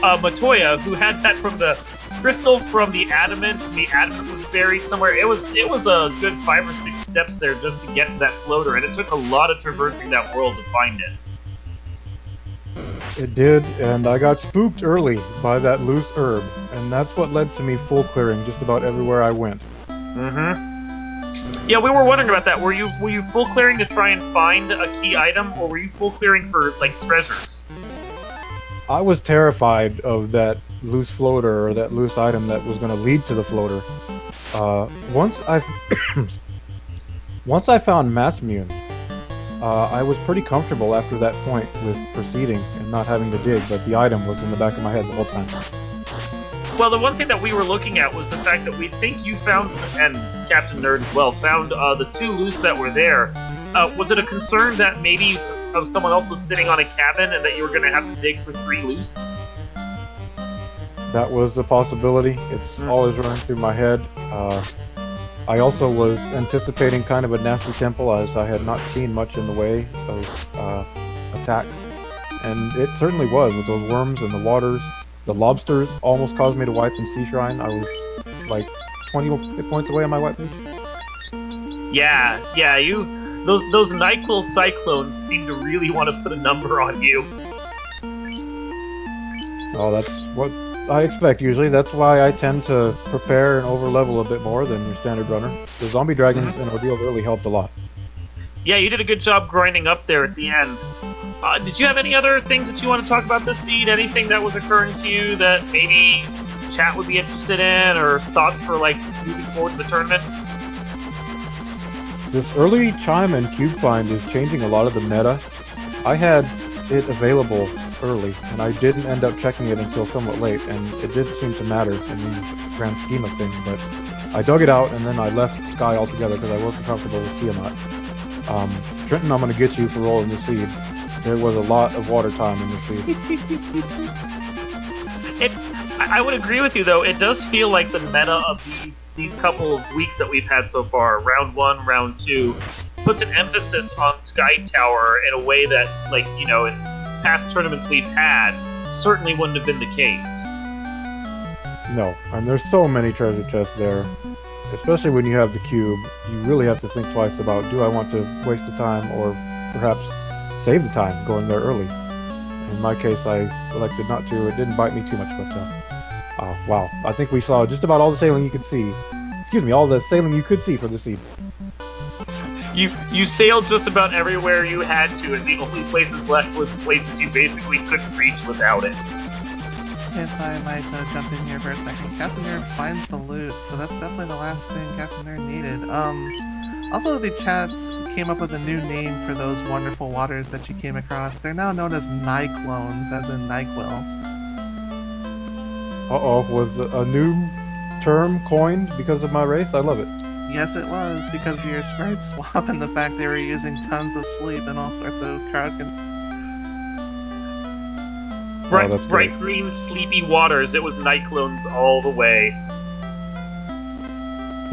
Matoya, who had that from the crystal from the adamant. The adamant was buried somewhere. It was a good 5 or 6 steps there just to get to that floater, and it took a lot of traversing that world to find it. It did, and I got spooked early by that loose herb, and that's what led to me full clearing just about everywhere I went. Mm-hmm. Yeah, we were wondering about that. Were you full clearing to try and find a key item, or were you full clearing for, like, treasures? I was terrified of that loose floater, or that loose item that was going to lead to the floater. Once I found Massmune, I was pretty comfortable after that point with proceeding and not having to dig, but the item was in the back of my head the whole time. Well, the one thing that we were looking at was the fact that we think you found, and Captain Nerd as well, found the 2 loose that were there. Was it a concern that maybe someone else was sitting on a cabin and that you were going to have to dig for 3 loose? That was a possibility. It's always running through my head. I also was anticipating kind of a nasty temple, as I had not seen much in the way of attacks. And it certainly was, with those worms and the waters. The lobsters almost caused me to wipe in Sea Shrine. I was like 20 hit points away on my wipe page. Yeah, those NyQuil cyclones seem to really want to put a number on you. Oh, that's what I expect usually. That's why I tend to prepare and overlevel a bit more than your standard runner. The zombie dragons and Ordeal really helped a lot. Yeah, you did a good job grinding up there at the end. Did you have any other things that you want to talk about this seed? Anything that was occurring to you that maybe chat would be interested in, or thoughts for like moving forward in the tournament? This early chime and cube find is changing a lot of the meta. I had it available early, and I didn't end up checking it until somewhat late, and it didn't seem to matter in the grand scheme of things, but I dug it out, and then I left Sky altogether because I wasn't comfortable with Tiamat. Trenton, I'm going to get you for rolling the seed. There was a lot of water time in the seed. I would agree with you, though. It does feel like the meta of these couple of weeks that we've had so far, round 1, round 2, puts an emphasis on Sky Tower in a way that, like, you know, in past tournaments we've had, certainly wouldn't have been the case. No, and there's so many treasure chests there. Especially when you have the cube, you really have to think twice about, do I want to waste the time or perhaps save the time going there early? In my case, I elected not to. It didn't bite me too much, but wow. I think we saw just about all the sailing you could see. Excuse me, all the sailing you could see for the seed. You sailed just about everywhere you had to, and the only places left were places you basically couldn't reach without it. If I might jump in here for a second, Captain Nerd finds the loot, so that's definitely the last thing Captain Nerd needed. Also, the chats came up with a new name for those wonderful waters that you came across. They're now known as Nyclones, as in NyQuil. Uh-oh, was a new term coined because of my race? I love it. Yes, it was, because of your sprite swap and the fact they were using tons of sleep and all sorts of crowd Bright green, sleepy waters. It was Nyclones all the way.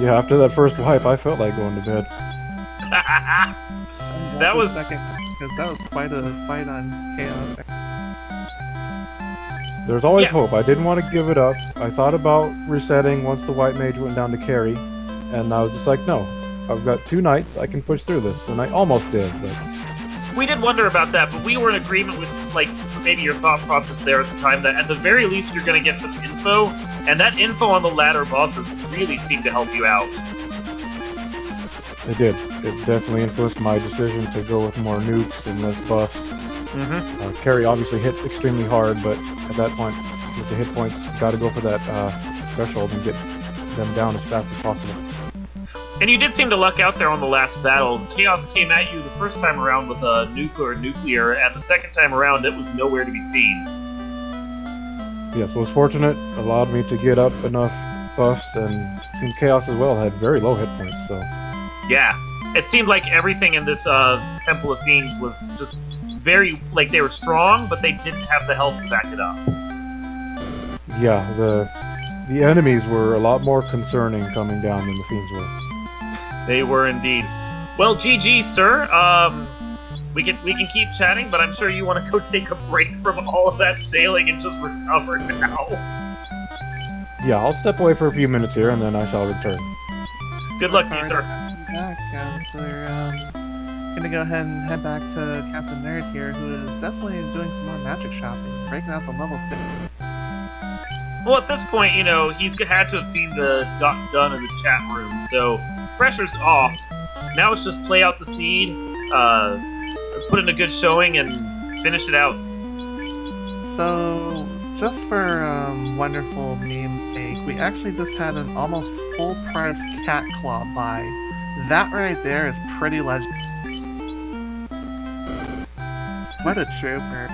Yeah, after that first wipe, I felt like going to bed. That was second, because that was quite a fight on Chaos. There's always hope. I didn't want to give it up. I thought about resetting once the white mage went down to carry, and I was just like, no, I've got 2 nights, I can push through this, and I almost did, but... We did wonder about that, but we were in agreement with, like, maybe your thought process there at the time, that at the very least you're going to get some info, and that info on the ladder bosses really seemed to help you out. It did. It definitely influenced my decision to go with more nukes and less buffs. Carry obviously hit extremely hard, but at that point, with the hit points, got to go for that threshold and get them down as fast as possible. And you did seem to luck out there on the last battle. Chaos came at you the first time around with a nuclear, and the second time around it was nowhere to be seen. Yes, was fortunate, allowed me to get up enough buffs, and seemed Chaos as well had very low hit points, so... Yeah, it seemed like everything in this Temple of Fiends was just very, like, they were strong, but they didn't have the health to back it up. Yeah, the enemies were a lot more concerning coming down than the Fiends were. They were indeed. Well, GG, sir. We can keep chatting, but I'm sure you want to go take a break from all of that sailing and just recover now. Yeah, I'll step away for a few minutes here, and then I shall return. Good luck to you, sir. Back, so we're gonna go ahead and head back to Captain Nerd here, who is definitely doing some more magic shopping, breaking out the level 6. Well, at this point, you know, he's had to have seen the done in the chat room, so pressure's off. Now it's just play out the seed, put in a good showing, and finish it out. So, just for wonderful meme's sake, we actually just had an almost full price cat claw buy. That right there is pretty legendary. What a trooper.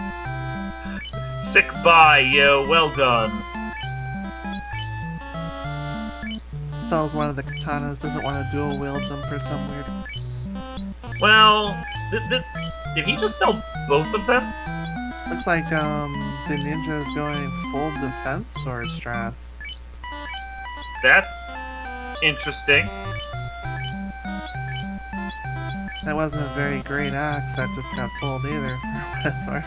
Sick buy, yo, well done. Sells one of the katanas, doesn't want to dual wield them for some weird... Well, did he just sell both of them? Looks like the ninja is going full defense sword strats. That's interesting. That wasn't a very great axe that just got sold either. That's right.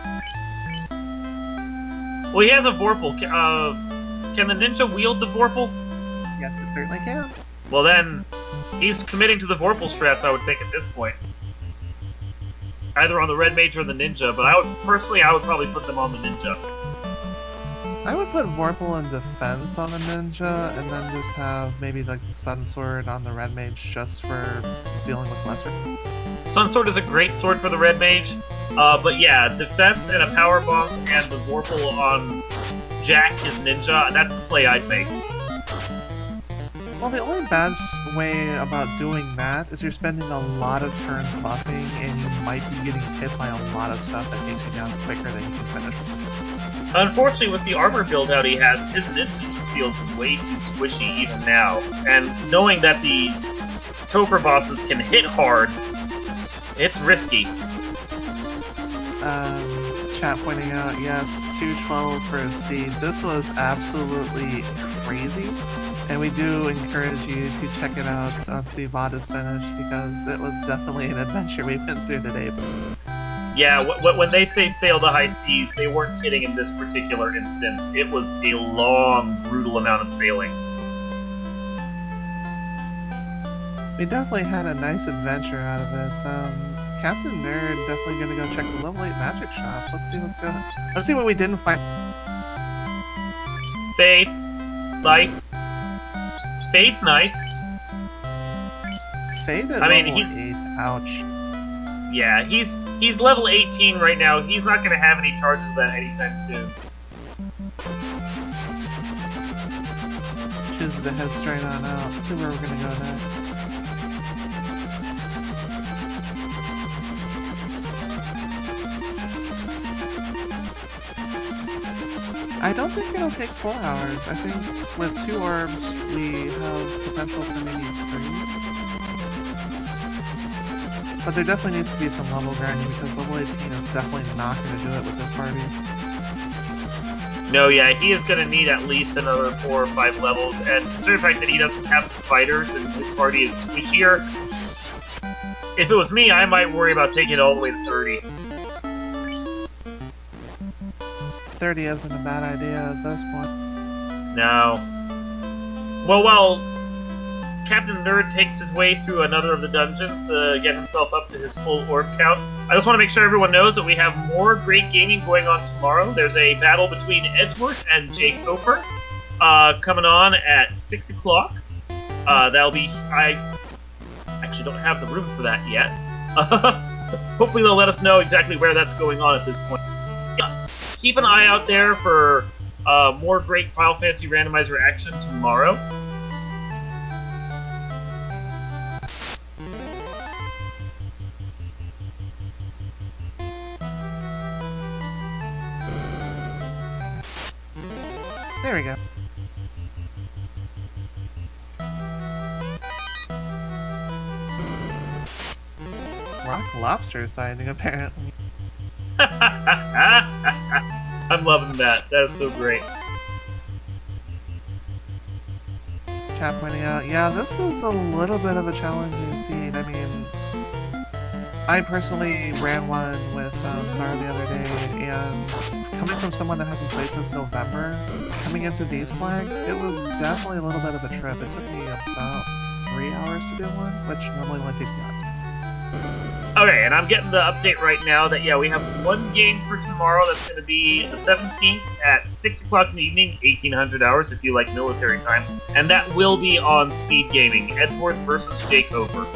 Well, he has a Vorpal. Can the ninja wield the Vorpal? Yes, it certainly can. Well, then, he's committing to the Vorpal strats, I would think, at this point. Either on the Red Mage or the Ninja, but I would probably put them on the Ninja. I would put Vorpal in defense on the ninja, and then just have maybe like the Sun Sword on the Red Mage just for dealing with lesser. Sun Sword is a great sword for the Red Mage, but yeah, defense and a Power Bomb and the Vorpal on Jack his Ninja, that's the play I'd make. Well, the only bad way about doing that is you're spending a lot of turns buffing, and you might be getting hit by a lot of stuff that takes you down quicker than you can finish. Unfortunately, with the armor build-out he has, his Ninja just feels way too squishy even now. And knowing that the Topher bosses can hit hard, it's risky. Chat pointing out, yes, 212 for a seed. This was absolutely crazy. And we do encourage you to check it out once the VOD is finished, because it was definitely an adventure we went through today. Yeah, when they say sail the high seas, they weren't kidding in this particular instance. It was a long, brutal amount of sailing. We definitely had a nice adventure out of it. Captain Nerd definitely gonna go check the level 8 magic shop. Let's see what's going on. Let's see what we didn't find. Fade. Life. Fade's nice. Fade at I mean, level he's 8. Ouch. Yeah, he's level 18 right now. He's not going to have any charges of that anytime soon. Chooses to head straight on out. Let's see where we're gonna go next. I don't think it'll take 4 hours. I think with 2 orbs, we have potential for maybe 3. But there definitely needs to be some level grinding, because level 18 is definitely not going to do it with this party. No, yeah, he is going to need at least another 4 or 5 levels, and considering the fact that he doesn't have fighters and his party is squishier, if it was me, I might worry about taking it all the way to 30. 30 isn't a bad idea at this point. No. Well, while Captain Nerd takes his way through another of the dungeons to get himself up to his full orb count, I just want to make sure everyone knows that we have more great gaming going on tomorrow. There's a battle between Edgeworth and Jake Coper coming on at 6 o'clock. That'll be... I actually don't have the room for that yet. Hopefully they'll let us know exactly where that's going on at this point. Keep an eye out there for more great Final Fantasy Randomizer action tomorrow. There we go. Rock lobster sighting, apparently. I'm loving that. That is so great. Chat pointing out, yeah, this is a little bit of a challenging seed. I mean, I personally ran one with Czar the other day, and coming from someone that hasn't played since November, coming into these flags, it was definitely a little bit of a trip. It took me about 3 hours to do one, which normally only takes me hours. Okay, and I'm getting the update right now that, yeah, we have one game for tomorrow that's going to be the 17th at 6 o'clock in the evening, 1800 hours if you like military time, and that will be on Speed Gaming, Edgeworth versus Jake Coper.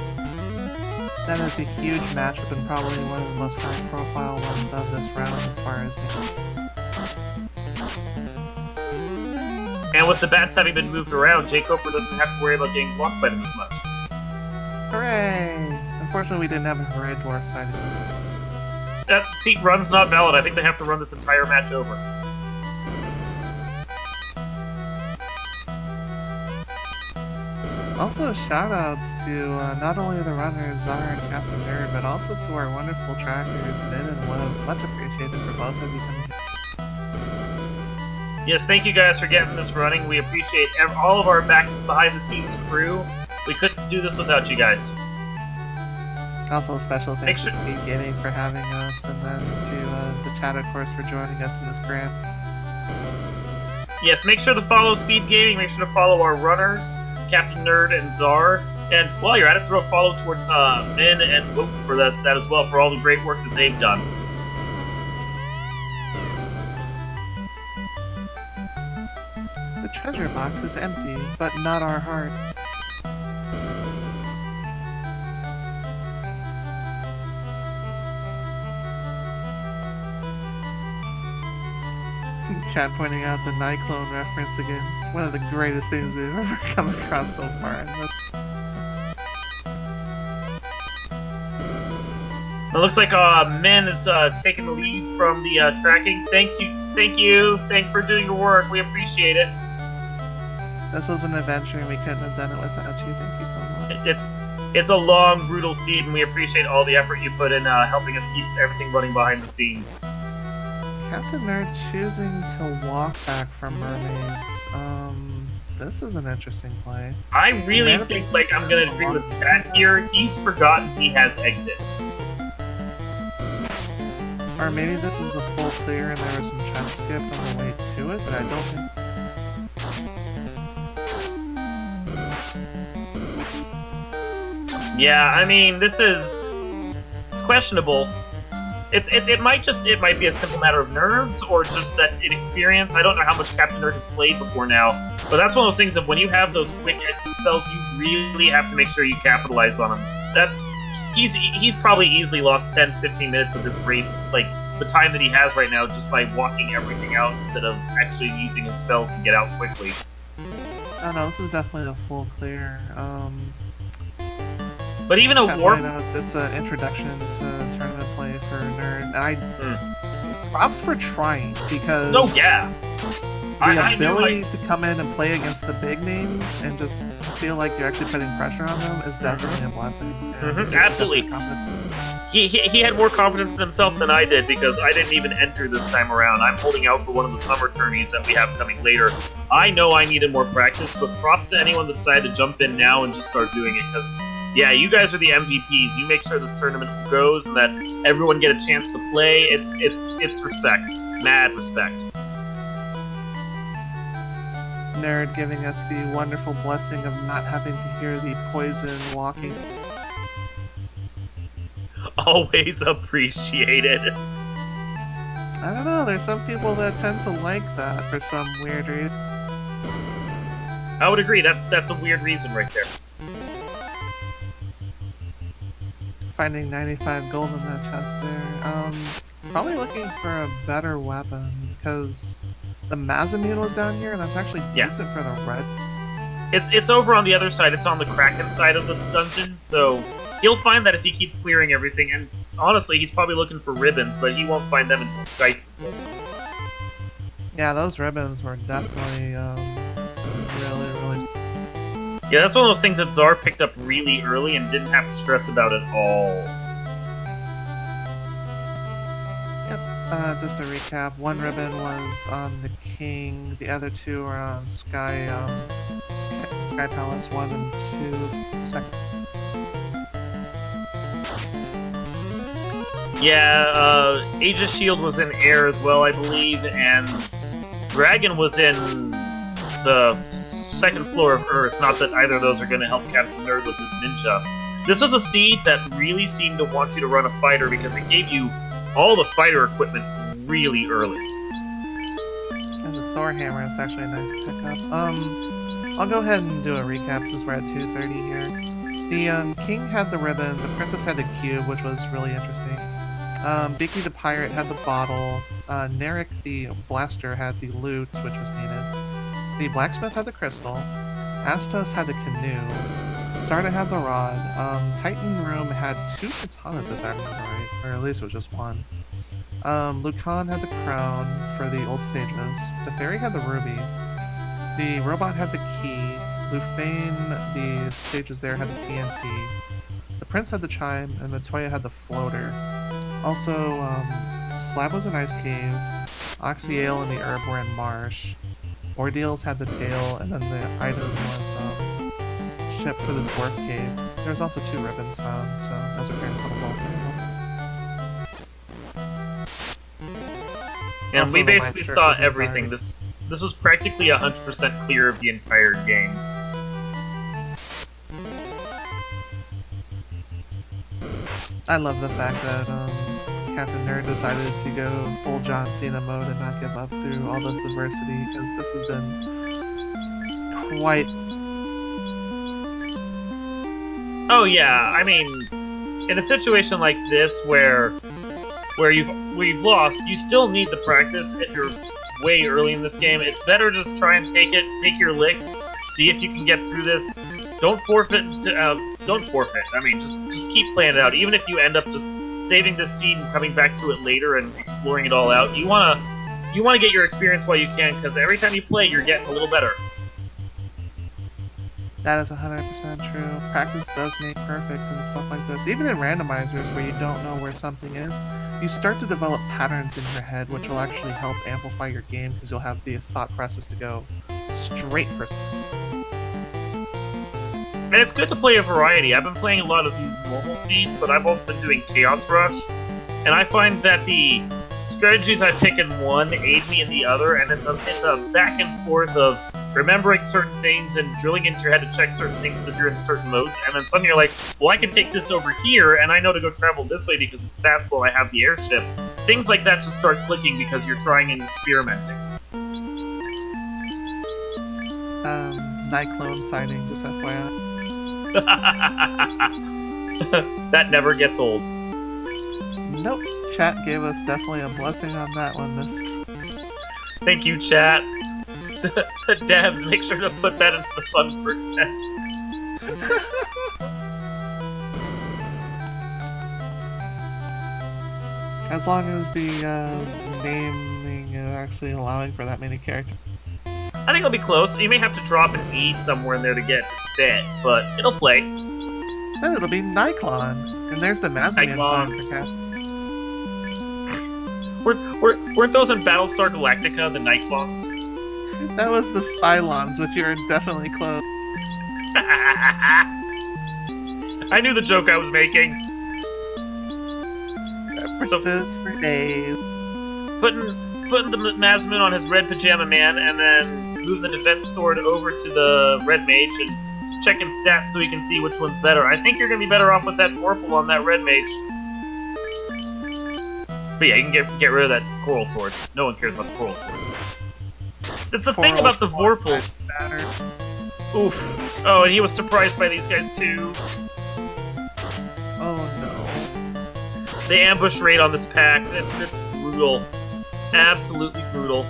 That is a huge matchup and probably one of the most high-profile ones of this round as far as And with the bats having been moved around, Jake Coper doesn't have to worry about getting blocked by them as much. Hooray! Unfortunately, we didn't have a Hooray Dwarf sighting. That seat run's not valid. I think they have to run this entire match over. Also, shoutouts to not only the runners, Czar and Captain Nerd, but also to our wonderful trackers, Min and Woe. Much appreciated for both of you coming here. Yes, thank you guys for getting this running. We appreciate all of our behind-the-scenes crew. We couldn't do this without you guys. Also, a special thanks to Speed Gaming for having us, and then to the chat, of course, for joining us in this grant. Yes, make sure to follow Speed Gaming. Make sure to follow our runners, Captain Nerd and Czar. And while you're at it, throw a follow towards Min and Whoop for that as well, for all the great work that they've done. The treasure box is empty, but not our heart. Chat pointing out the Nyclone reference again. One of the greatest things we've ever come across so far. It looks like Min is taking the lead from the tracking. Thank you for doing your work. We appreciate it. This was an adventure and we couldn't have done it without you. Thank you so much. It's a long, brutal steed, and we appreciate all the effort you put in helping us keep everything running behind the scenes. Captain Nerd choosing to walk back from mermaids. This is an interesting play. I really think, like, I'm gonna agree with Chat here. He's forgotten he has exit. Or maybe this is a full clear and there was some chest skip on the way to it, but I don't think... Yeah, I mean, it's questionable. It might be a simple matter of nerves or just that inexperience. I don't know how much Captain Nerd has played before now, but that's one of those things of when you have those quick exit spells, you really have to make sure you capitalize on them. He's probably easily lost 10-15 minutes of this race, like the time that he has right now, just by walking everything out instead of actually using his spells to get out quickly. Oh no, this is definitely a full clear. But even a warp... It's an introduction to tournament play for Nerd, and props for trying, because... Oh, yeah! The ability to come in and play against the big names and just feel like you're actually putting pressure on them is definitely a blessing. Absolutely. He had more confidence in himself than I did, because I didn't even enter this time around. I'm holding out for one of the summer tourneys that we have coming later. I know I needed more practice, but props to anyone that decided to jump in now and just start doing it, because... yeah, you guys are the MVPs. You make sure this tournament goes and that everyone get a chance to play. It's respect. Mad respect. Nerd giving us the wonderful blessing of not having to hear the poison walking. Always appreciated. I don't know, there's some people that tend to like that for some weird reason. I would agree, that's a weird reason right there. Finding 95 gold in that chest there. Probably looking for a better weapon, because the Mazamune was down here, and that's actually decent for the red. It's over on the other side, it's on the Kraken side of the dungeon, so he'll find that if he keeps clearing everything, and honestly, he's probably looking for ribbons, but he won't find them until Skype. Yeah, those ribbons were definitely, really... Yeah, that's one of those things that Czar picked up really early and didn't have to stress about at all. Yep, just to recap, one ribbon was on the King, the other two are on Sky Palace 1 and 2, second. Yeah, Aegis Shield was in air as well, I believe, and Dragon was in the second floor of Earth. Not that either of those are going to help Captain Nerd with his ninja. This was a seed that really seemed to want you to run a fighter because it gave you all the fighter equipment really early. And the Thor hammer is actually a nice pickup. I'll go ahead and do a recap since we're at 2:30 here. The King had the ribbon, the Princess had the cube, which was really interesting. Beaky the Pirate had the bottle, Narek the Blaster had the loot, which was needed. The Blacksmith had the crystal, Astos had the canoe, Sarda had the rod, Titan Room had 2 katanas if I remember right, or at least it was just one. Lucan had the crown for the old stages, the Fairy had the ruby, the Robot had the key, Lufane, the stages there had the TNT, the Prince had the chime, and Matoya had the floater. Also, Slab was an ice cave, Oxyale and the herb were in marsh, Ordeals had the tail, and then the item was ship for the dwarf cave. There was also 2 ribbons found, so that's a grand total of 3. And we basically saw everything. This This was practically 100% clear of the entire game. I love the fact that Captain Nerd decided to go full John Cena mode and not give up through all this adversity, because this has been quite... Oh yeah, I mean, in a situation like this where you've lost, you still need the practice. If you're way early in this game, it's better to just try and take your licks, see if you can get through this. Don't forfeit. Don't forfeit. I mean, just keep playing it out. Even if you end up just saving this scene and coming back to it later and exploring it all out, you wanna get your experience while you can, because every time you play, you're getting a little better. That is 100% true. Practice does make perfect and stuff like this. Even in randomizers where you don't know where something is, you start to develop patterns in your head which will actually help amplify your game, because you'll have the thought process to go straight for something. And it's good to play a variety. I've been playing a lot of these normal seeds, but I've also been doing Chaos Rush, and I find that the strategies I pick in one aid me in the other, and it's a back and forth of remembering certain things and drilling into your head to check certain things because you're in certain modes, and then suddenly you're like, well, I can take this over here, and I know to go travel this way because it's fast while I have the airship. Things like that just start clicking because you're trying and experimenting. Nyclone sighting, just FYI. That never gets old. Nope. Chat gave us definitely a blessing on that one. Thank you, chat. Devs, make sure to put that into the fun %. As long as the naming is actually allowing for that many characters. I think it'll be close. You may have to drop an E somewhere in there to get it to fit, but it'll play. Then it'll be Nyclon. And there's the Mazamian Nyclons. for Cat. Weren't those in Battlestar Galactica, the Nyclons? That was the Cylons, which you are definitely close. I knew the joke I was making. References for days. Putting the Mazman on his red pajama man, and then moving the defense sword over to the red mage and checking stats so you can see which one's better. I think you're gonna be better off with that Vorpal on that red mage. But yeah, you can get rid of that coral sword. No one cares about the coral sword. It's the thing about the Vorpal. Oof. Oh, and he was surprised by these guys too. Oh no. The ambush raid on this pack, it's brutal. Absolutely brutal.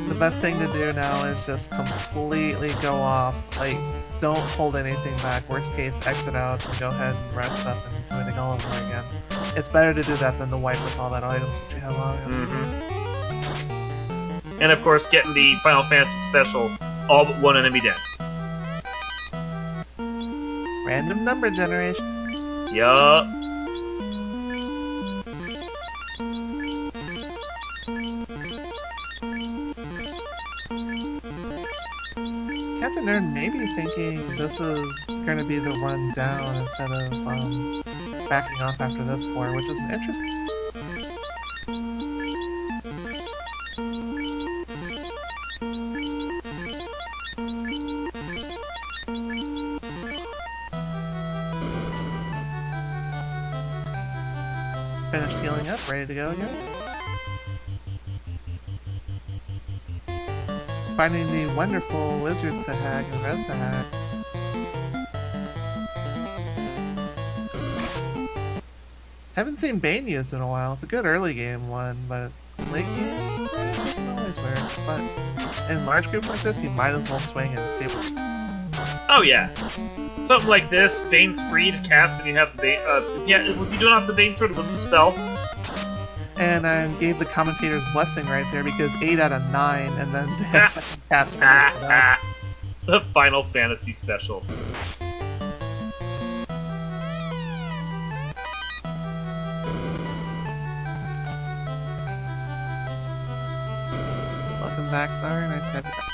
The best thing to do now is just completely go off. Like, don't hold anything back. Worst case, exit out and go ahead and rest up and do it all over again. It's better to do that than to wipe with all that items that you have on you. And of course, getting the Final Fantasy special, all but one enemy dead. Random number generation. Yup. Captain Nerd may be thinking this is going to be the run down instead of backing off after this floor, which is an interesting... Finished healing up, ready to go again. Finding the wonderful Wizard Sahag and Red Sahag. Haven't seen Bane used in a while. It's a good early game one, but late game, it doesn't always work. But in large groups like this, you might as well swing and see what... Oh yeah. Something like this, Bane's free to cast when you have the Bane. Was he doing off the Bane sword? Was it a spell? And I gave the commentator's blessing right there because 8 out of 9, and then the second cast. The Final Fantasy special. Welcome back, Czar. Nice to have you back.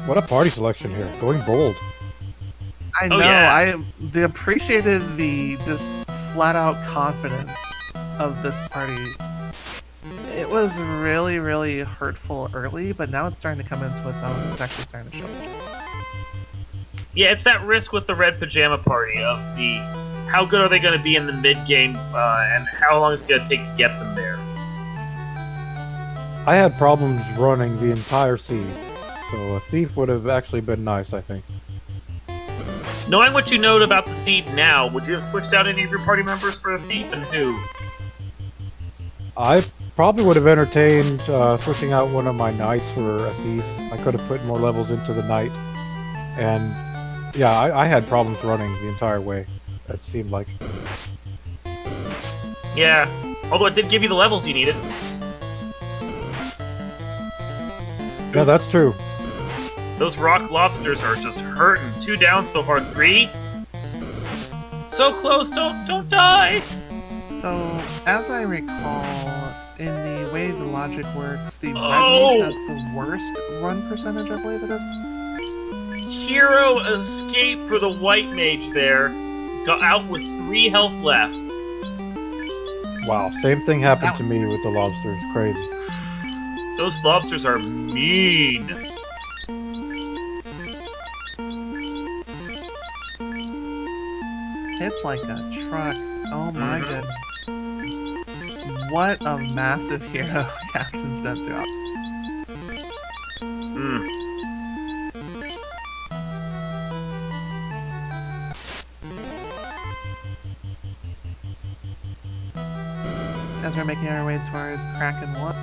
What a party selection here. Going bold. I Oh, know. yeah. They appreciated the just flat out confidence of this party. It was really, really hurtful early, but now it's starting to come into its own. It's actually starting to show. Yeah, it's that risk with the red pajama party of the how good are they going to be in the mid game, and how long is it going to take to get them there. I had problems running the entire seed, so a thief would have actually been nice, I think. Knowing what you know about the seed now, would you have switched out any of your party members for a thief, and who? I probably would have entertained switching out one of my knights for a thief. I could have put more levels into the knight. And yeah, I had problems running the entire way, it seemed like. Yeah, although it did give you the levels you needed. Yeah, that's true. Those rock lobsters are just hurting. 2 down so far, 3. So close, don't die! So, as I recall, in the way the logic works, the red Oh! mage has the worst run percentage, I believe it is. Hero escape for the white mage there. Got out with 3 health left. Wow, same thing happened to me with the lobsters. Crazy. Those lobsters are mean. Hits like a truck. Oh my goodness. What a massive hero Captain's been through. Mm. As we're making our way towards Kraken 1.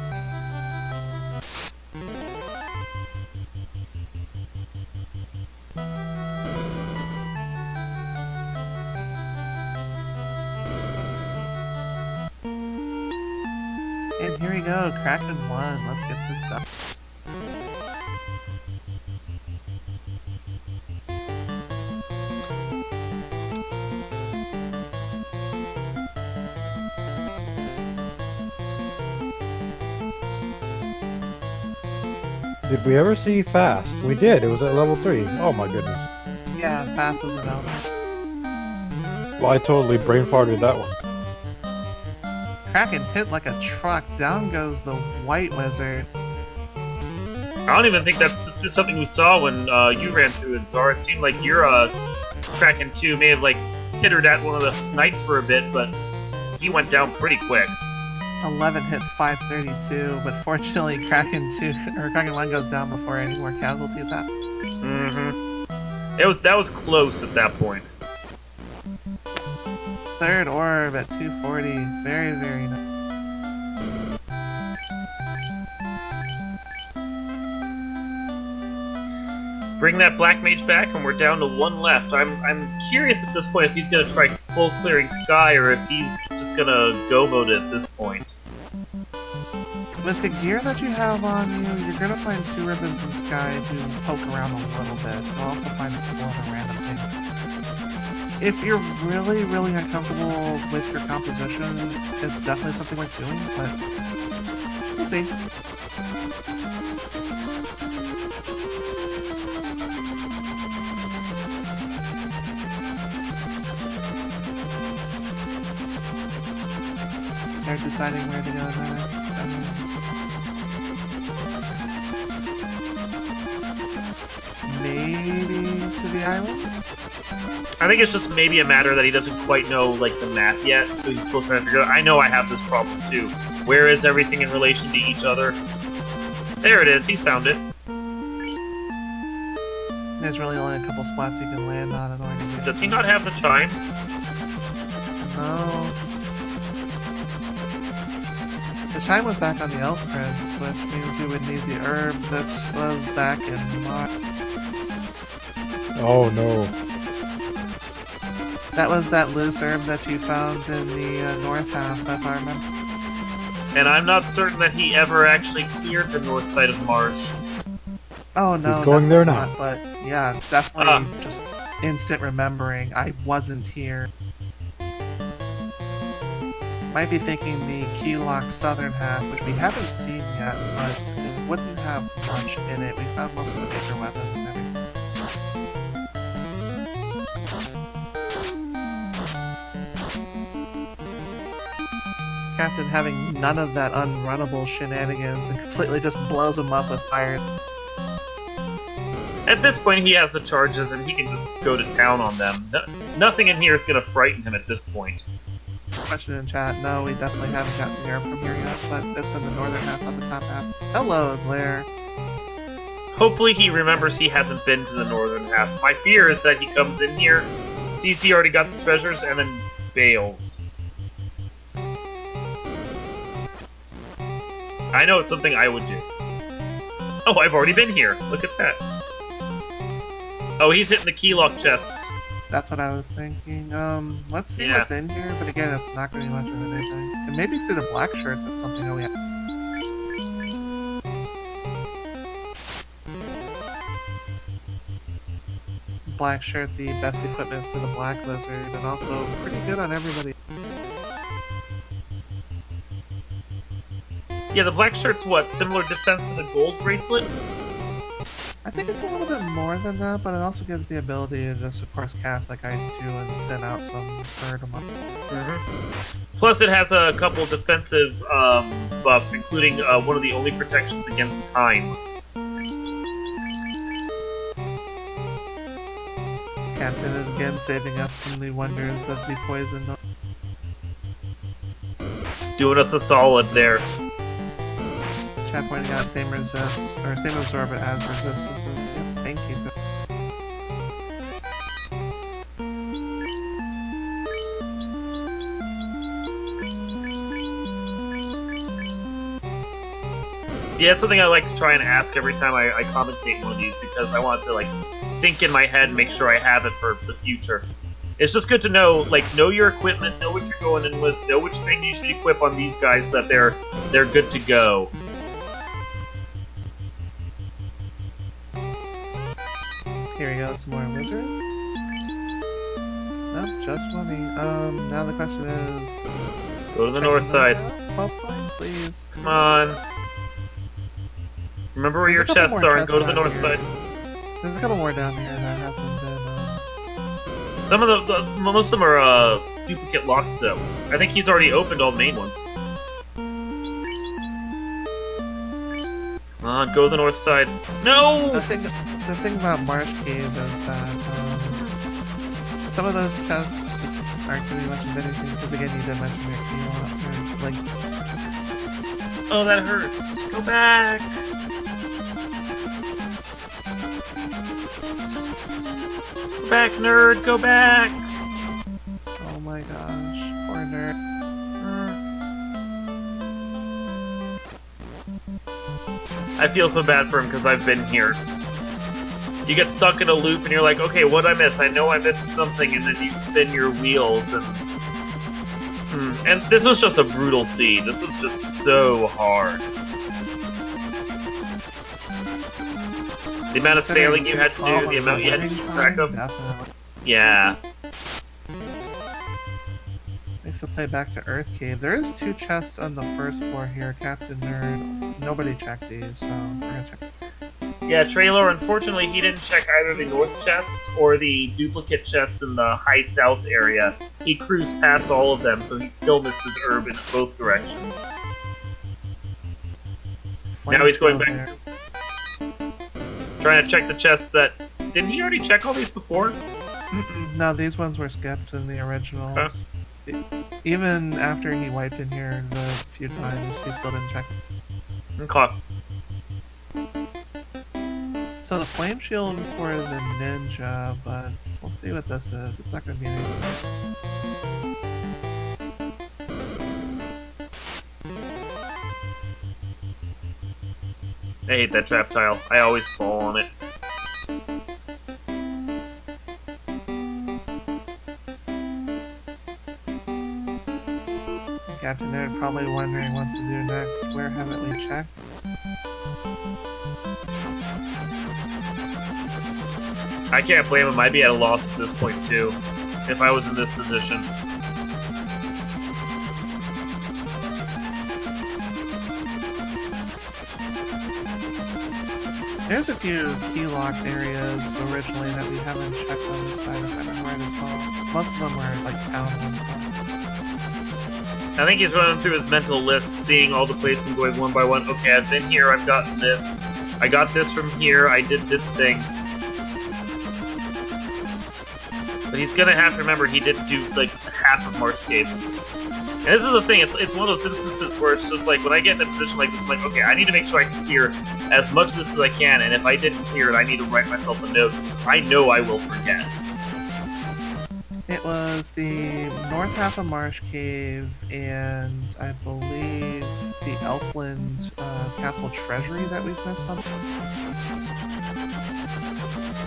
And here we go, Kraken 1. Let's get this stuff. Did we ever see Fast? We did, it was at level 3. Oh my goodness. Yeah, Fast was an element. Well, I totally brain farted that one. Kraken hit like a truck. Down goes the white wizard. I don't even think that's something we saw when you ran through it, Czar. It seemed like your Kraken 2 may have like hittered at one of the knights for a bit, but he went down pretty quick. 11 hits 532, but fortunately Kraken 1 goes down before any more casualties happen. Mm-hmm. That was close at that point. Third orb at 240. Very, very nice. Bring that black mage back, and we're down to 1 left. I'm curious at this point if he's gonna try full clearing sky or if he's just gonna go mode it at this point. With the gear that you have on you, you're gonna find 2 ribbons in sky to poke around a little bit. You'll also find a couple other random things. If you're really, really uncomfortable with your composition, it's definitely something worth doing, but we'll see. They're deciding where to go next. Maybe to the islands? I think it's just maybe a matter that he doesn't quite know like the math yet, so he's still trying to figure out. I know I have this problem too. Where is everything in relation to each other? There it is. He's found it. There's really only a couple spots you can land on in order to get. Does he not have the chime? No. The chime was back on the Elf Prince, which means we would need the herb that was back in March. Oh no. That was that loose herb that you found in the north half, if I remember. And I'm not certain that he ever actually cleared the north side of Marsh. Oh no, He's going there now. not, but yeah, definitely just instant remembering. I wasn't here. Might be thinking the Keylock southern half, which we haven't seen yet, but it wouldn't have much in it. We found most of the bigger weapons and everything. Captain having none of that unrunnable shenanigans and completely just blows him up with fire. At this point, he has the charges, and he can just go to town on them. Nothing in here is going to frighten him at this point. Question in chat, no, we definitely haven't gotten the air from here yet, but it's in the northern half of the top half. Hello, Blair. Hopefully he remembers he hasn't been to the northern half. My fear is that he comes in here, sees he already got the treasures, and then bails. I know it's something I would do. Oh, I've already been here. Look at that. Oh, he's hitting the key lock chests. That's what I was thinking. Let's see what's in here, but again, it's not going to be much of anything. And maybe see the black shirt, that's something that we have. Black shirt, the best equipment for the black lizard, and also pretty good on everybody. Yeah, the black shirt's what? Similar defense to the gold bracelet? I think it's a little bit more than that, but it also gives the ability to just, of course, cast like Ice 2 and thin out some bird a month. Plus, it has a couple defensive buffs, including one of the only protections against time. Captain again saving us from the wonders of the poison. Doing us a solid there. Chat pointing out same resist, or same absorb it as resistances. Yep, thank you. Yeah, it's something I like to try and ask every time I commentate one of these, because I want it to like sink in my head and make sure I have it for the future. It's just good to know, like, know your equipment, know what you're going in with, know which thing you should equip on these guys so that they're good to go. Here we go, some more lizard. Nope, just money. Now the question is... Go to the north side. 12 point, please. Come on. Remember where your chests are and go to the north side. There's a couple more down here that haven't been... Some of most of them are duplicate locked though. I think he's already opened all the main ones. Come on, go to the north side. No! The thing about Marsh Cave is that some of those chests just aren't going to be much of anything, because again, you did mention your key lot, or, like... Oh, that hurts. Go back! Go back, nerd! Go back! Oh my gosh, poor nerd. I feel so bad for him because I've been here. You get stuck in a loop and you're like, okay, what'd I miss? I know I missed something, and then you spin your wheels and... And this was just a brutal seed. This was just so hard. The amount of sailing you had to do, the amount you had to keep track of. Definitely. Yeah. Makes the play back to Earth Cave. There is 2 chests on the first floor here, Captain Nerd. Nobody checked these, so we're gonna check. Yeah, Traylor, unfortunately, he didn't check either the north chests or the duplicate chests in the high south area. He cruised past all of them, so he still missed his herb in both directions. Now he's going back. Trying to check the chests that... Didn't he already check all these before? No, these ones were skipped in the originals. Huh? Even after he wiped in here the few times, he still didn't check. Okay. So the flame shield for the ninja, but we'll see what this is. It's not going to be anything. I hate that trap tile. I always fall on it. Captain Nerd probably wondering what to do next. Where haven't we checked? I can't blame him. I'd be at a loss at this point too, if I was in this position. There's a few key locked areas originally that we haven't checked on the side if I remember right as well. Most of them were like town ones. I think he's running through his mental list, seeing all the places and going one by one. Okay, I've been here, I've gotten this. I got this from here, I did this thing. But he's gonna have to remember he didn't do, like, half of Marsh Cave. And this is the thing, it's one of those instances where it's just like, when I get in a position like this, I'm like, okay, I need to make sure I can clear as much of this as I can, and if I didn't clear it, I need to write myself a note, because I know I will forget. It was the north half of Marsh Cave, and I believe the Elfland Castle Treasury that we've missed on.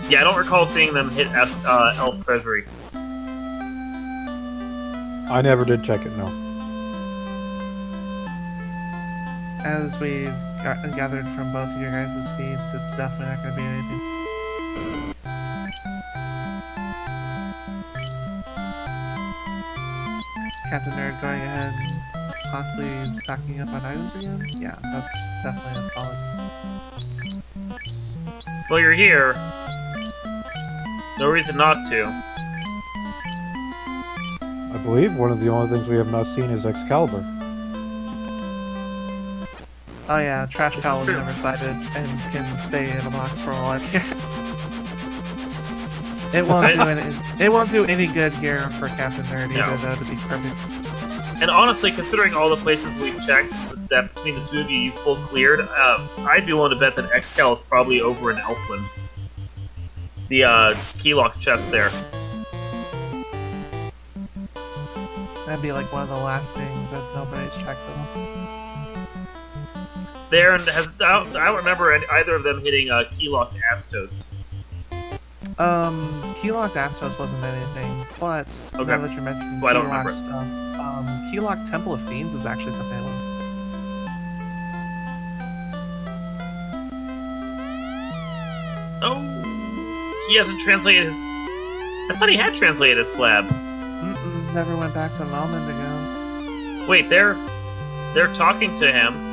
Yeah, I don't recall seeing them hit Elf Treasury. I never did check it, no. As we've gathered from both of your guys' feeds, it's definitely not going to be anything. Captain Nerd going ahead and possibly stocking up on items again? Yeah, that's definitely a solid. Well, you're here. No reason not to. I believe one of the only things we have not seen is Excalibur. Oh yeah, Trash Cow was never sighted and can stay in a box for all I care. It won't do any good here for Captain Nerd either, though, to be perfect. And honestly, considering all the places we've checked, that between the two of you, you've full cleared, I'd be willing to bet that Excal is probably over in Elfland. The key lock chest there. That'd be like one of the last things that nobody's checked on. There, and I don't remember either of them hitting key locked Astos. Keylocked Astos wasn't anything, but okay. now that you're mentioning well, Keylocked stuff, Keylocked Temple of Fiends is actually something that was. Oh, he hasn't translated his. I thought he had translated his slab. Never went back to Melman to go. Wait, they're talking to him.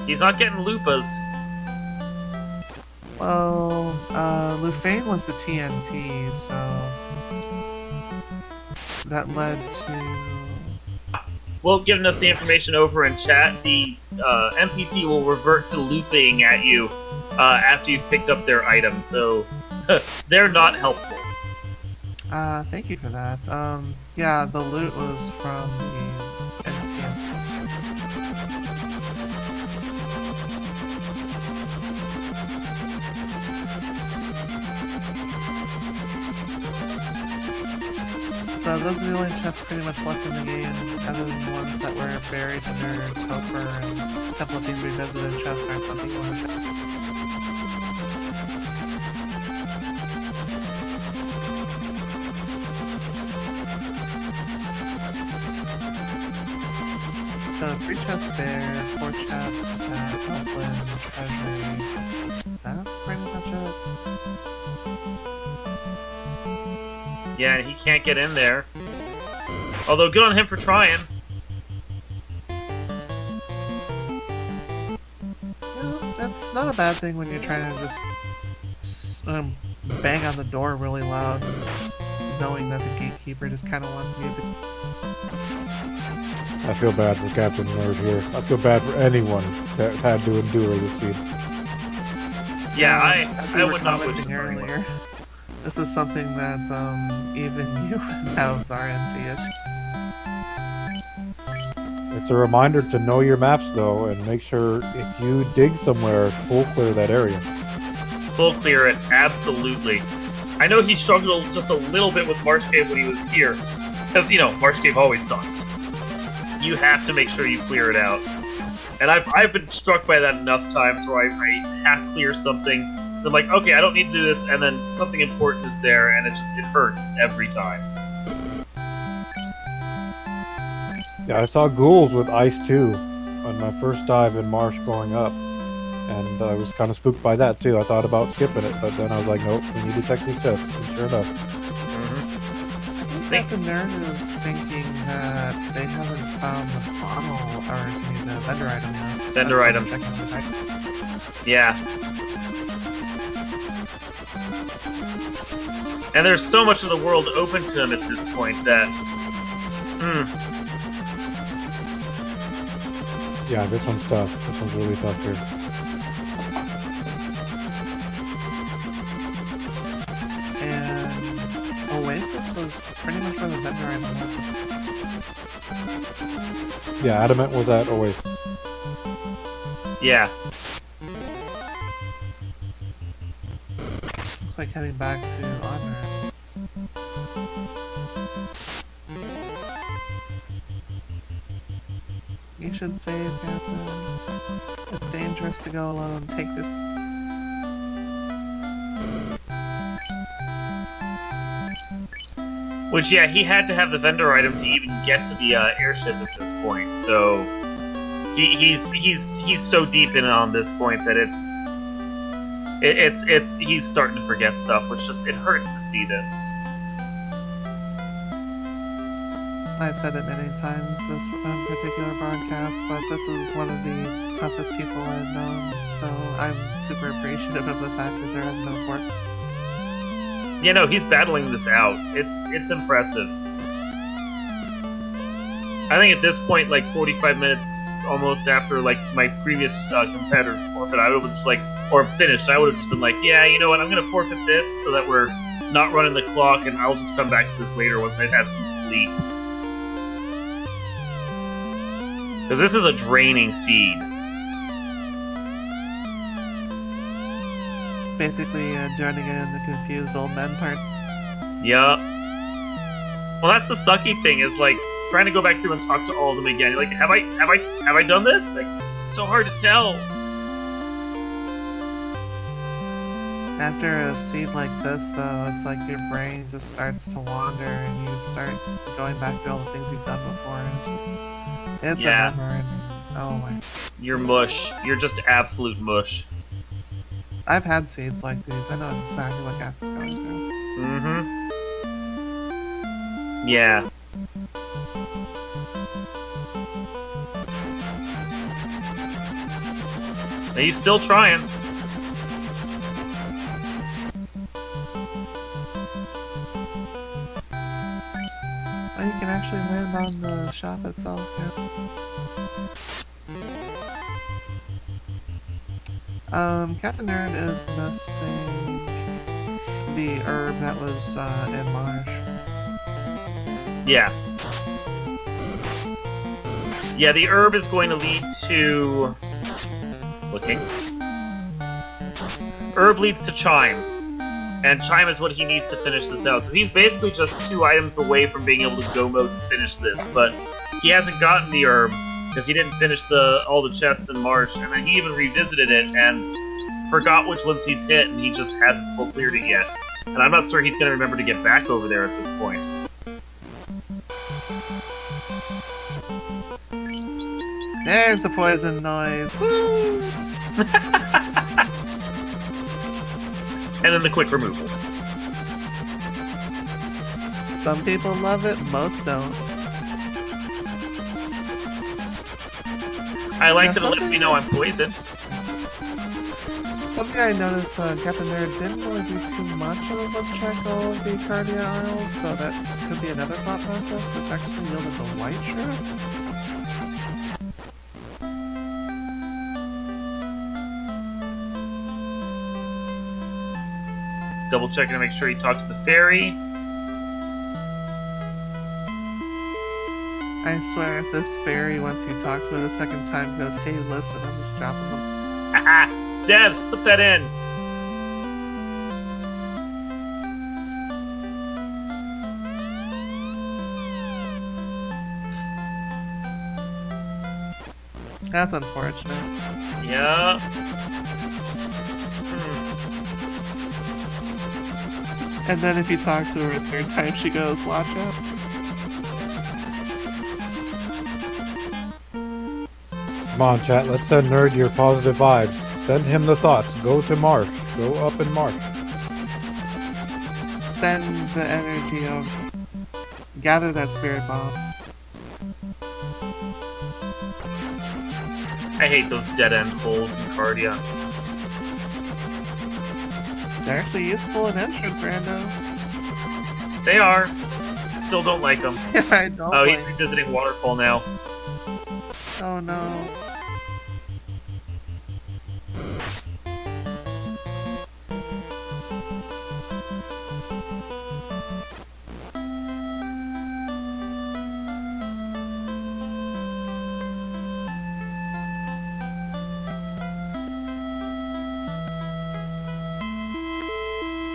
He's not getting lupas. Well, Lufane was the TNT, so that led to. Well, giving us the information over in chat, the NPC will revert to looping at you after you've picked up their item, so they're not helpful. Thank you for that. Yeah, the loot was from the NTN. So those are the only chests pretty much left in the game, other than the ones that were buried under Topher and Temple of Things Revisited chests aren't something you want to check. So 3 chests there, 4 chests at Elfland, Treasury. That's pretty much it. Yeah, and he can't get in there. Although, good on him for trying. Well, that's not a bad thing when you're trying to just bang on the door really loud, knowing that the gatekeeper just kind of wants music. I feel bad for Captain Nerd here. I feel bad for anyone that had to endure this scene. Yeah, I we would not wish this on earlier. anyone. This is something that even you have RNG. It's a reminder to know your maps, though, and make sure if you dig somewhere, full clear that area. Full clear it, absolutely. I know he struggled just a little bit with Marsh Cave when he was here, because, you know, Marsh Cave always sucks. You have to make sure you clear it out. And I've been struck by that enough times where I half clear something, so I'm like, okay, I don't need to do this, and then something important is there, and it hurts every time. Yeah, I saw ghouls with ice too on my first dive in Marsh going up, and I was kind of spooked by that too. I thought about skipping it, but then I was like, nope, we need to check these chests, and sure enough. I think the nerd is thinking that they haven't found the bottle, or excuse me, the vendor item yet. Vendor item. Checking the item. Yeah. And there's so much of the world open to him at this point that... Yeah, this one's tough. This one's really tough here. And Oasis was pretty much where the vendor item was. Yeah, Adamant was at Oasis. Yeah. Looks like heading back to Honor. You should save, Captain. It's dangerous to go alone. Take this. Which, yeah, he had to have the vendor item to even get to the airship at this point, so... He's so deep in it on this point that he's starting to forget stuff, which just, it hurts to see this. I've said it many times this particular broadcast, but this is one of the toughest people I've known, so I'm super appreciative of the fact that there is no work. Yeah, no, he's battling this out. It's impressive. I think at this point, like 45 minutes almost after like my previous competitor forfeit, I would have just like, or finished, I would have just been like, yeah, you know what, I'm gonna forfeit this so that we're not running the clock, and I'll just come back to this later once I've had some sleep. Because this is a draining seed. Basically, joining in the confused old men part. Yeah. Well, that's the sucky thing, is like trying to go back through and talk to all of them again. Like, have I done this? Like, it's so hard to tell. After a seed like this, though, it's like your brain just starts to wander, and you start going back to all the things you've done before. And it's a memory. Oh my! You're mush. You're just absolute mush. I've had seeds like these. I know exactly what Captain's going through. Mm-hmm. Yeah. He's still trying. Oh, you can actually land on the shop itself, yeah. Captain Nerd is missing the herb that was in Marsh. Yeah. Yeah, the herb is going to lead to... Looking. Herb leads to Chime. And Chime is what he needs to finish this out. So he's basically just 2 items away from being able to go mode and finish this. But he hasn't gotten the herb because he didn't finish all the chests in March. And then he even revisited it and forgot which ones he's hit, and he just hasn't full cleared it yet. And I'm not sure he's going to remember to get back over there at this point. There's the poison noise. Woo! And then the quick removal. Some people love it, most don't. I like that it lets me know I'm poisoned. Something I noticed, Captain Nerd didn't really do too much of the let's check all of the Cardia Isles, so that could be another thought process, which actually yielded the white sheriff. Double checking to make sure he talks to the fairy. I swear, if this fairy, once you talk to it a second time, goes, hey, listen, I'm just dropping them. Haha! Devs, put that in! That's unfortunate. Yeah. And then if you talk to her a third time, she goes, watch out. Come on, chat. Let's send Nerd your positive vibes. Send him the thoughts. Go to Marsh. Go up in Marsh. Send the energy of... Gather that spirit bomb. I hate those dead-end holes in Cardia. They're actually useful in entrance, Rando. They are. Still don't like them. I don't. Oh, he's like- revisiting Waterfall now. Oh no.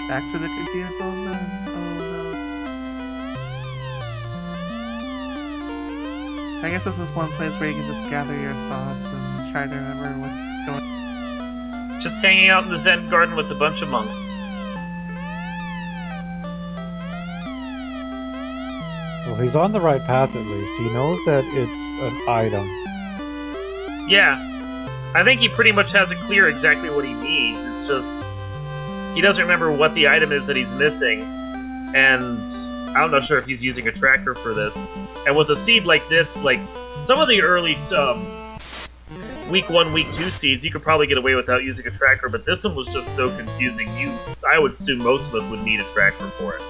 Back to the confused old man. Oh no. I guess this is one place where you can just gather your thoughts and try to remember what's going on. Just hanging out in the Zen garden with a bunch of monks. Well, he's on the right path at least. He knows that it's an item. Yeah. I think he pretty much has it clear exactly what he needs. It's just he doesn't remember what the item is that he's missing, and I'm not sure if he's using a tracker for this. And with a seed like this, like some of the early week 1, week 2 seeds, you could probably get away without using a tracker, but this one was just so confusing. I would assume most of us would need a tracker for it.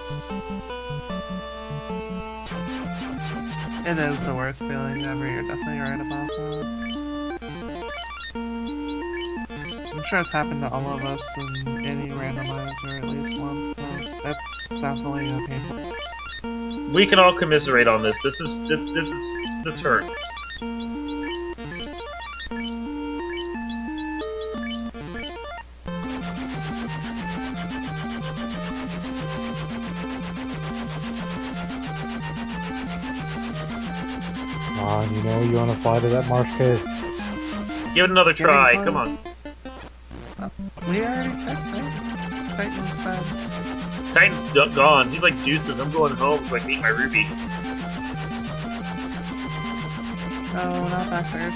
It is the worst feeling ever, you're definitely right about that. I'm sure it's happened to all of us in any randomizer at least once, though. That's definitely a painful. We can all commiserate on this. This hurts. Come on, you know you want to fly to that marsh cave. Give it another try. Getting Come on. We already checked it. Titan's bad. Titan's gone. He's like deuces. I'm going home so I can eat my ruby. No, not back there.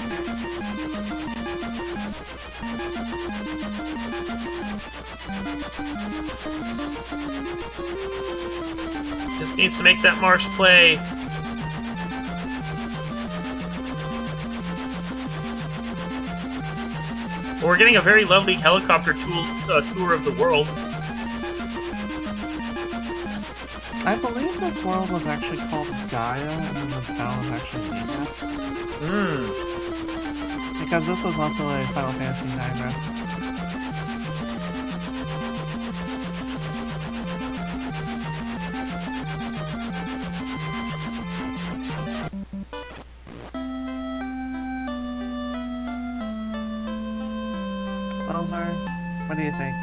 Just needs to make that marsh play. We're getting a very lovely helicopter tour of the world. I believe this world was actually called Gaia, and then the town was actually Giga. Because this was also a Final Fantasy IX ref. Well, Czar, what do you think?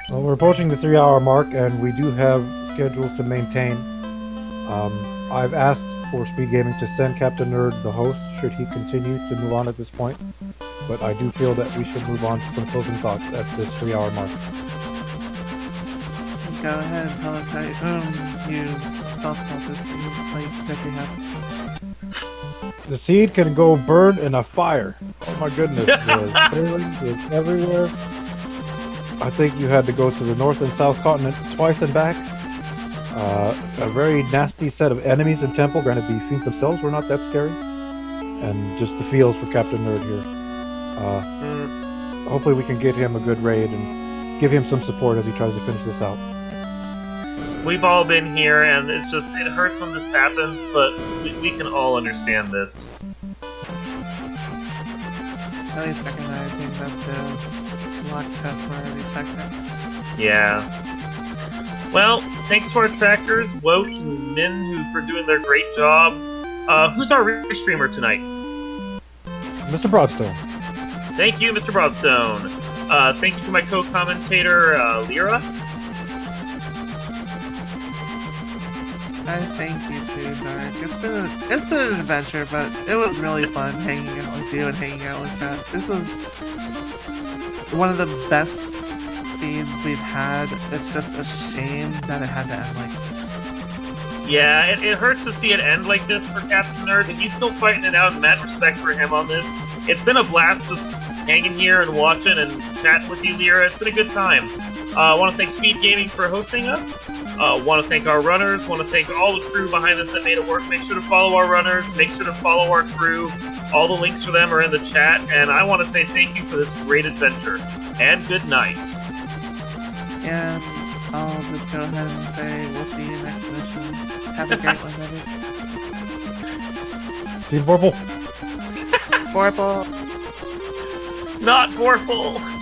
Well, we're approaching the 3-hour mark, and we do have schedules to maintain. I've asked for Speed Gaming to send Captain Nerd the host, should he continue to move on at this point. But I do feel that we should move on to some closing thoughts at this 3-hour mark. Go ahead and tell us how you felt about this like that you have. The seed can go burn in a fire. Oh my goodness, the sailing is everywhere. I think you had to go to the North and South continent twice and back. A very nasty set of enemies in Temple. Granted, the fiends themselves were not that scary. And just the feels for Captain Nerd here. Hopefully we can get him a good raid and give him some support as he tries to finish this out. We've all been here, and it hurts when this happens, but we can all understand this. At least recognizing that the lock tests were already checked out. Yeah. Well, thanks to our trackers, Wout and Min, for doing their great job. Who's our restreamer tonight? Mr. Broadstone. Thank you, Mr. Broadstone. Thank you to my co-commentator, Lyra. I thank you too, Dark. It's been an adventure, but it was really fun hanging out with you and hanging out with chat. This was one of the best scenes we've had. It's just a shame that it had to end like this. Yeah, it hurts to see it end like this for Captain Nerd, but he's still fighting it out, and mad respect for him on this. It's been a blast just hanging here and watching and chatting with you, Lyra. It's been a good time. I want to thank Speed Gaming for hosting us. Want to thank our runners. Want to thank all the crew behind us that made it work. Make sure to follow our runners. Make sure to follow our crew. All the links for them are in the chat, and I want to say thank you for this great adventure. And good night. And I'll just go ahead and say we'll see you next mission. Have a great one, everyone. Team Purple. Purple. Not Vorpal!